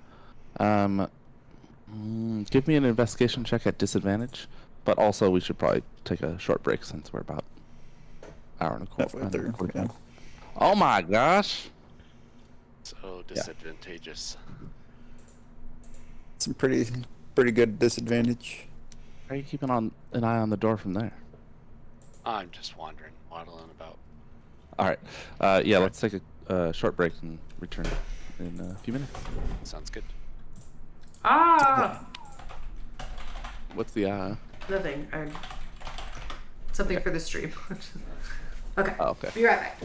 Give me an investigation check at disadvantage, but also we should probably take a short break since we're about hour and a quarter. Halfway through. Yeah. Oh my gosh! So disadvantageous. Some pretty good disadvantage. are you keeping an eye on the door from there? I'm just wandering, waddling about. All right. Yeah, let's take a short break and return in a few minutes. Sounds good. Ah! What's the Nothing. Something for the stream. Okay. Oh, okay. Be right back.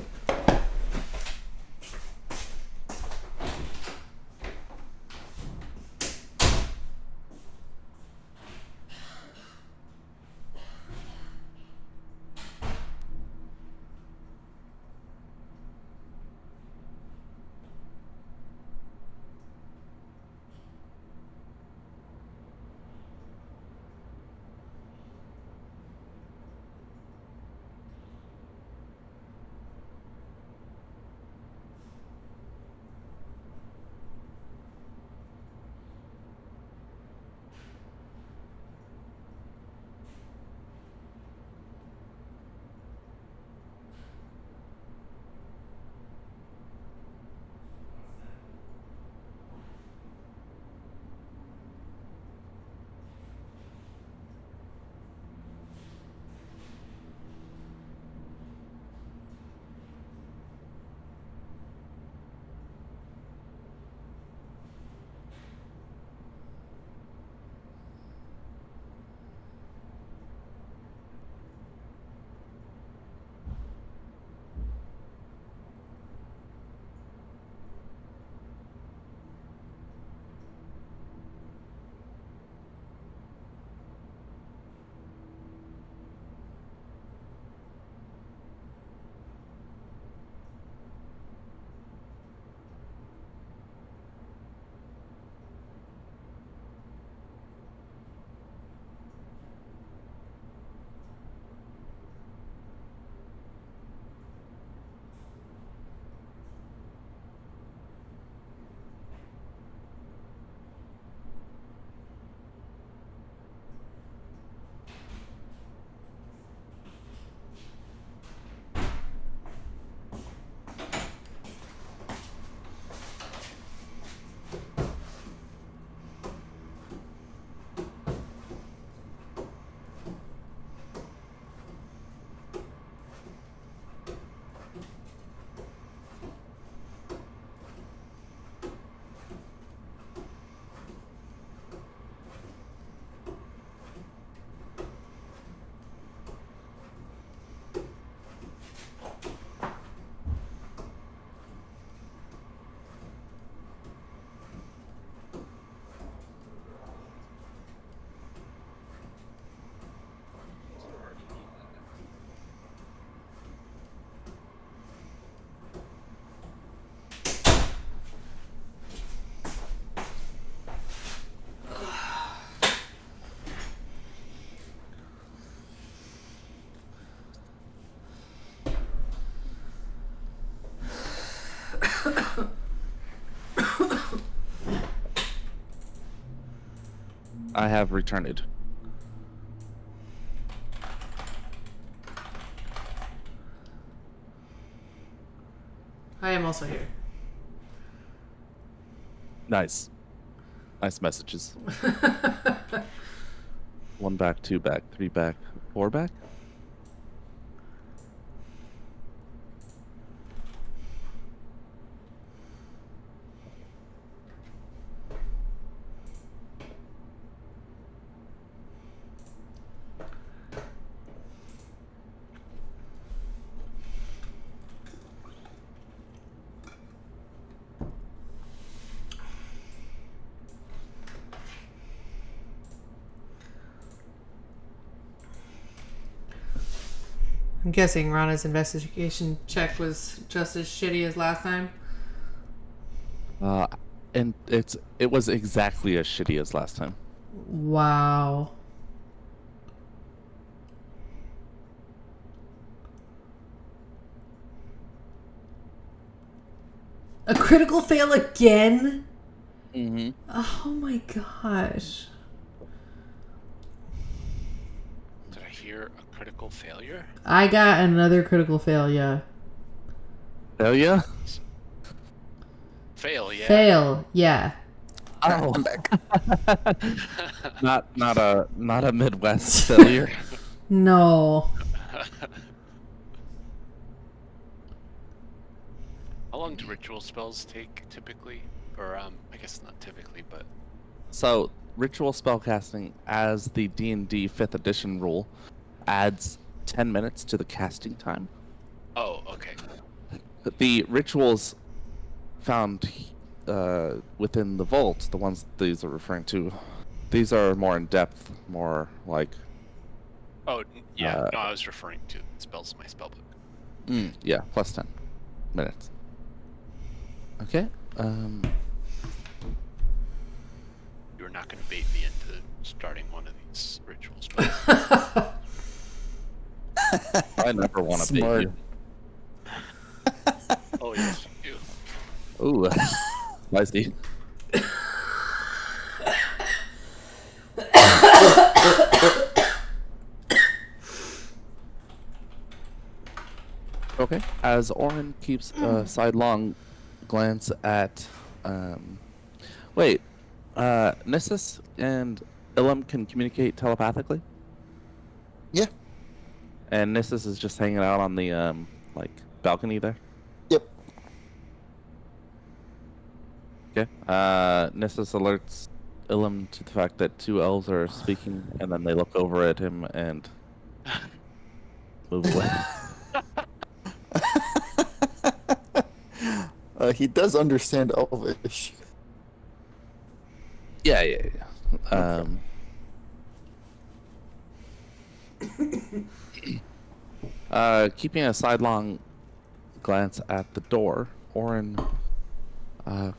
I have returned. I am also here. Nice. Nice messages. 1 back, 2 back, 3 back, 4 back? I'm guessing Rana's investigation check was just as shitty as last time. And it was exactly as shitty as last time. Wow. A critical fail again? Mm-hmm. Oh my gosh. Did I hear a critical failure? I got another critical fail, yeah. Hell yeah. Fail, yeah. Fail, yeah. Oh, I'm back. not a Midwest failure. No. How long do ritual spells take typically? Or I guess not typically, but So ritual spellcasting, as the D&D 5th edition rule, adds 10 minutes to the casting time. oh, okay. The rituals found within the vault, the ones these are referring to, these are more in depth, more like Oh, yeah. Uh, No, I was referring to spells in my spellbook. yeah, plus 10 minutes. Okay. You were not going to bait me into starting one of these ritual spells. I never want to bait Smart. you. Oh, yes, you do. Ooh, spicy. Okay. As Orin keeps a sidelong glance at, wait, Nissus and Ilum can communicate telepathically, Yeah. and Nissus is just hanging out on the like balcony there. Yep. Okay. Nissus alerts Ilum to the fact that two elves are speaking, and then they look over at him and move away. He does understand Elvish. Yeah. Keeping a sidelong glance at the door, Orin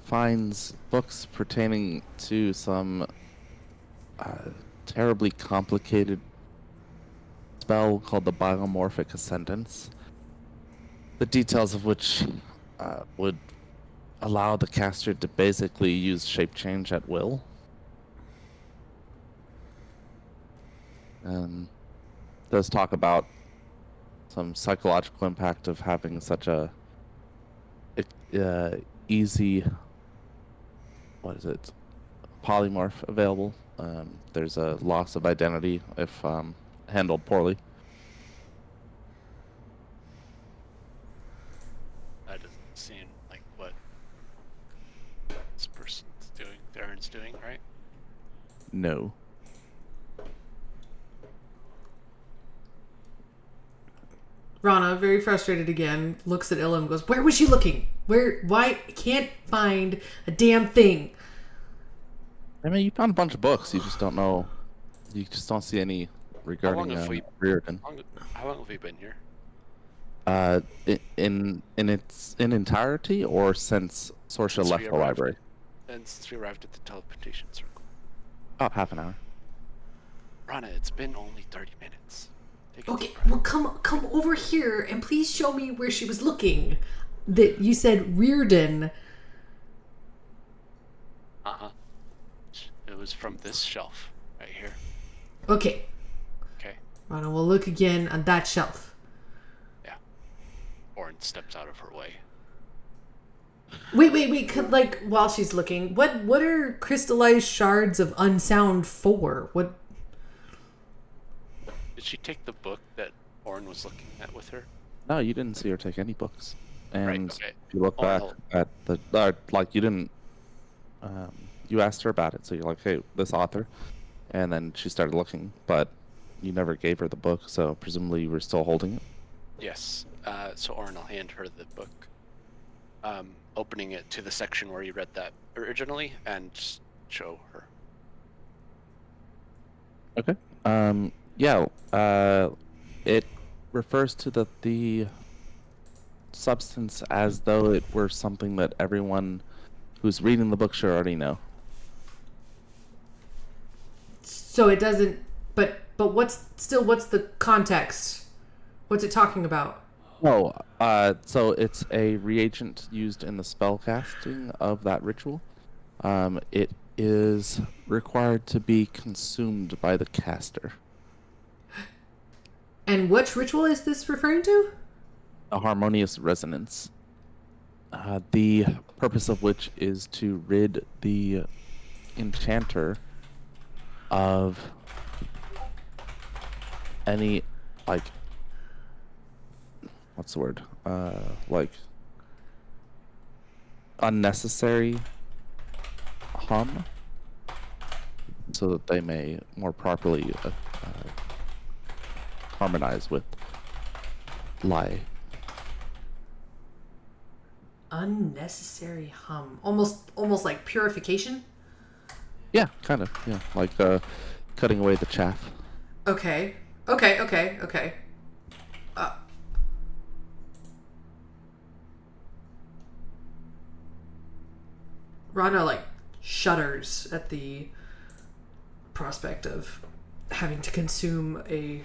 finds books pertaining to some terribly complicated spell called the Biomorphic Ascendance, the details of which would allow the caster to basically use shape change at will. Does talk about some psychological impact of having such a easy, what is it, polymorph available. There's a loss of identity if handled poorly. That doesn't seem like what this person's doing, Darren's doing, right? No. Rana, very frustrated again, looks at Ilum and goes, "Where was she looking? Why? I can't find a damn thing." I mean, you found a bunch of books. You just don't know. You just don't see any regarding have we- Reardon. How long have we been here? In its entirety, or since Sorsha Since left we the arrived. library? And since we arrived at the teleportation circle. About half an hour. Rana, it's been only 30 minutes. Take a Okay, deep breath. well, come over here and please show me where she was looking. That you said Reardon. Uh-huh. It was from this shelf right here. Okay, Okay. Rana, we'll look again on that shelf. Yeah. Orin steps out of her way. Wait. Like while she's looking, what are crystallized shards of unsound for? What? Did she take the book that Orin was looking at with her? No, you didn't see her take any books. And Right, okay. if you look Oh, back no. at the like, you didn't. You asked her about it, so you're like, "Hey, this author," and then she started looking, but you never gave her the book, so presumably you were still holding it. Yes. So Orin will hand her the book, opening it to the section where you read that originally, and just show her. Okay. Yeah. It refers to the substance as though it were something that everyone who's reading the book should already know. So it doesn't. But what's the context? What's it talking about? Oh, so it's a reagent used in the spell casting of that ritual. It is required to be consumed by the caster. And which ritual is this referring to? A harmonious resonance. The purpose of which is to rid the enchanter of any, like, what's the word? Like, unnecessary hum, so that they may more properly harmonize with lie. Unnecessary hum. Almost like purification. Yeah, kind of. Yeah, like cutting away the chaff. Okay. Okay. Uh, Rana like shudders at the prospect of having to consume a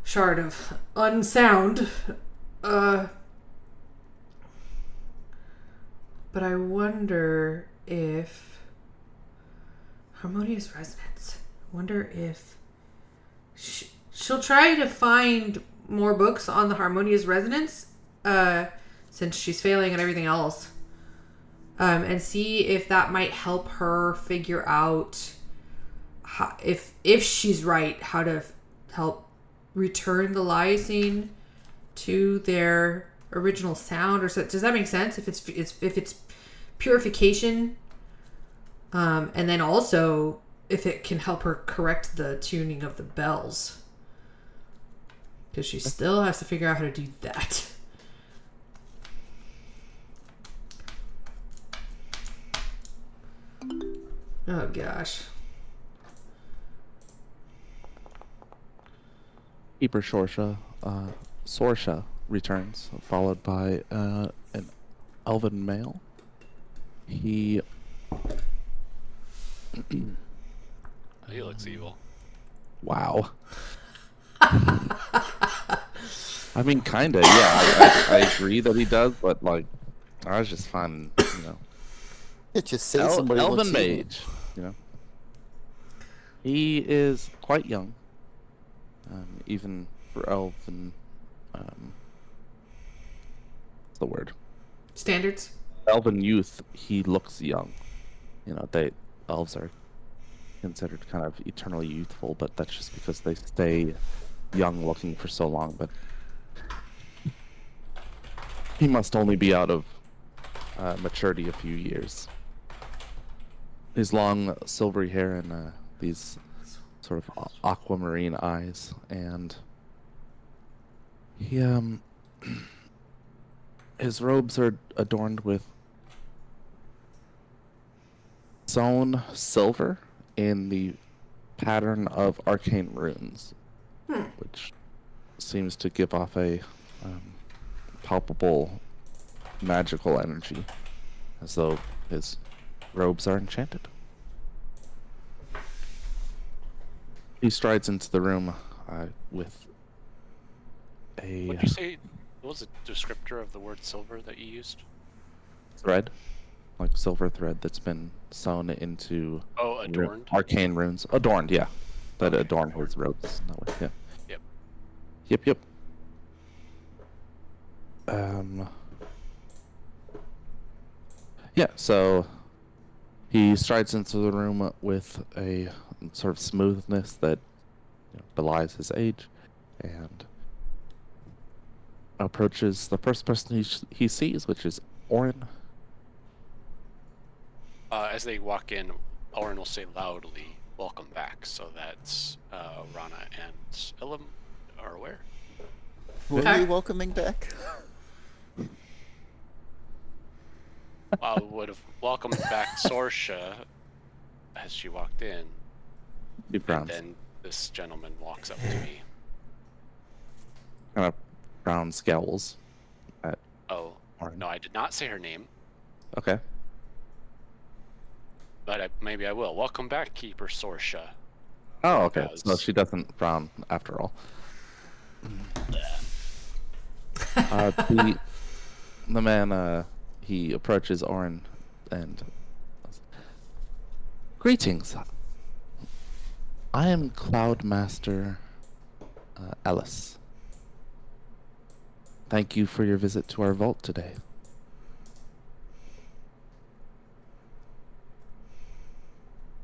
shard of unsound. But I wonder if harmonious resonance. Wonder if she'll try to find more books on the harmonious resonance, since she's failing and everything else, and see if that might help her figure out how, if she's right, how to help return the lysine to their original sound. Or so, does that make sense? If it's purification, and then also if it can help her correct the tuning of the bells, because she still has to figure out how to do that. Oh gosh. Keeper Sorsha returns, followed by an elven male. He He looks evil. wow. I mean, kinda, yeah. I agree that he does, but like, I was just finding, It just says somebody elven looks evil. mage. He is quite young, even for elven. What's the word? Standards. Elven youth. He looks young. Elves are considered kind of eternally youthful, but that's just because they stay young looking for so long. But he must only be out of maturity a few years. His long silvery hair and these sort of aquamarine eyes, and he his robes are adorned with sewn silver in the pattern of arcane runes, which seems to give off a palpable magical energy, as though his robes are enchanted. He strides into the room with a What'd you say? What was the descriptor of the word silver that you used? thread, like silver thread that's been sewn into Oh, adorned. arcane runes. Adorned, yeah. That Okay, adorn adorned. his robes. That way, yeah. Yep. Yep. Yeah, so he strides into the room with a sort of smoothness that belies his age, and approaches the first person he sees, which is Orin. As they walk in, Orin will say loudly, "Welcome back." So that's Rana and Ilum are aware. Who are you welcoming back? Would have welcomed back Sorsha as she walked in, He and frowns. then this gentleman walks up to me. Kind of frown scowls at Oh, Orin. no, I did not say her name, Okay. but maybe I will. Welcome back, Keeper Sorsha. Oh, okay. As- So she doesn't frown after all. The man, he approaches Orin and greetings. I am Cloudmaster Ellis. Thank you for your visit to our vault today.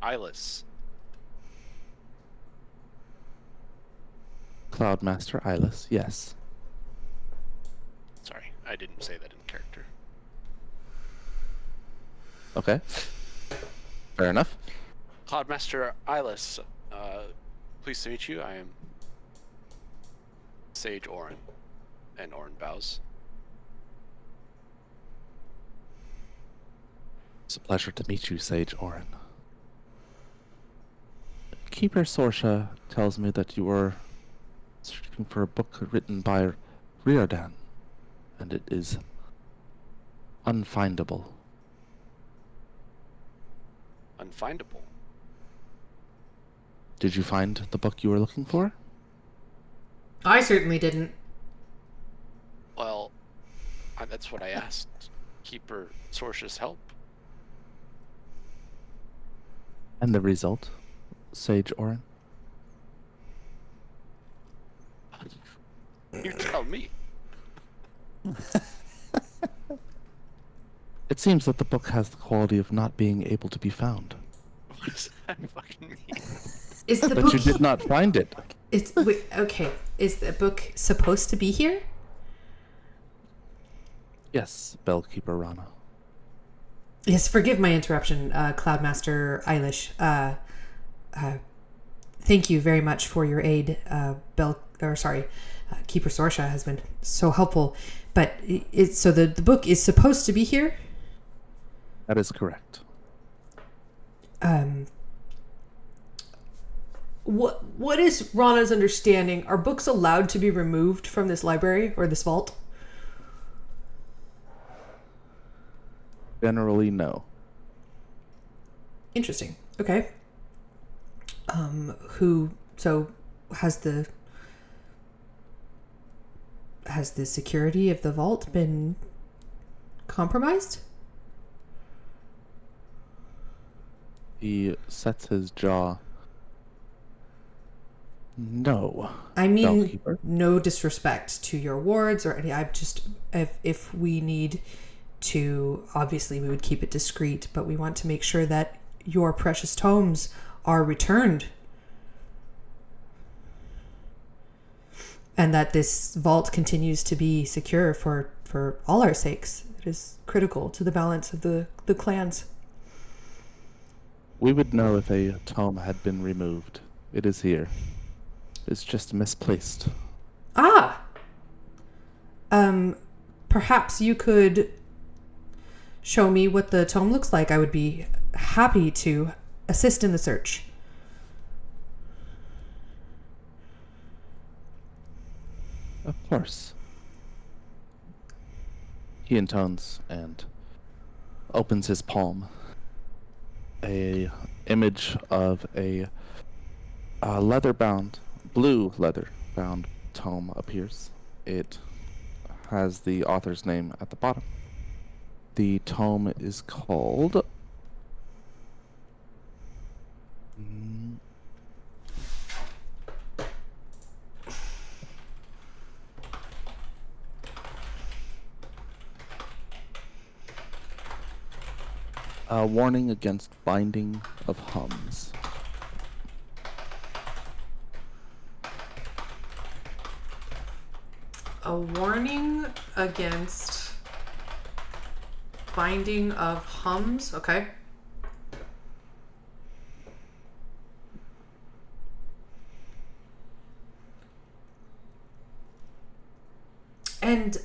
Eyeless. Cloudmaster Eyeless, yes. Sorry, I didn't say that in character. Okay. Fair enough. Cloudmaster Eyeless, pleased to meet you. I am Sage Orin. And Orin bows. It's a pleasure to meet you, Sage Orin. Keeper Sorsha tells me that you were searching for a book written by Riordan, and it is unfindable. Unfindable. Did you find the book you were looking for? I certainly didn't. Well, that's what I asked. Keeper Sorsha's help. And the result, Sage Orin? You tell me. It seems that the book has the quality of not being able to be found. What does that fucking mean? Is the But book you did not find it. Wait, okay. Is the book supposed to be here? Yes, Bellkeeper Rana. Yes, forgive my interruption, Cloudmaster Eilish. Thank you very much for your aid. Keeper Sorsha has been so helpful. But so the book is supposed to be here? That is correct. What is Rana's understanding? Are books allowed to be removed from this library or this vault? Generally, no. Interesting. Okay. Who has the security of the vault been compromised? He sets his jaw. No. I mean, Bellkeeper. no disrespect to your wards or any. I'm just if we need to, obviously we would keep it discreet, but we want to make sure that your precious tomes are returned and that this vault continues to be secure for all our sakes. It is critical to the balance of the clans. We would know if a tome had been removed. It is here. It's just misplaced. Perhaps you could show me what the tome looks like. I would be happy to assist in the search. Of course. He intones and opens his palm. A image of a blue leather-bound tome appears. It has the author's name at the bottom. The tome is called... A Warning Against Binding of Hums. A warning against binding of hums. Okay. And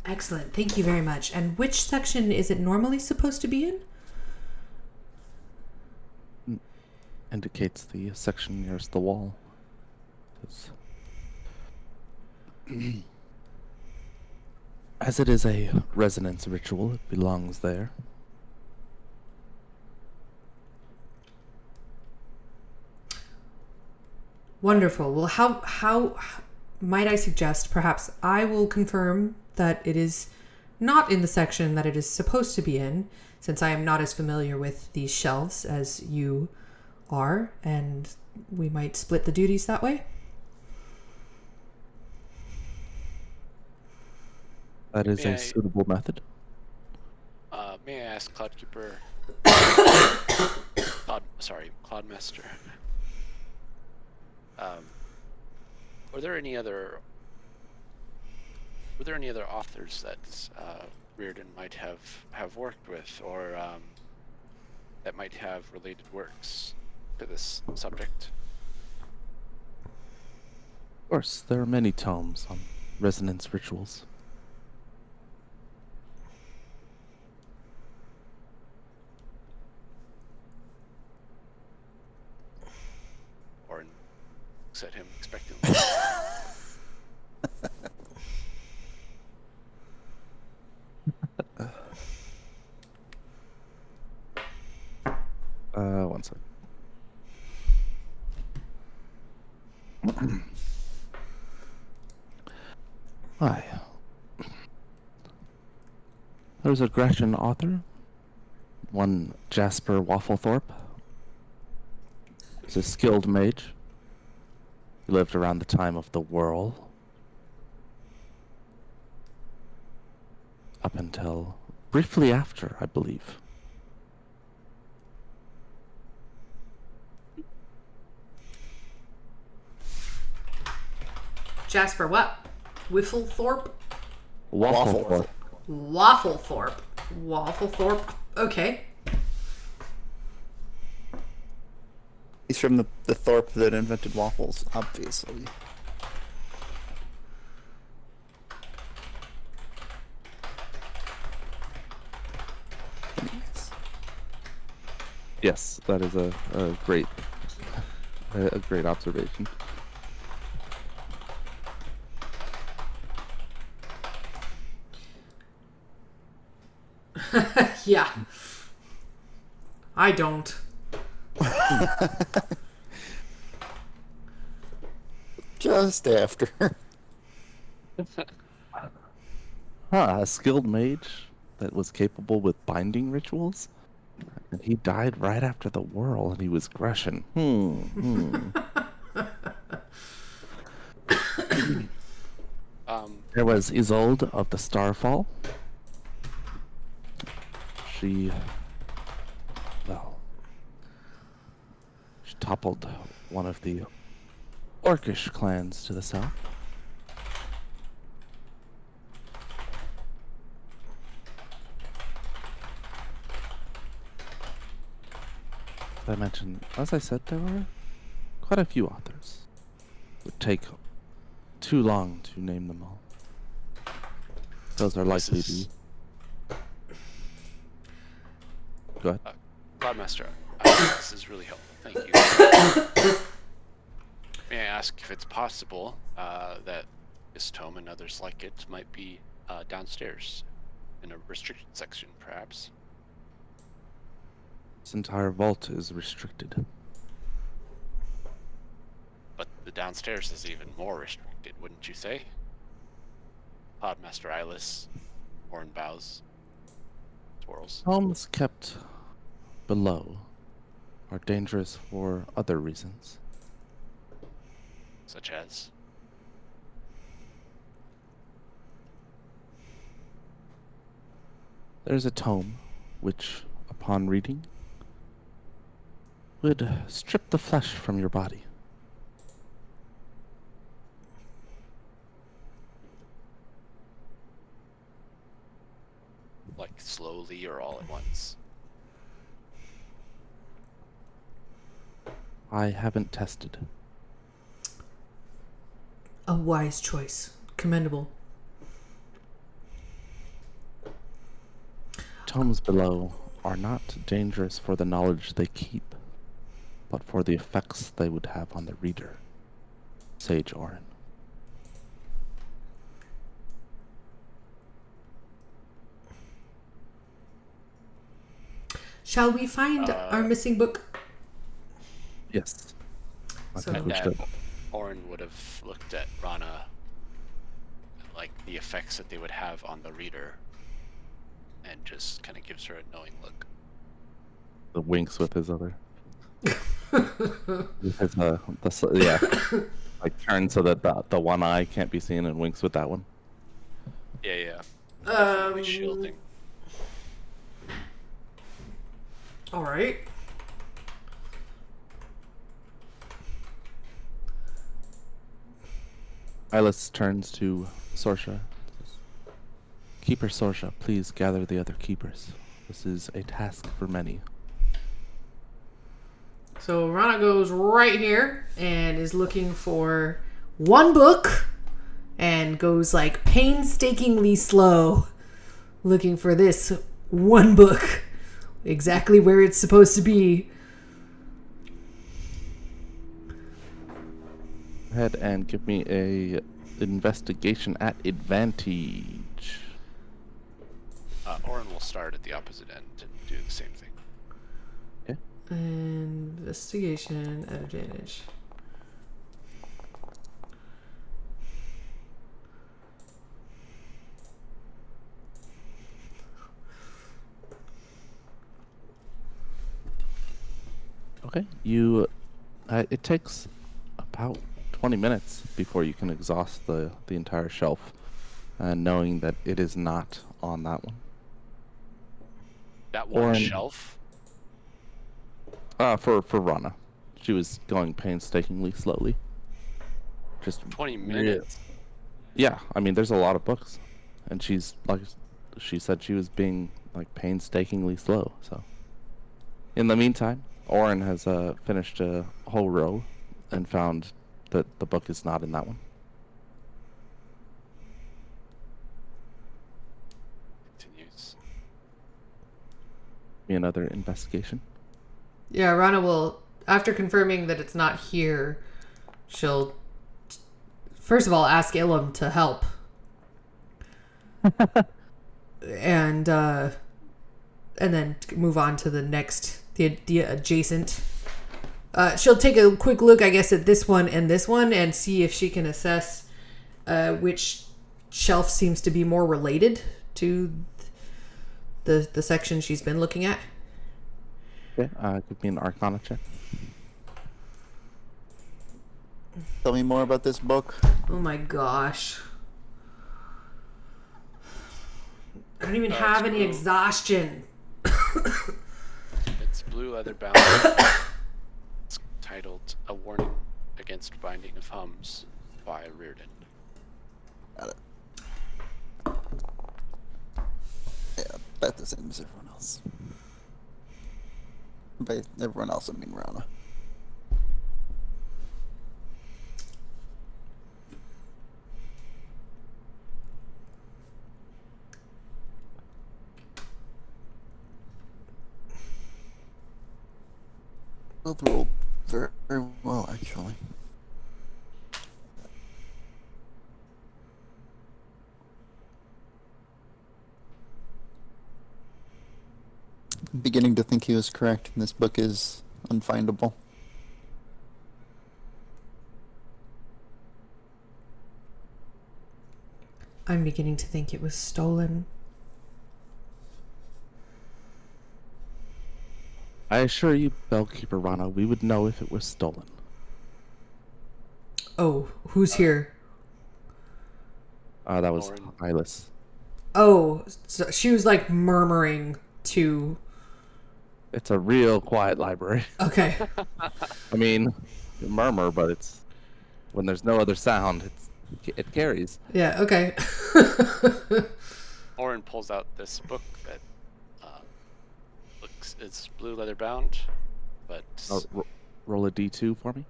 excellent. Thank you very much. And which section is it normally supposed to be in? Indicates the section nearest the wall. As it is a resonance ritual, it belongs there. Wonderful. Well, how might I suggest perhaps I will confirm that it is not in the section that it is supposed to be in, since I am not as familiar with these shelves as you are, and we might split the duties that way. That is May a I- suitable method. May I ask, Cloudkeeper? Cloudmaster. Were there any other authors that Reardon might have worked with, or that might have related works to this subject? Of course, there are many tomes on resonance rituals. Or looks at him expectantly. One second. Hi. There's a Grecian author, one Jasper Wafflethorpe. He's a skilled mage. He lived around the time of the Whirl. Up until briefly after, I believe. Jasper, what? Whifflethorpe? Wafflethorpe. Wafflethorpe. Wafflethorpe. Okay. He's from the Thorpe that invented waffles, obviously. Anyways. Yes, that is a great a great observation. Yeah. I don't. Just after. A skilled mage that was capable with binding rituals? And he died right after the Whirl, and he was Grecian. There was Isolde of the Starfall. She toppled one of the Orcish clans to the south. As I said, there were quite a few authors. It would take too long to name them all. Those are likely to. Go ahead. Cloudmaster, this is really helpful. Thank you. May I ask if it's possible that this tome and others like it might be downstairs in a restricted section, perhaps? This entire vault is restricted. But the downstairs is even more restricted, wouldn't you say? Cloudmaster Eyeless, Horn Bows, Twirls. Tomes kept below are dangerous for other reasons. Such as? There's a tome which, upon reading, would strip the flesh from your body. Like slowly or all at once? I haven't tested. A wise choice. Commendable. Tomes below are not dangerous for the knowledge they keep, but for the effects they would have on the reader. Sage Orin. Shall we find our missing book? Yes. I So- think we And should. Orin would have looked at Rana, like the effects that they would have on the reader, and just kind of gives her a knowing look. The winks with his other. With his, yeah. Like turns so that the one eye can't be seen and winks with that one. Yeah. Definitely Um, shielding. All right. Ilis turns to Sorsha. Keeper Sorsha, please gather the other keepers. This is a task for many. So Rana goes right here and is looking for one book and goes like painstakingly slow looking for this one book exactly where it's supposed to be. Go ahead and give me a investigation at advantage. Orin will start at the opposite end and do the same thing. Investigation at advantage. Okay, you. It takes about 20 minutes before you can exhaust the entire shelf, knowing that it is not on that one. That one Orin. shelf. For Rana, she was going painstakingly slowly. Just 20 minutes. Yeah, I mean, there's a lot of books, and she's like, she said she was being like painstakingly slow. So, in the meantime, Orin has finished a whole row, and found that the book is not in that one. Continues. Give me another investigation. Yeah, Rana will, after confirming that it's not here, she'll first of all ask Ilum to help. and then move on to the next, the adjacent. She'll take a quick look, I guess, at this one and see if she can assess which shelf seems to be more related to the section she's been looking at. Okay, give me an Arcana check. Tell me more about this book. Oh my gosh. I don't even have any blue. exhaustion. It's blue leather bound. It's titled "A Warning Against Binding of Hums" by Reardon. Got it. Yeah, about the same as everyone else. By everyone else, I mean Rana. Both rolled very, very well, actually. I'm beginning to think he was correct, and this book is unfindable. I'm beginning to think it was stolen. I assure you, Bellkeeper Rana, we would know if it was stolen. Oh, who's here? That was Orin. Ilis. Oh, so she was like murmuring to. It's a real quiet library. Okay. I mean, you murmur, but it's when there's no other sound, it carries. Yeah, okay. Orin pulls out this book that looks, it's blue leather bound, but Roll a d2 for me.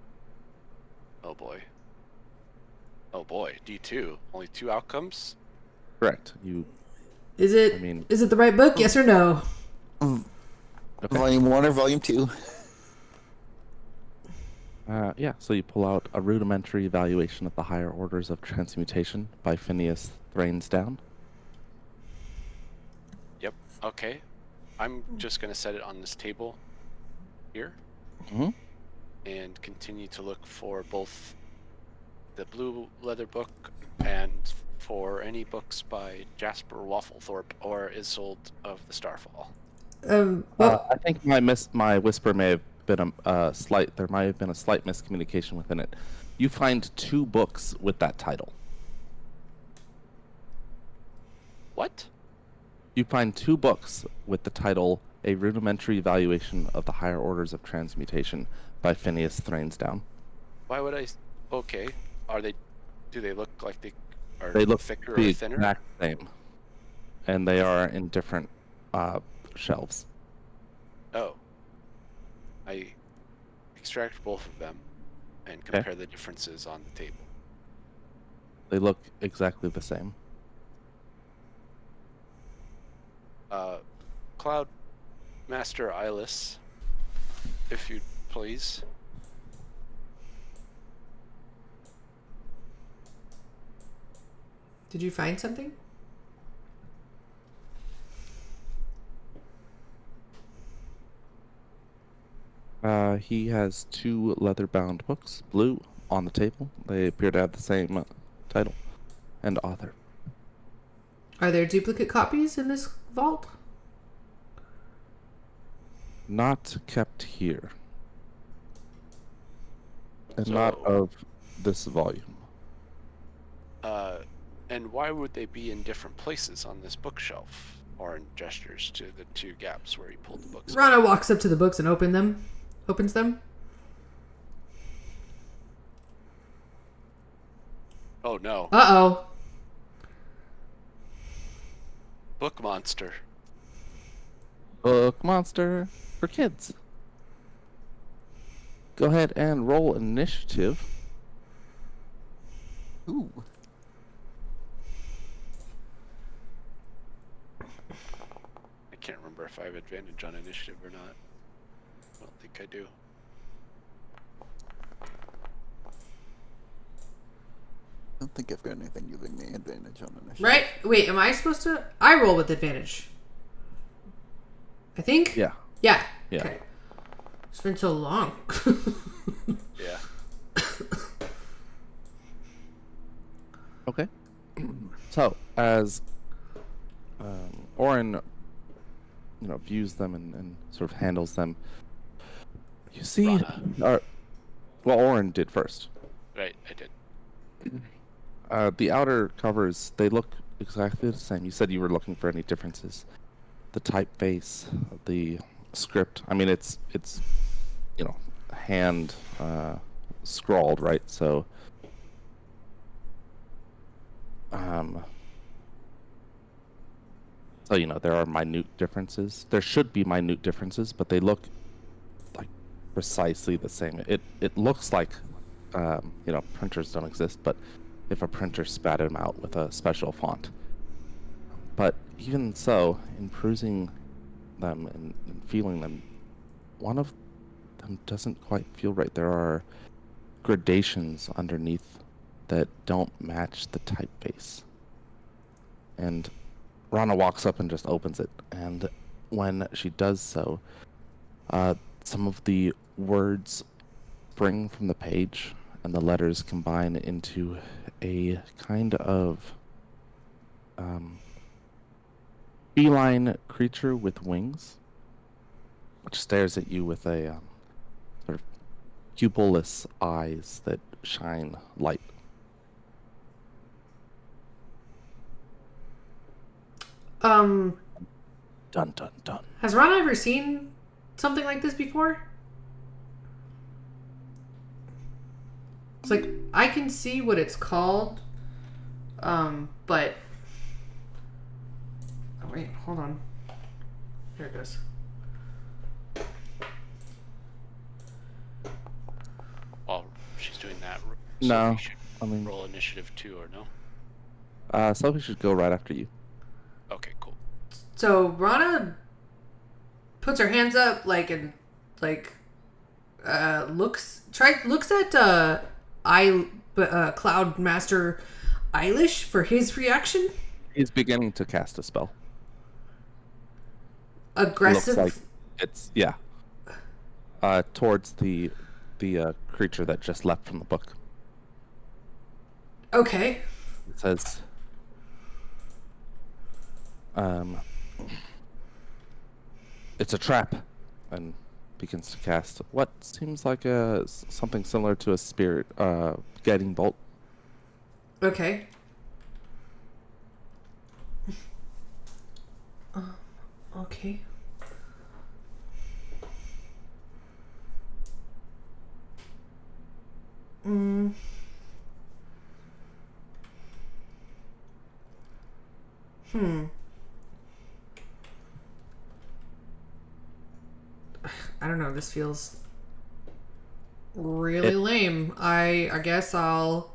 oh boy, D2. Only 2 outcomes. Correct. You. Is it I mean- is it the right book? Yes or no? Okay. Volume 1 or Volume 2? Yeah, so you pull out A Rudimentary Evaluation of the Higher Orders of Transmutation by Phineas Thranesdown. Yep. Okay. I'm just gonna set it on this table here Mm-hmm. and continue to look for both the blue leather book and for any books by Jasper Wafflethorpe or Isolde of the Starfall. Well, I think my whisper may have been a slight. There might have been a slight miscommunication within it. You find 2 books with that title. What? You find 2 books with the title A rudimentary evaluation of the higher orders of transmutation by Phineas Thranesdown. Why would I? Okay. Are they? Do they look like they are They look thicker the or thinner? exact same, and they are in different shelves. Oh. I extract both of them and compare the differences on the table. They look exactly the same. Cloud Master Eyeless, if you please. Did you find something? He has 2 leather-bound books, blue, on the table. They appear to have the same title and author. Are there duplicate copies in this vault? Not kept here. And not So- of this volume. And why would they be in different places on this bookshelf? Orin gestures to the 2 gaps where he pulled the books. Rana walks up to the books and opens them. Oh no. Uh-oh. Book monster. Book monster for kids. Go ahead and roll initiative. Ooh. I can't remember if I have advantage on initiative or not. I don't think I do. I don't think I've got anything giving me advantage on initiative. Right? Wait, am I supposed to? I roll with advantage. I think? Yeah. Yeah. Yeah. Okay. It's been so long. Yeah. Okay. So, as Orin, views them and sort of handles them, you see, Rana. Orin did first. Right, I did. The outer covers, they look exactly the same. You said you were looking for any differences. The typeface, the script. I mean, it's hand scrawled, right? So, there are minute differences. There should be minute differences, but they look like precisely the same. It looks like, printers don't exist, but if a printer spat them out with a special font. But even so, in perusing them and feeling them, one of them doesn't quite feel right. There are gradations underneath that don't match the typeface. And Rana walks up and just opens it. And when she does so, some of the words spring from the page and the letters combine into a kind of feline creature with wings, which stares at you with a sort of pupilless eyes that shine light. Um, Dun dun dun. has Rana ever seen something like this before? It's like, I can see what it's called, but... Oh, wait, hold on. There it goes. While she's doing that, No, Sophie should I mean, roll initiative 2 or no? Sophie should go right after you. Okay, cool. So Rana puts her hands up, looks at Cloud Master Eilish for his reaction. He's beginning to cast a spell. Aggressive. Looks like it's towards the creature that just left from the book. Okay. It says, it's a trap, and begins to cast what seems like something similar to a spirit guiding bolt. Okay. Okay. Mm. Hmm. I don't know. This feels really It- lame. I guess I'll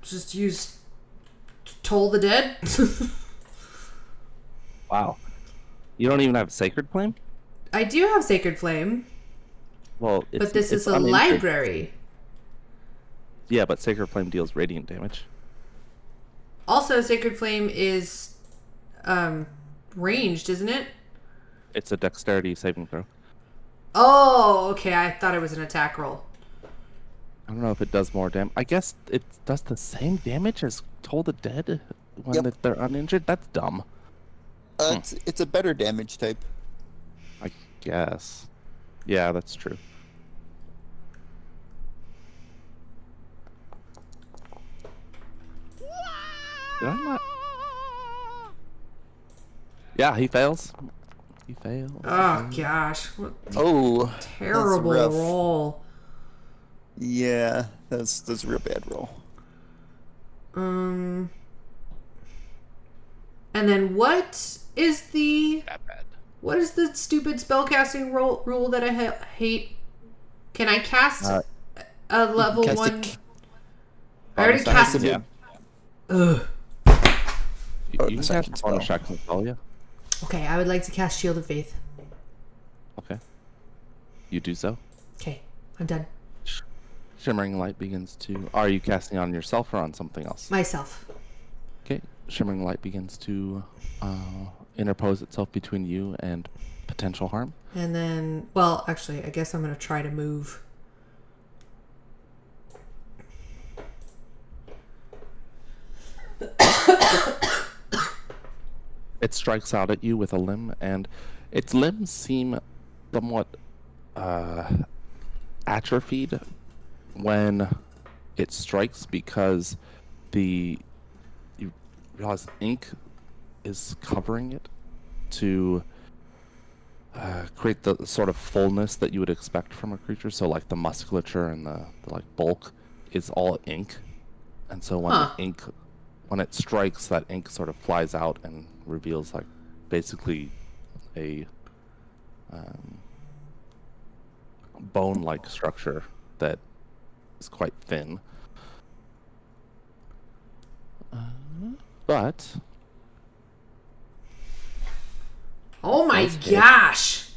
just use Toll the Dead. Wow. You don't even have Sacred Flame? I do have Sacred Flame, Well, but this it's is a uninjured. library. Yeah, but Sacred Flame deals radiant damage. Also, Sacred Flame is ranged, isn't it? It's a dexterity saving throw. Oh, okay. I thought it was an attack roll. I don't know if it does more damage. I guess it does the same damage as Toll the Dead when Yep. they're uninjured. That's dumb. It's a better damage type. I guess. Yeah, that's true. Did I not? Yeah, he fails. He fails. Oh gosh, what Oh, terrible rough. roll. yeah, that's a real bad roll. And then what is the That bad. stupid spellcasting rule that I hate? Can I cast Uh, a level Cast a one? c- I already bonus action, casted yeah. it. Ugh. You Bonus can action cast bonus spell. action spell, yeah. Okay, I would like to cast Shield of Faith. Okay. You do so. Okay, I'm done. Shimmering light begins to. Are you casting on yourself or on something else? Myself. Okay. Shimmering light begins to interpose itself between you and potential harm. And then, well, actually, I guess I'm gonna try to move. It strikes out at you with a limb, and its limbs seem somewhat atrophied when it strikes because you realize ink is covering it to create the sort of fullness that you would expect from a creature. So like the musculature and the like bulk is all ink, and so when Huh. the ink when it strikes, that ink sort of flies out and reveals like basically a bone-like structure that is quite thin. But Oh my That's good. gosh!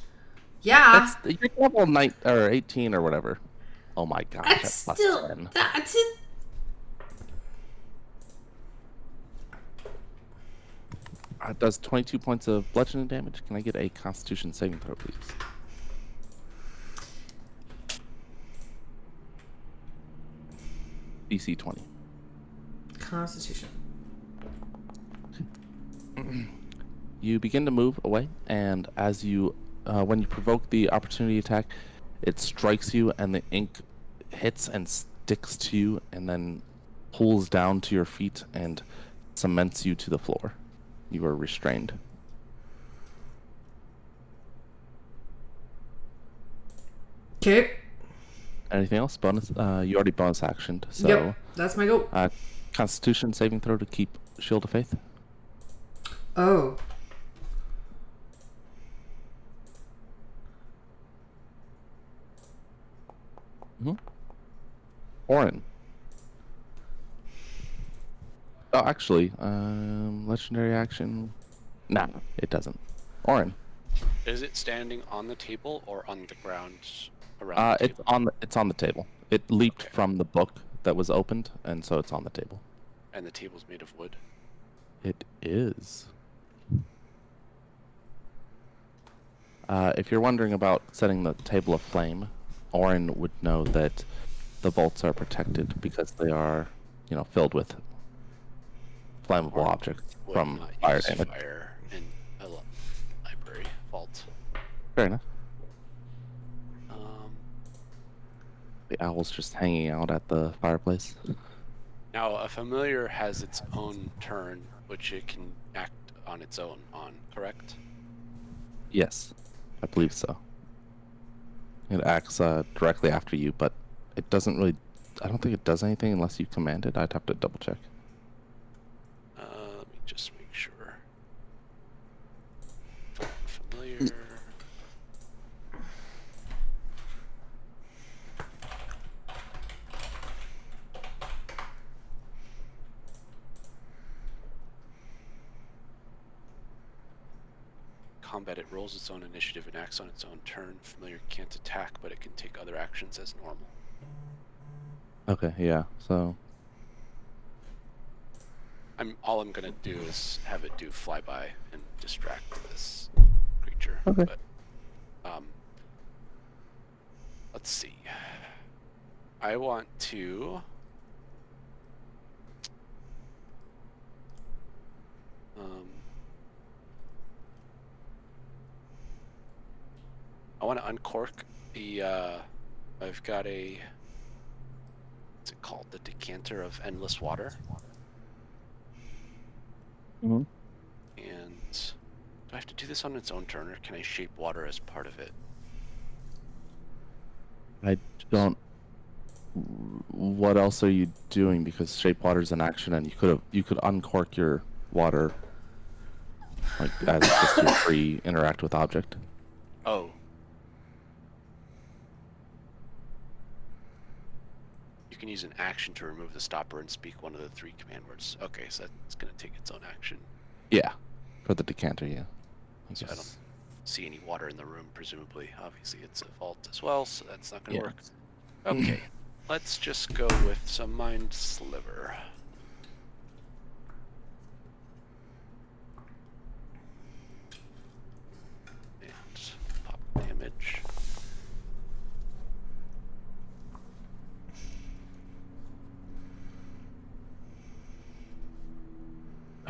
Yeah, you're level 9 or 18 or whatever. Oh my gosh, that's that's plus still 10. that's it. It does 22 points of bludgeoning damage. Can I get a Constitution saving throw, please? DC 20. Constitution. You begin to move away, and as you, when you provoke the opportunity attack, it strikes you, and the ink hits and sticks to you, and then pulls down to your feet and cements you to the floor. You are restrained. Okay. Anything else? Bonus? You already bonus actioned, so Yep, that's my go. Constitution saving throw to keep Shield of Faith. Oh. Orin. Oh, actually, legendary action. Nah, it doesn't. Orin. Is it standing on the table or on the ground around the It's table? on the table. It leaped Okay. from the book that was opened, and so it's on the table. And the table's made of wood? It is. If you're wondering about setting the table aflame, Orin would know that the bolts are protected because they are, filled with flammable Or objects would from not fire use damage. fire in a library vault. Fair enough. Um, The owl's just hanging out at the fireplace. Now, a familiar has its own turn, which it can act on its own on, correct? Yes, I believe so. It acts directly after you, but it doesn't really. I don't think it does anything unless you command it. I'd have to double check. Let me just make sure. Familiar. Combat, it rolls its own initiative and acts on its own turn. Familiar can't attack, but it can take other actions as normal. Okay, yeah. So All I'm gonna do is have it do flyby and distract this creature. Okay. But let's see. I want to I want to uncork the I've got a, what's it called? The decanter of endless water. Mhm. And do I have to do this on its own turn, or can I shape water as part of it? I don't. What else are you doing? Because shape water's an action, and you could uncork your water, like as just your free interact with object. Oh. You can use an action to remove the stopper and speak one of the 3 command words. Okay, so that's going to take its own action. Yeah, for the decanter, yeah. So I don't see any water in the room, presumably. Obviously, it's a vault as well, so that's not going to Yeah. work. Okay, let's just go with some Mind Sliver. And pop damage.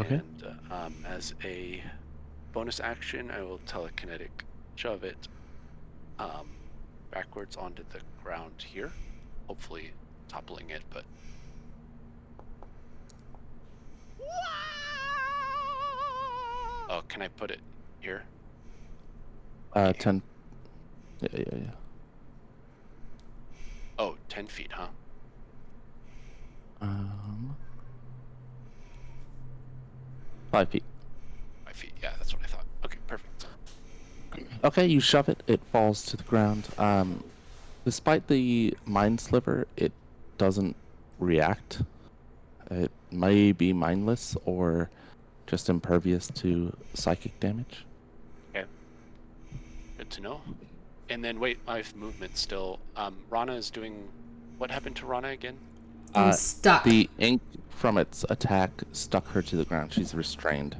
Okay. And as a bonus action, I will telekinetic shove it backwards onto the ground here, hopefully toppling it, but oh, can I put it here? 10. Yeah. Oh, 10 feet, huh? 5 feet. 5 feet, yeah, that's what I thought. Okay, perfect. Okay, you shove it. It falls to the ground. Despite the mind sliver, it doesn't react. It may be mindless or just impervious to psychic damage. Okay, good to know. And then wait, I have movement still. Rana is doing. What happened to Rana again? I'm stuck. The ink from its attack stuck her to the ground. She's restrained.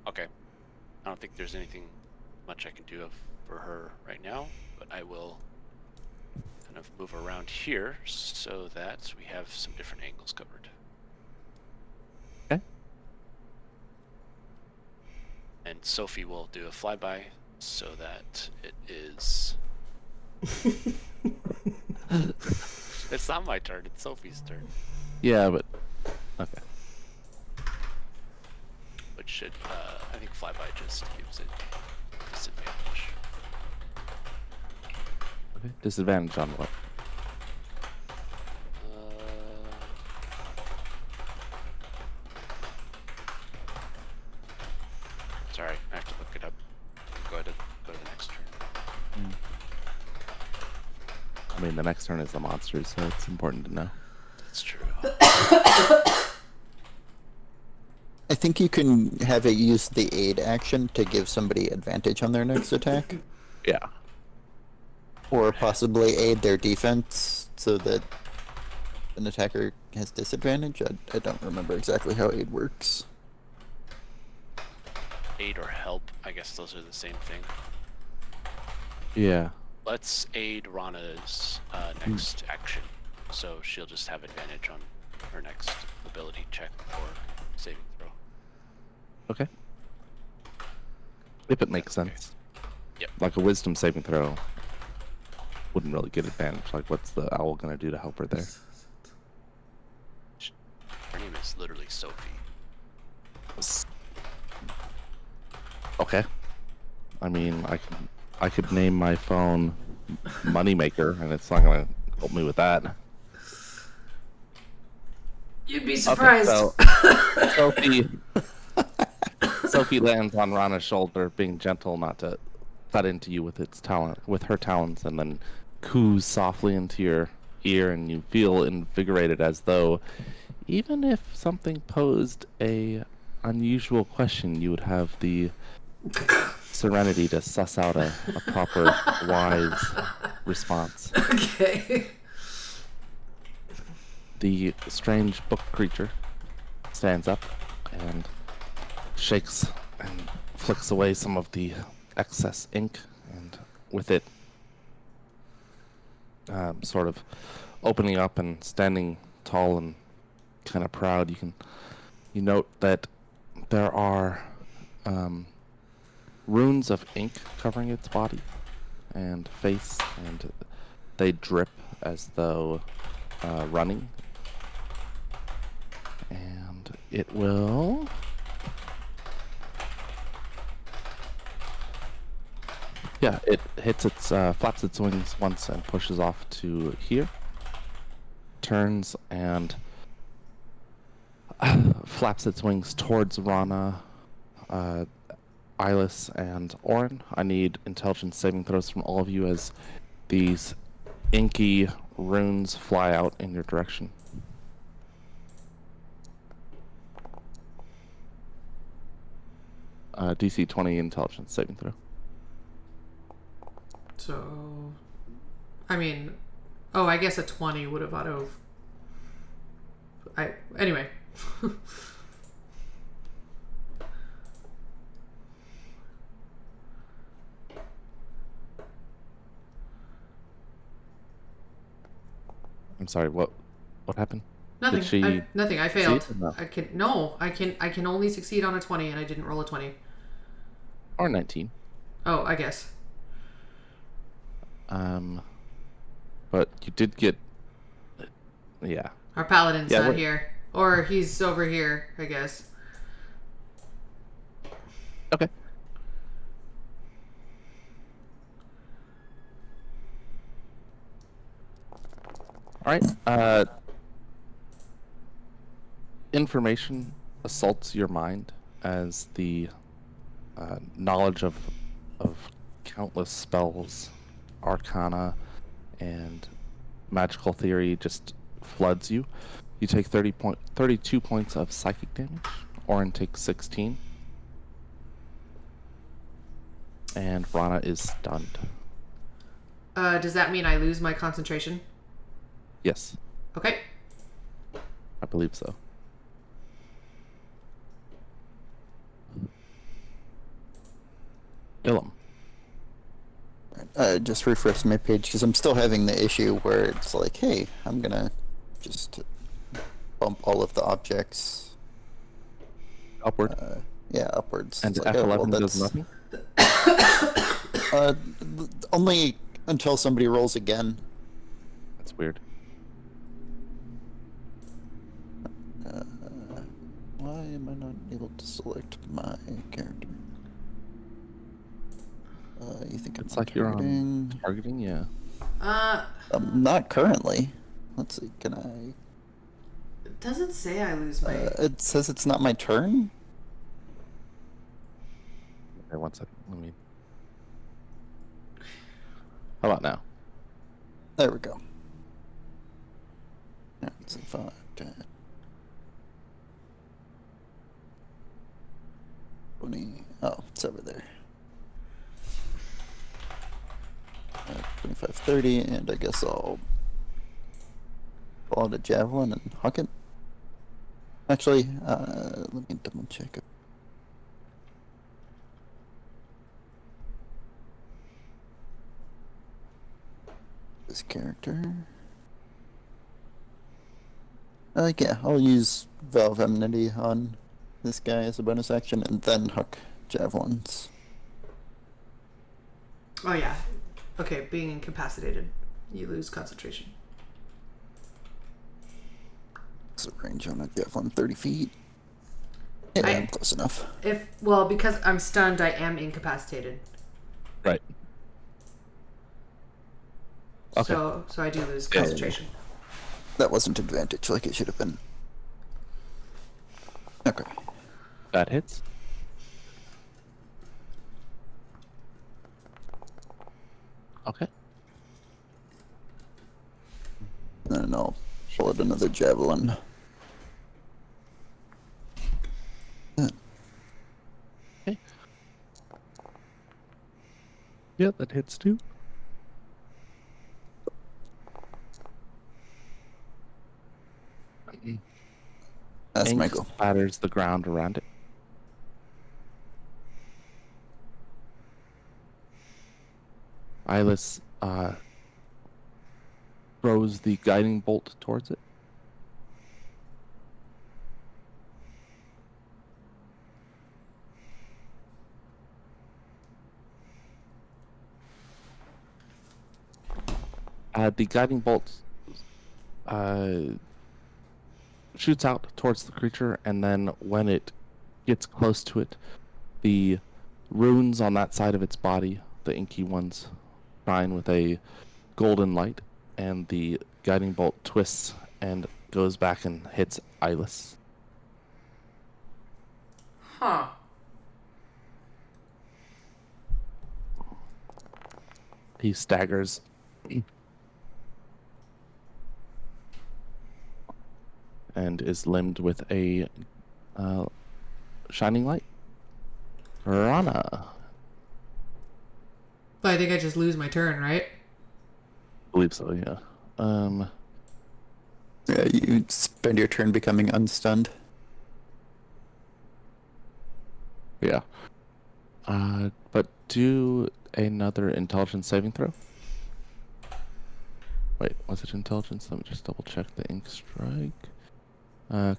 Okay. I don't think there's anything much I can do for her right now, but I will kind of move around here so that we have some different angles covered. Okay. And Sophie will do a flyby so that it is. It's not my turn, it's Sophie's turn. Yeah, but okay. Which should, I think flyby just gives it disadvantage. Okay. Disadvantage on what? Sorry, I have to look it up. Go ahead and go to the next turn. I mean, the next turn is the monster, so it's important to know. That's true. I think you can have it use the aid action to give somebody advantage on their next attack, Yeah. or possibly aid their defense so that an attacker has disadvantage. I don't remember exactly how aid works. Aid or help, I guess those are the same thing. Yeah. Let's aid Rana's next action, so she'll just have advantage on her next ability check or saving throw. Okay. If it makes Okay. sense. Yep. Like a wisdom saving throw wouldn't really get advantage. Like, what's the owl gonna do to help her there? Her name is literally Sophie. Okay. I mean, I could name my phone Moneymaker, and it's not gonna help me with that. You'd be Okay, surprised. so Sophie, Sophie lands on Rana's shoulder, being gentle not to cut into you with her talons, and then coos softly into your ear, and you feel invigorated, as though even if something posed a unusual question, you would have the serenity to suss out a proper, wise response. Okay. The strange book creature stands up and shakes and flicks away some of the excess ink, and with it sort of opening up and standing tall and kind of proud, you note that there are runes of ink covering its body and face, and they drip as though running. And it will... Yeah, it hits its, flaps its wings once and pushes off to here. Turns and flaps its wings towards Rana, Eyeless, and Orin. I need intelligence saving throws from all of you as these inky runes fly out in your direction. DC 20 intelligence saving throw. So, I mean, I guess a 20 would have auto. Anyway. I'm sorry, what happened? Nothing. Did she nothing. I failed. succeed or no? I can only succeed on a 20, and I didn't roll a 20. Or 19. Oh, I guess. But you did get... Yeah. Our paladin's Yeah, not we're- here. Or he's over here, I guess. Okay. Alright, information assaults your mind as the knowledge of countless spells, arcana, and magical theory just floods you. You take 32 points of psychic damage. Orin takes 16. And Rana is stunned. Does that mean I lose my concentration? Yes, Okay. I believe so. Ilum. Just refresh my page because I'm still having the issue where it's like, hey, I'm gonna just bump all of the objects. Upward. Yeah, upwards. And It's like, oh, well, F11 does that's- nothing? Only until somebody rolls again. That's weird. Why am I not able to select my character? You think It's I'm like you're targeting? on targeting, yeah. Not currently. Let's see, can I... It doesn't say I lose my... it says it's not my turn? Okay, one second. Let me... How about now? There we go. Yeah, it's 5, 10, 20. Oh, it's over there. 25, 30, and I guess I'll pull out a javelin and huck it. Actually, let me double check it. This character. Yeah, I'll use Vow of Enmity on this guy as a bonus action, and then huck javelins. Oh, yeah. Okay, being incapacitated. You lose concentration. So range on a javelin, 30 feet. Yeah, I- I'm close enough. Well, because I'm stunned, I am incapacitated. Right. Okay. So I do lose Yeah. concentration. That wasn't advantage like it should have been. Okay. That hits. Okay. Then I'll pull out another javelin. Okay. Yeah, that hits too. That's my Ink goal. spatters the ground around it. Eyeless throws the guiding bolt towards it. The guiding bolt shoots out towards the creature, and then when it gets close to it, the runes on that side of its body, the inky ones, shine with a golden light, and the guiding bolt twists and goes back and hits Eyeless. Huh. He staggers. And is limbed with a shining light. Rana. But I think I just lose my turn, right? I believe so, yeah. Yeah, you spend your turn becoming unstunned. Yeah. But do another intelligence saving throw. Wait, was it intelligence? Let me just double check the ink strike.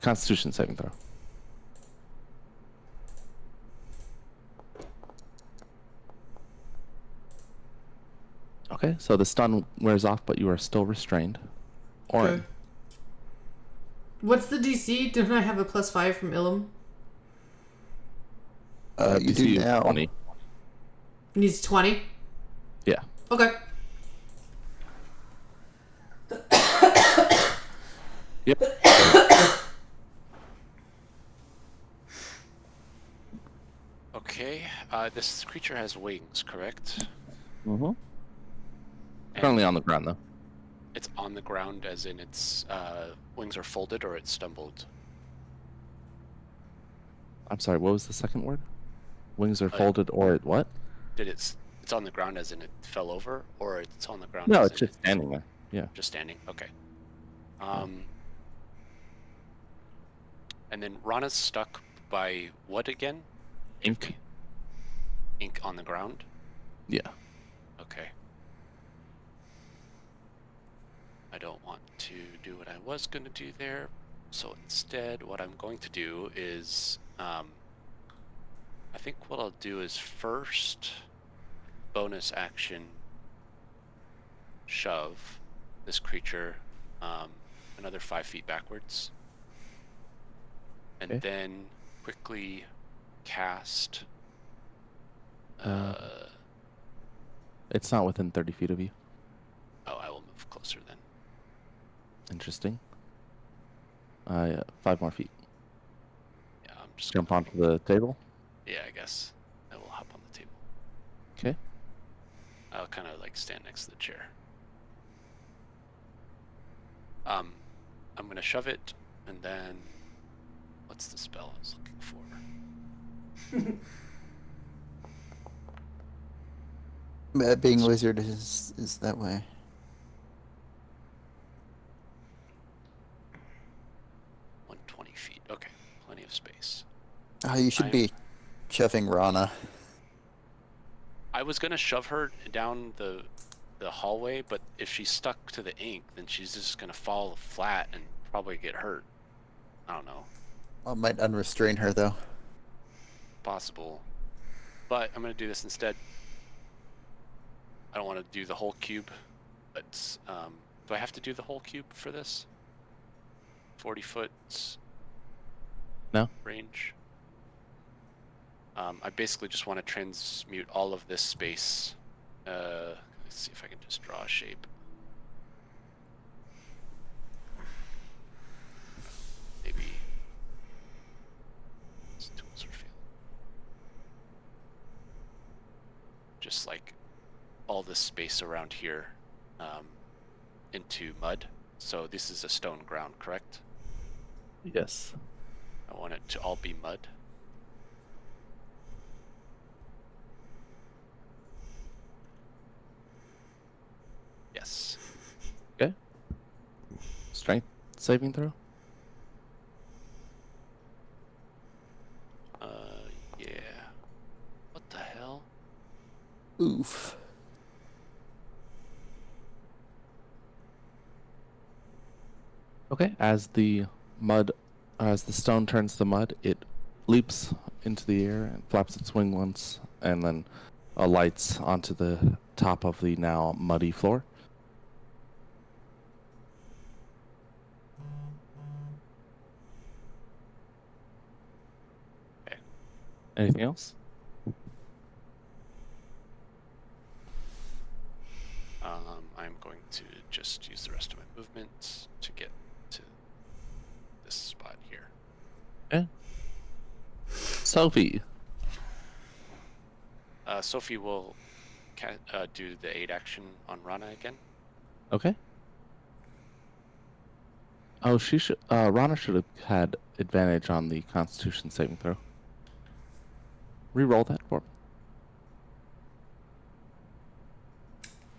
Constitution saving throw. Okay, so the stun wears off, but you are still restrained. Orin. Okay. What's the DC? Didn't I have a +5 from Ilum? You DC do is now. 20. Needs 20? Yeah. Okay. Yep. Okay, this creature has wings, correct? Mm-hmm. And Currently on the ground, though. it's on the ground, as in its wings are folded, or it stumbled. I'm sorry, what was the second word? Wings are folded, or it what? It's on the ground, as in it fell over, or it's on the ground? No, as it's in just standing there. Yeah. just standing. Okay. And then Rana's stuck by what again? Ink. Ink on the ground. Yeah. Okay. I don't want to do what I was going to do there. So instead, what I'm going to do is, I think what I'll do is first bonus action shove this creature another 5 feet backwards. And Okay. then quickly cast. It's not within 30 feet of you. Oh, I will move closer then. Interesting. 5 more feet. Yeah, I'm just Jump onto the table. Yeah, I guess I will hop on the table. Okay. I'll kind of like stand next to the chair. I'm gonna shove it, and then what's the spell I was looking for? Being a wizard is that way. 120 feet. Okay, plenty of space. You should be shoving Rana. I was gonna shove her down the hallway, but if she's stuck to the ink, then she's just gonna fall flat and probably get hurt. I don't know. I might unrestrain her though. Possible. But I'm gonna do this instead. I don't want to do the whole cube, but do I have to do the whole cube for this? 40 foot No. range. I basically just want to transmute all of this space. Let's see if I can just draw a shape. Maybe. Tools or field. Just like all this space around here into mud. So this is a stone ground, correct? Yes. I want it to all be mud. Yes. Okay. Strength saving throw. Yeah. What the hell? Oof. Okay. As the stone turns to mud, it leaps into the air and flaps its wing once, and then alights onto the top of the now muddy floor. Okay. Anything else? I'm going to just use the rest of my movement to get to this spot here. Okay. Sophie. Sophie will do the aid action on Rana again. Okay. Oh, she should. Rana should have had advantage on the Constitution saving throw. Reroll that for me.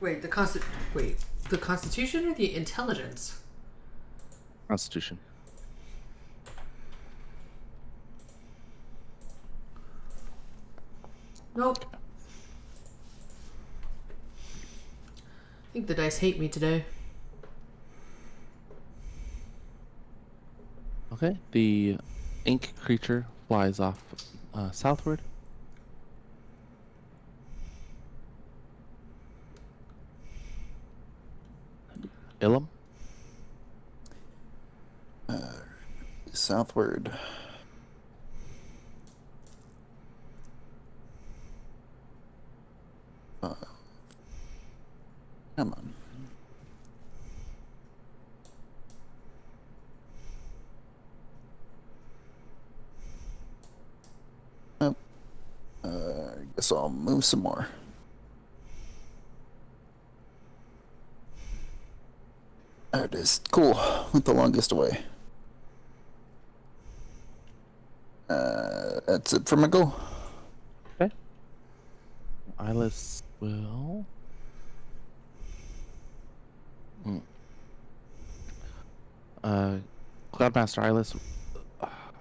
Wait, the Constitution or the intelligence? Constitution. Nope. I think the dice hate me today. Okay. The ink creature flies off southward. Ilum. Southward. Come on. Oh. I guess I'll move some more. There it is. Cool. Went the longest away. That's it for my go. Okay. Eyeless will. Cloudmaster Eyeless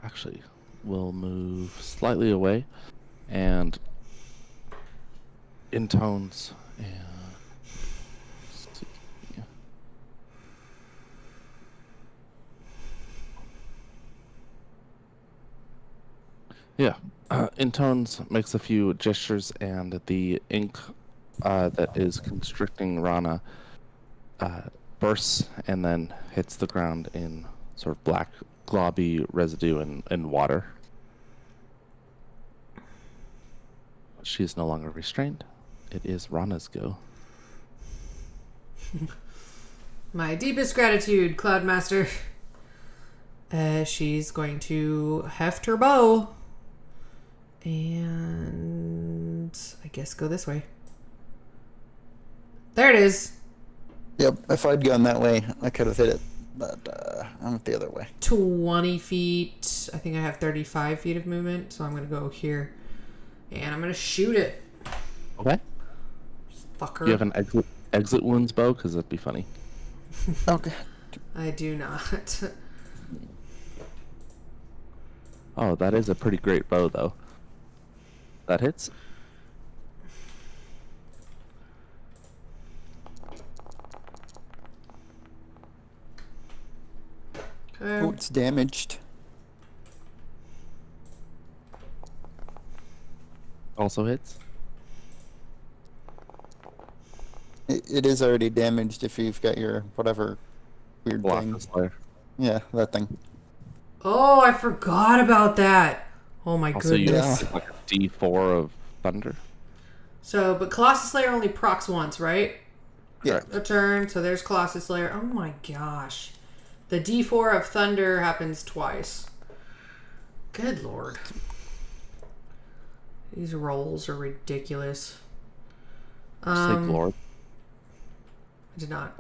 actually will move slightly away and intones and let's see. Yeah, intones makes a few gestures, and the ink that is constricting Rana bursts and then hits the ground in sort of black, globby residue and water. She is no longer restrained. It is Rana's go. My deepest gratitude, Cloudmaster. She's going to heft her bow and I guess go this way. There it is. Yep, if I'd gone that way, I could have hit it, but I went the other way. 20 feet. I think I have 35 feet of movement, so I'm going to go here. And I'm going to shoot it. Okay. Fuck her. Do you have an exit wounds bow? Because that'd be funny. Okay. I do not. Oh, that is a pretty great bow, though. That hits. Oh, it's damaged. Also hits. It is already damaged if you've got your whatever weird thing. Block Slayer. Yeah, that thing. Oh, I forgot about that. Oh my Also, you goodness. have like a D4 of thunder. So, but Colossus Slayer only procs once, right? Yeah. A turn. So there's Colossus Slayer. Oh my gosh. The D4 of thunder happens twice. Good lord. These rolls are ridiculous. Say Lord. I did not.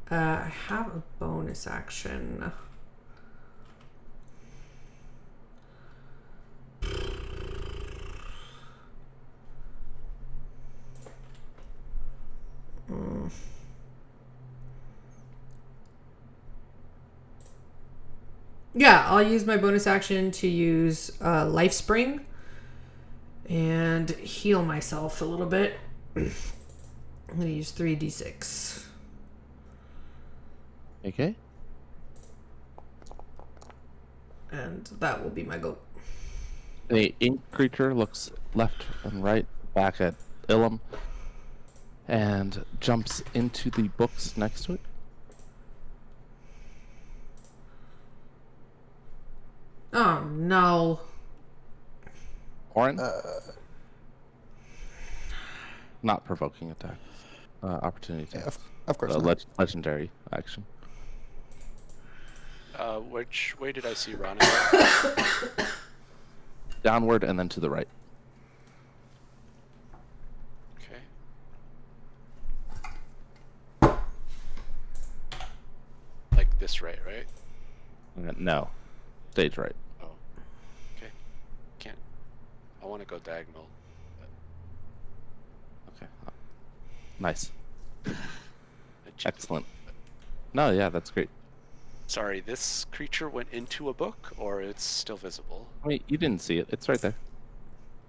I have a bonus action. Yeah, I'll use my bonus action to use Life Spring and heal myself a little bit. I'm going to use 3d6. Okay. And that will be my go. The ink creature looks left and right back at Ilum and jumps into the books next to it. Oh, no. Orin? Not provoking attack. Opportunity Yeah, attack. of course not. Legendary action. Which way did I see Ron? Downward and then to the right. Okay. Like this right? No. Stage right. Oh. Okay. Can't. I want to go diagonal. Okay. Nice. I cheated. Excellent. No, yeah, that's great. Sorry, this creature went into a book, or it's still visible? I mean, you didn't see it. It's right there.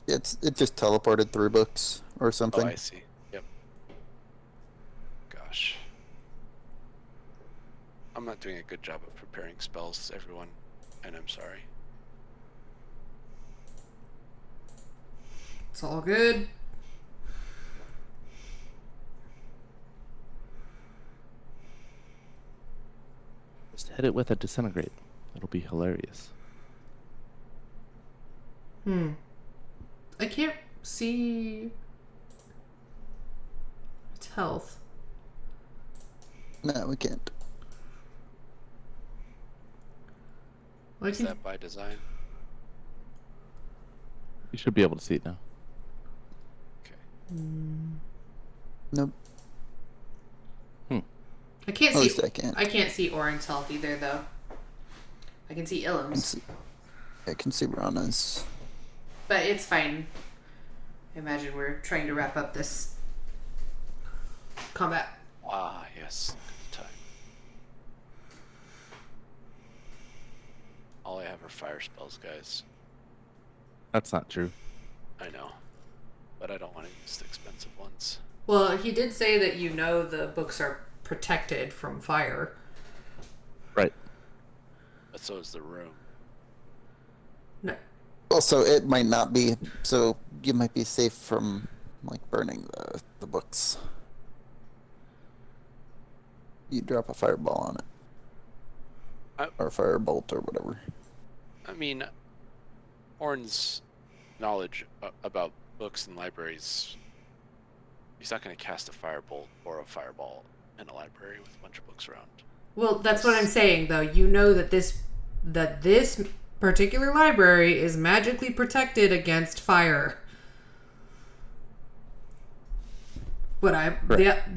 It just teleported through books or Oh, something. I see. Yep. Gosh. I'm not doing a good job of preparing spells, everyone, and I'm sorry. It's all good. Just hit it with a disintegrate. It'll be hilarious. I can't see its health. No, we can't. Why Is can that by design? You should be able to see it now. Okay. Nope. I can't At see. least I can't. I can't see Orin's health either, though. I can see Ilum's, I can see Rana's. but it's fine. I imagine we're trying to wrap up this combat. Ah, yes. Good time. All I have are fire spells, guys. That's not true. I know. But I don't want to use the expensive ones. Well, he did say that you know the books are protected from fire. Right. But so is the room. No. Also, it might not be, so you might be safe from like burning the books. You drop a fireball on it. Or a firebolt or whatever. I mean, Orn's knowledge about books and libraries, he's not going to cast a firebolt or a fireball in a library with a bunch of books around. Well, that's what I'm saying, though. You know that this particular library is magically protected against fire. But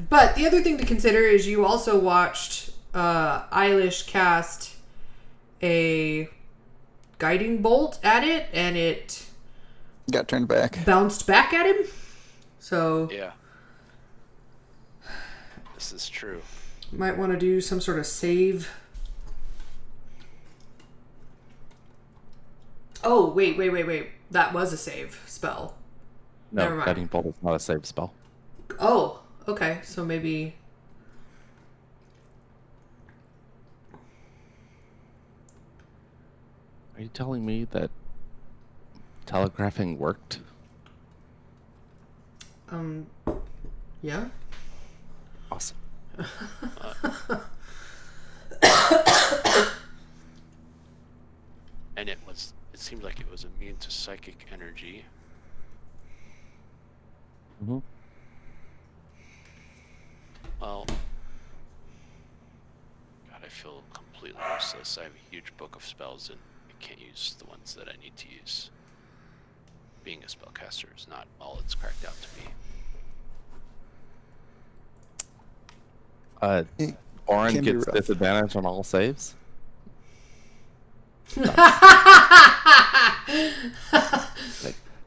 but the other thing to consider is you also watched Eilish cast a guiding bolt at it, and it Got turned back. bounced back at him. So Yeah. This is true. might want to do some sort of save. Oh, wait. That was a save spell. No, Never mind. Guiding Bolt is not a save spell. Oh, okay. So maybe... Are you telling me that telegraphing worked? Yeah? Awesome. And it was it seemed like it was immune to psychic energy. Mm-hmm. Well, God, I feel completely useless. I have a huge book of spells and I can't use the ones that I need to use. Being a spellcaster is not all it's cracked out to be. It Orin can be gets rough. disadvantage on all saves. Like,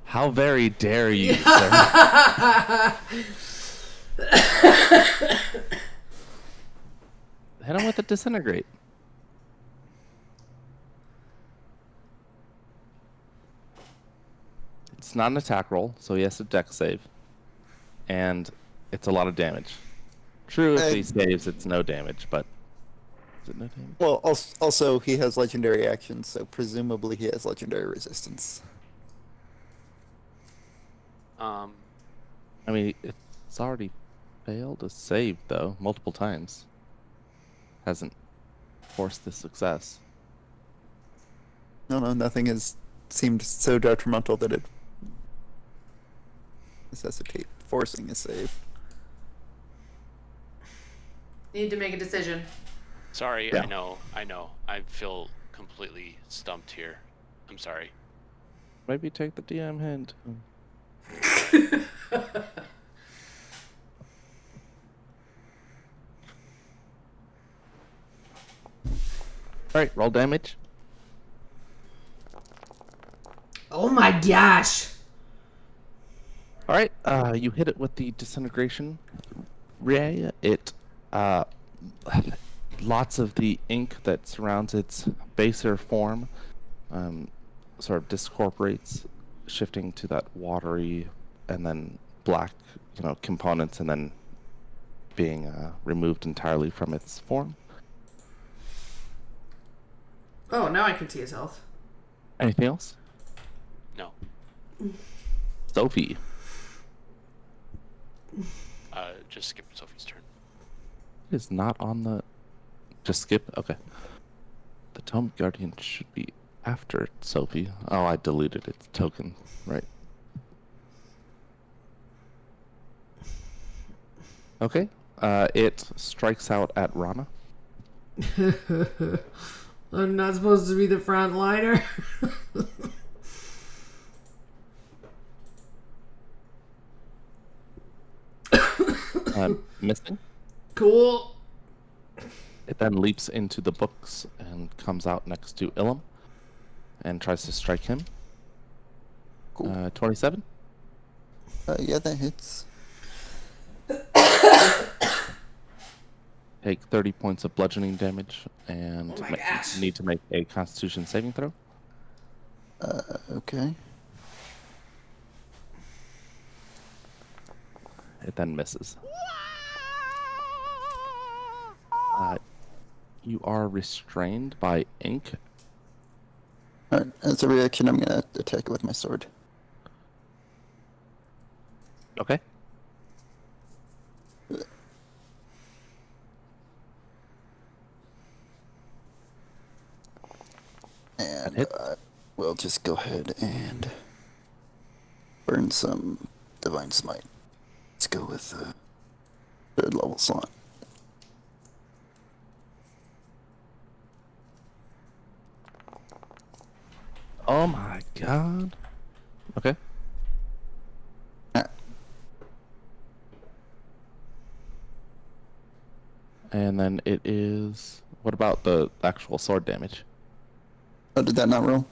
how very dare you, sir? Hit him with a disintegrate. It's not an attack roll, so he has to dex save. And it's a lot of damage. True, if he saves, it's no damage, but... Is it no damage? Well, also he has legendary actions, so presumably he has legendary resistance. Um, I mean, it's already failed to save, though, multiple times. Hasn't forced the success. No, nothing has seemed so detrimental that it necessitate forcing a save. Need to make a decision. sorry, Yeah. I know. I feel completely stumped here. I'm sorry. Maybe take the DM hint. Alright, roll damage. Oh my gosh. Alright, you hit it with the disintegration ray. It, lots of the ink that surrounds its baser form, sort of discorporates, shifting to that watery and then black, components, and then being removed entirely from its form. Oh, now I can see his health. Anything else? No. Sophie. Just skip Sophie's turn. It is not on the... Just skip? Okay. The Tome Guardian should be after Sophie. Oh, I deleted its token. Right. Okay. It strikes out at Rana. I'm not supposed to be the front liner. Missing. Cool. It then leaps into the books and comes out next to Ilum and tries to strike him. Cool. 27. Yeah, that hits. Take 30 points of bludgeoning damage and Oh my gosh. need to make a Constitution saving throw. Okay. It then misses. You are restrained by ink. Alright, as a reaction, I'm gonna attack it with my sword. Okay. And hit. we'll just go ahead and burn some Divine Smite. Let's go with the third level slot. Oh my god. Okay. Alright. And then it is... What about the actual sword damage? Oh, did that not roll?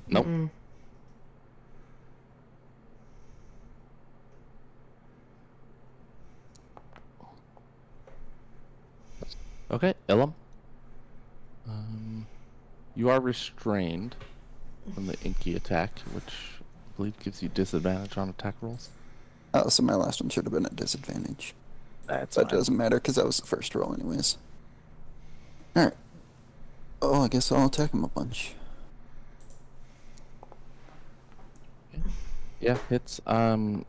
Nope. Okay, Ilum. You are restrained from the inky attack, which I believe gives you disadvantage on attack rolls. Oh, so my last one should have been at disadvantage. That's But it doesn't matter because that was the first roll anyways. Alright. Oh, I guess I'll attack him a bunch. Yeah, hits. Anything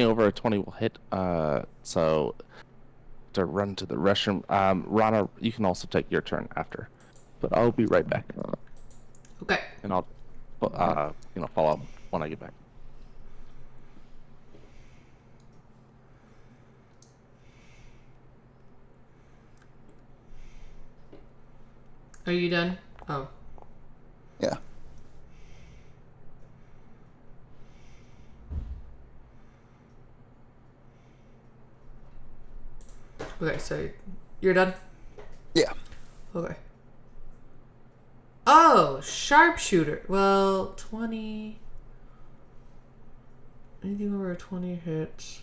over a 20 will hit. So to run to the restroom. Rana, you can also take your turn after. But I'll be right back. Okay. and I'll follow up when I get back. Are you done? Oh. Yeah. Okay, so you're done? Yeah. Okay. Oh, sharpshooter. Well, 20. Anything over a 20 hits.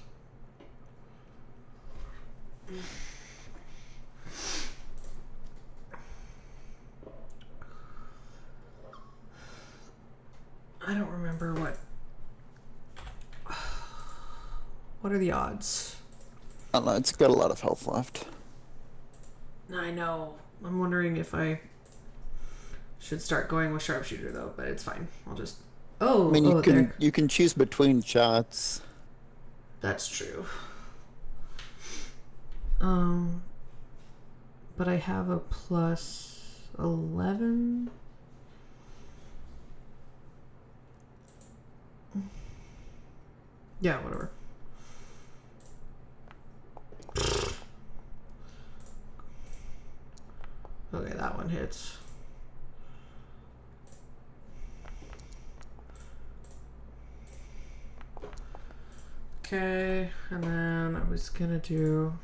I don't remember what. What are the odds? I don't know. It's got a lot of health left. I know. I'm wondering if I should start going with sharpshooter though, but it's fine. I'll just. Oh, I mean, oh, there. you can choose between shots. That's true. But I have a plus 11. Yeah, whatever. Okay, that one hits. Okay, and then I was gonna do.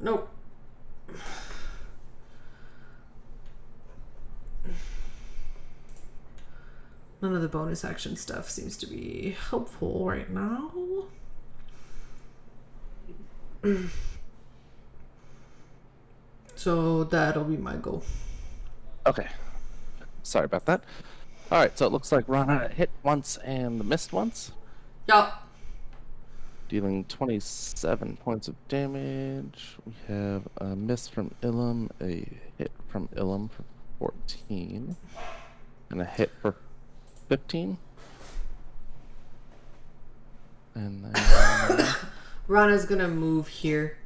Nope. None of the bonus action stuff seems to be helpful right now. So that'll be my goal. Okay. Sorry about that. All right, so it looks like Rana hit once and missed once, Yup. dealing 27 points of damage. We have a miss from Ilum, a hit from Ilum for 14, and a hit for 15. And then Rana's gonna move here.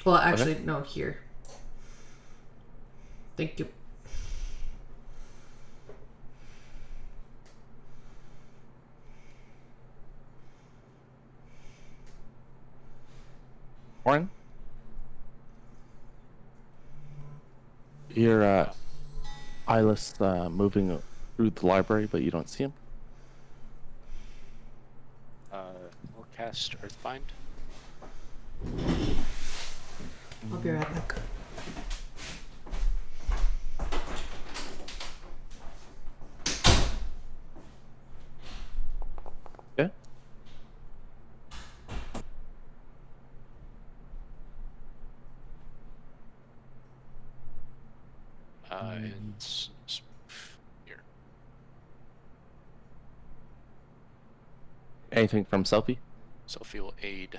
Well, actually, no, here. Thank you. Warren, you're eyeless moving through the library, but you don't see him. I'll cast Earthbind. I'll be right back. Okay. And here. Anything from Selfie? Sophie will aid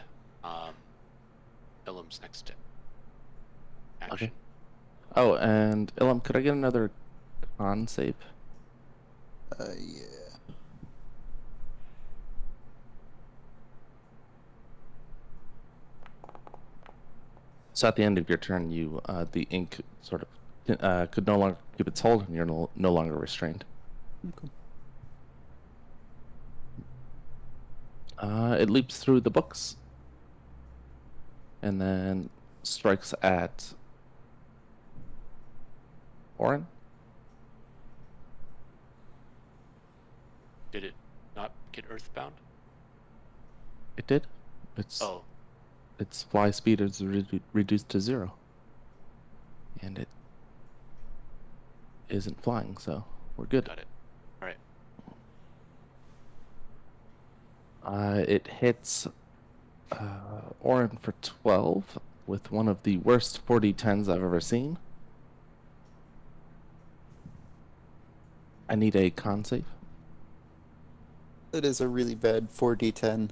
Ilum's next action. Okay. Oh, and Ilum, could I get another con save? Yeah. So at the end of your turn, you the ink sort of could no longer keep its hold, and you're no longer restrained. It leaps through the books, and then strikes at Orin. Did it not get Earthbound? It did. Oh, Its fly speed is reduced to 0, and it isn't flying, so we're good. got it. All right. It hits Orin for 12 with one of the worst 4d10s I've ever seen. I need a con save. That is a really bad 4d10.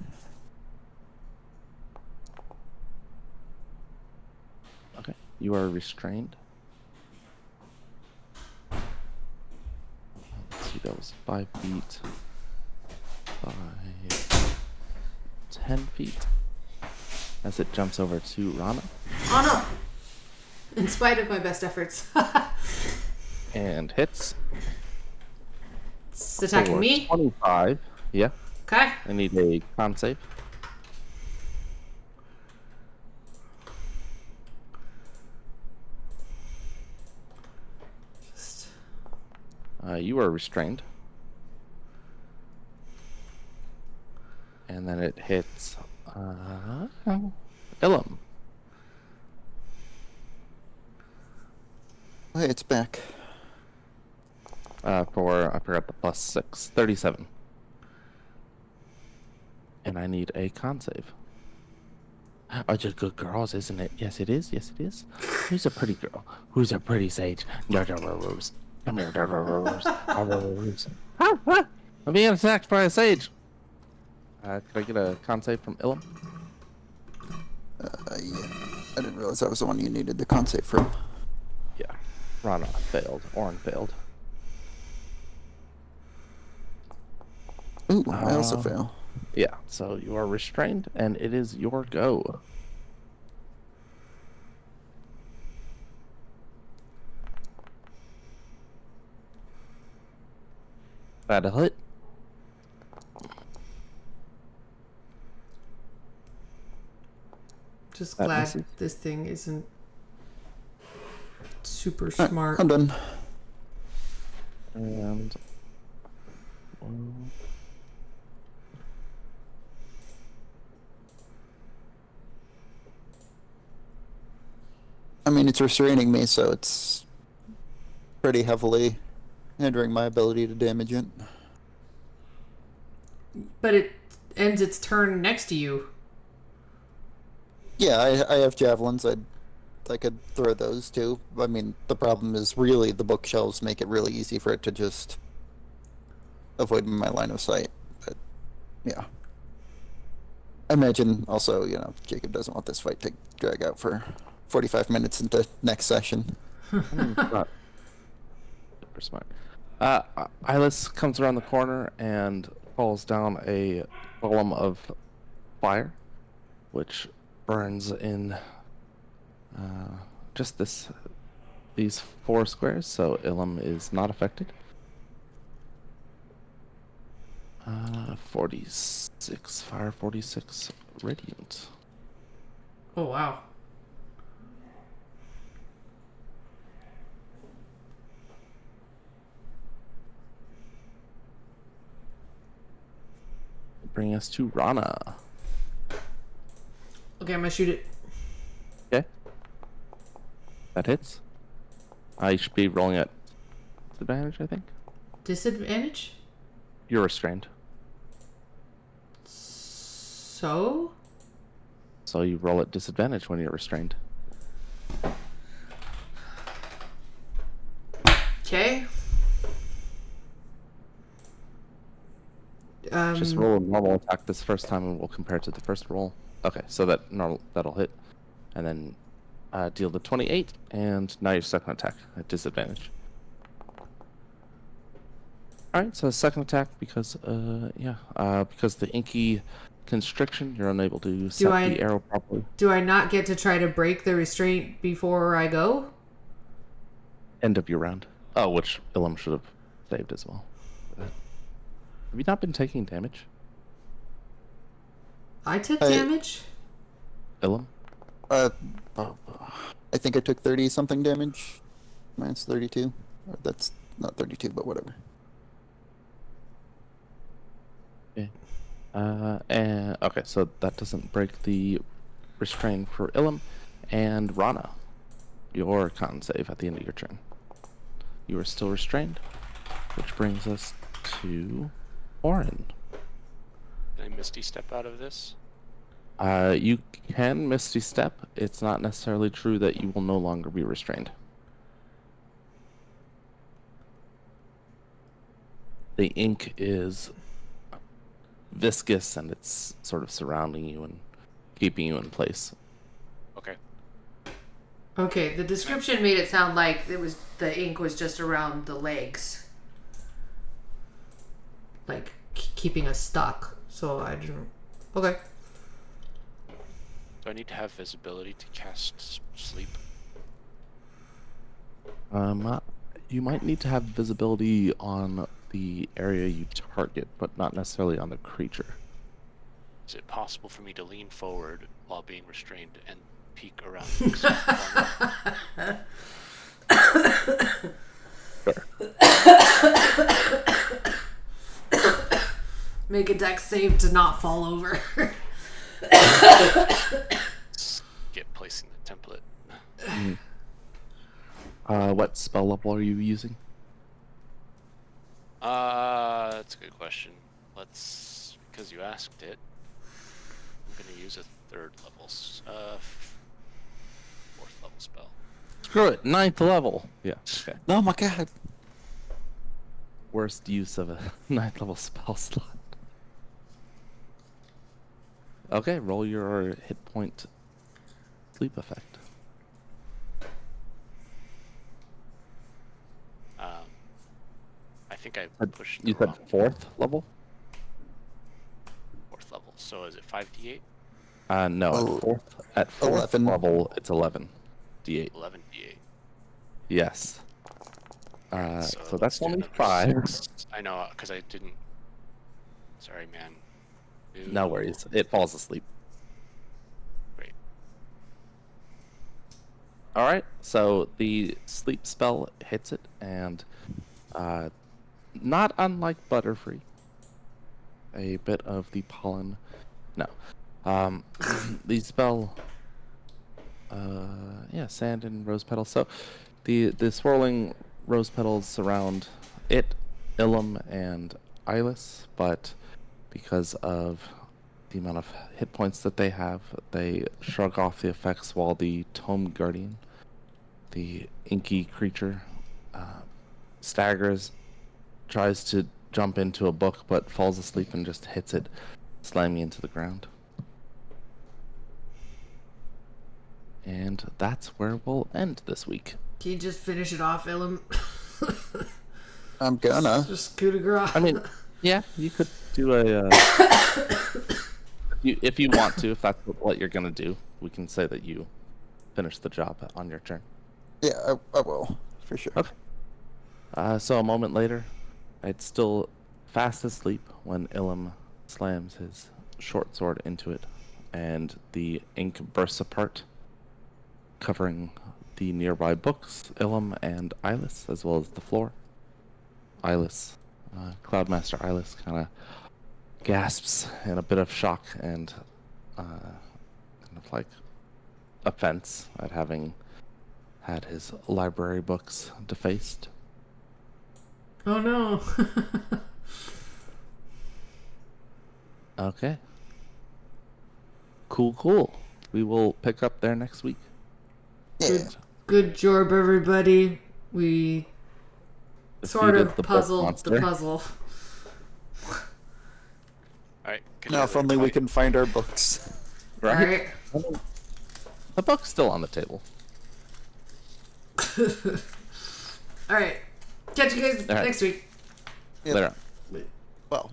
Okay, you are restrained. Let's see, that was 5 feet. 5. 10 feet as it jumps over to Rana Oh no! In spite of my best efforts. and hits. It's attacking for me. 25. Yeah, Okay. I need a con save. You are restrained. And then it hits Ilum. Hey, it's back. For, I forgot the plus 6, 37. And I need a con save. Oh, just good girls, isn't it? Yes, it is. Yes, it is. Who's a pretty girl? Who's a pretty sage? No, Rose. Come here, Rose. Rose. I'm being attacked by a sage. Could I get a con save from Ilum? Yeah. I didn't realize that was the one you needed the con save from. Yeah. Rana failed. Orin failed. Ooh, I also fail. Yeah, so you are restrained, and it is your go. That'll hit. Just That glad misses. this thing isn't super Alright, smart. I'm done. And I mean, it's restraining me, so it's pretty heavily hindering my ability to damage it. But it ends its turn next to you. Yeah, I have javelins. I could throw those too. I mean, the problem is really the bookshelves make it really easy for it to just avoid my line of sight. But yeah, I imagine also, Jacob doesn't want this fight to drag out for 45 minutes into next session. not super smart. Eyeless comes around the corner and falls down a column of fire, which burns in just these 4 squares, so Ilum is not affected. 46 fire, 46 radiant. Oh wow. Bring us to Rana. Okay, I'm gonna shoot it. Okay. That hits. You should be rolling at disadvantage, I think. Disadvantage? You're restrained. So? So you roll at disadvantage when you're restrained. Okay. Just roll a normal attack this first time and we'll compare it to the first roll. Okay, so that'll hit. And then deal the 28, and now your second attack at disadvantage. Alright, so second attack because because the inky constriction, you're unable to set I- the arrow properly. Do I not get to try to break the restraint before I go? End of your round. Oh, which Ilum should have saved as well. Have you not been taking damage, I took I- damage? Ilum? I think I took 30 something damage. Minus 32. Or that's not 32, but whatever. And okay, so that doesn't break the restraint for Ilum. And Rana, your con save at the end of your turn. You are still restrained, which brings us to Orin. Can I Misty Step out of this? You can Misty Step. It's not necessarily true that you will no longer be restrained. The ink is viscous and it's sort of surrounding you and keeping you in place. Okay. Okay, the description made it sound like the ink was just around the legs. Like keeping us stuck. So I didn't. Okay. I need to have visibility to cast sleep? You might need to have visibility on the area you target, but not necessarily on the creature. Is it possible for me to lean forward while being restrained and peek around the corner? Make a dex save to not fall over. Skip placing the template. What spell level are you using? That's a good question. Because you asked it, I'm gonna use a 3rd level, 4th level spell. Screw it, 9th level. Yeah. Okay. Oh my god. Worst use of a 9th level spell slot. Okay, roll your hit point sleep effect. I think I pushed the You said wrong 4th level? 4th level. So is it 5d8? No, Oh, at 4th 11. level, it's 11 d8. 11d8. Yes. Alright, So let's that's do only another 5. 6. I know, because I didn't. Sorry, man. No worries. It falls asleep. Great. All right. So the sleep spell hits it, and not unlike Butterfree, a bit of the pollen. No. The spell. Yeah, sand and rose petals. So the swirling rose petals surround it, Ilum, and Eyeless, but because of the amount of hit points that they have, they shrug off the effects while the Tome Guardian, the inky creature, staggers, tries to jump into a book, but falls asleep and just hits it, slamming into the ground. And that's where we'll end this week. Can you just finish it off, Ilum? I'm gonna. Just coup de grace. I mean, yeah, you could do a. If you want to, if that's what you're gonna do, we can say that you finish the job on your turn. Yeah, I will. For sure. Okay. So a moment later, it's still fast asleep when Ilum slams his short sword into it, and the ink bursts apart, covering the nearby books, Ilum and Eyeless, as well as the floor. Eyeless, Cloudmaster Eyeless, kind of gasps in a bit of shock and kind of like offense at having had his library books defaced. Oh no. Okay. Cool. We will pick up there next week. Yeah. Good job, everybody. We sort Defeated of the book puzzled monster. the puzzle. Alright. Now, if only we can find our books. Right? Alright. The book's still on the table. Alright. Catch you guys All right. next week. Yep. Later. Well,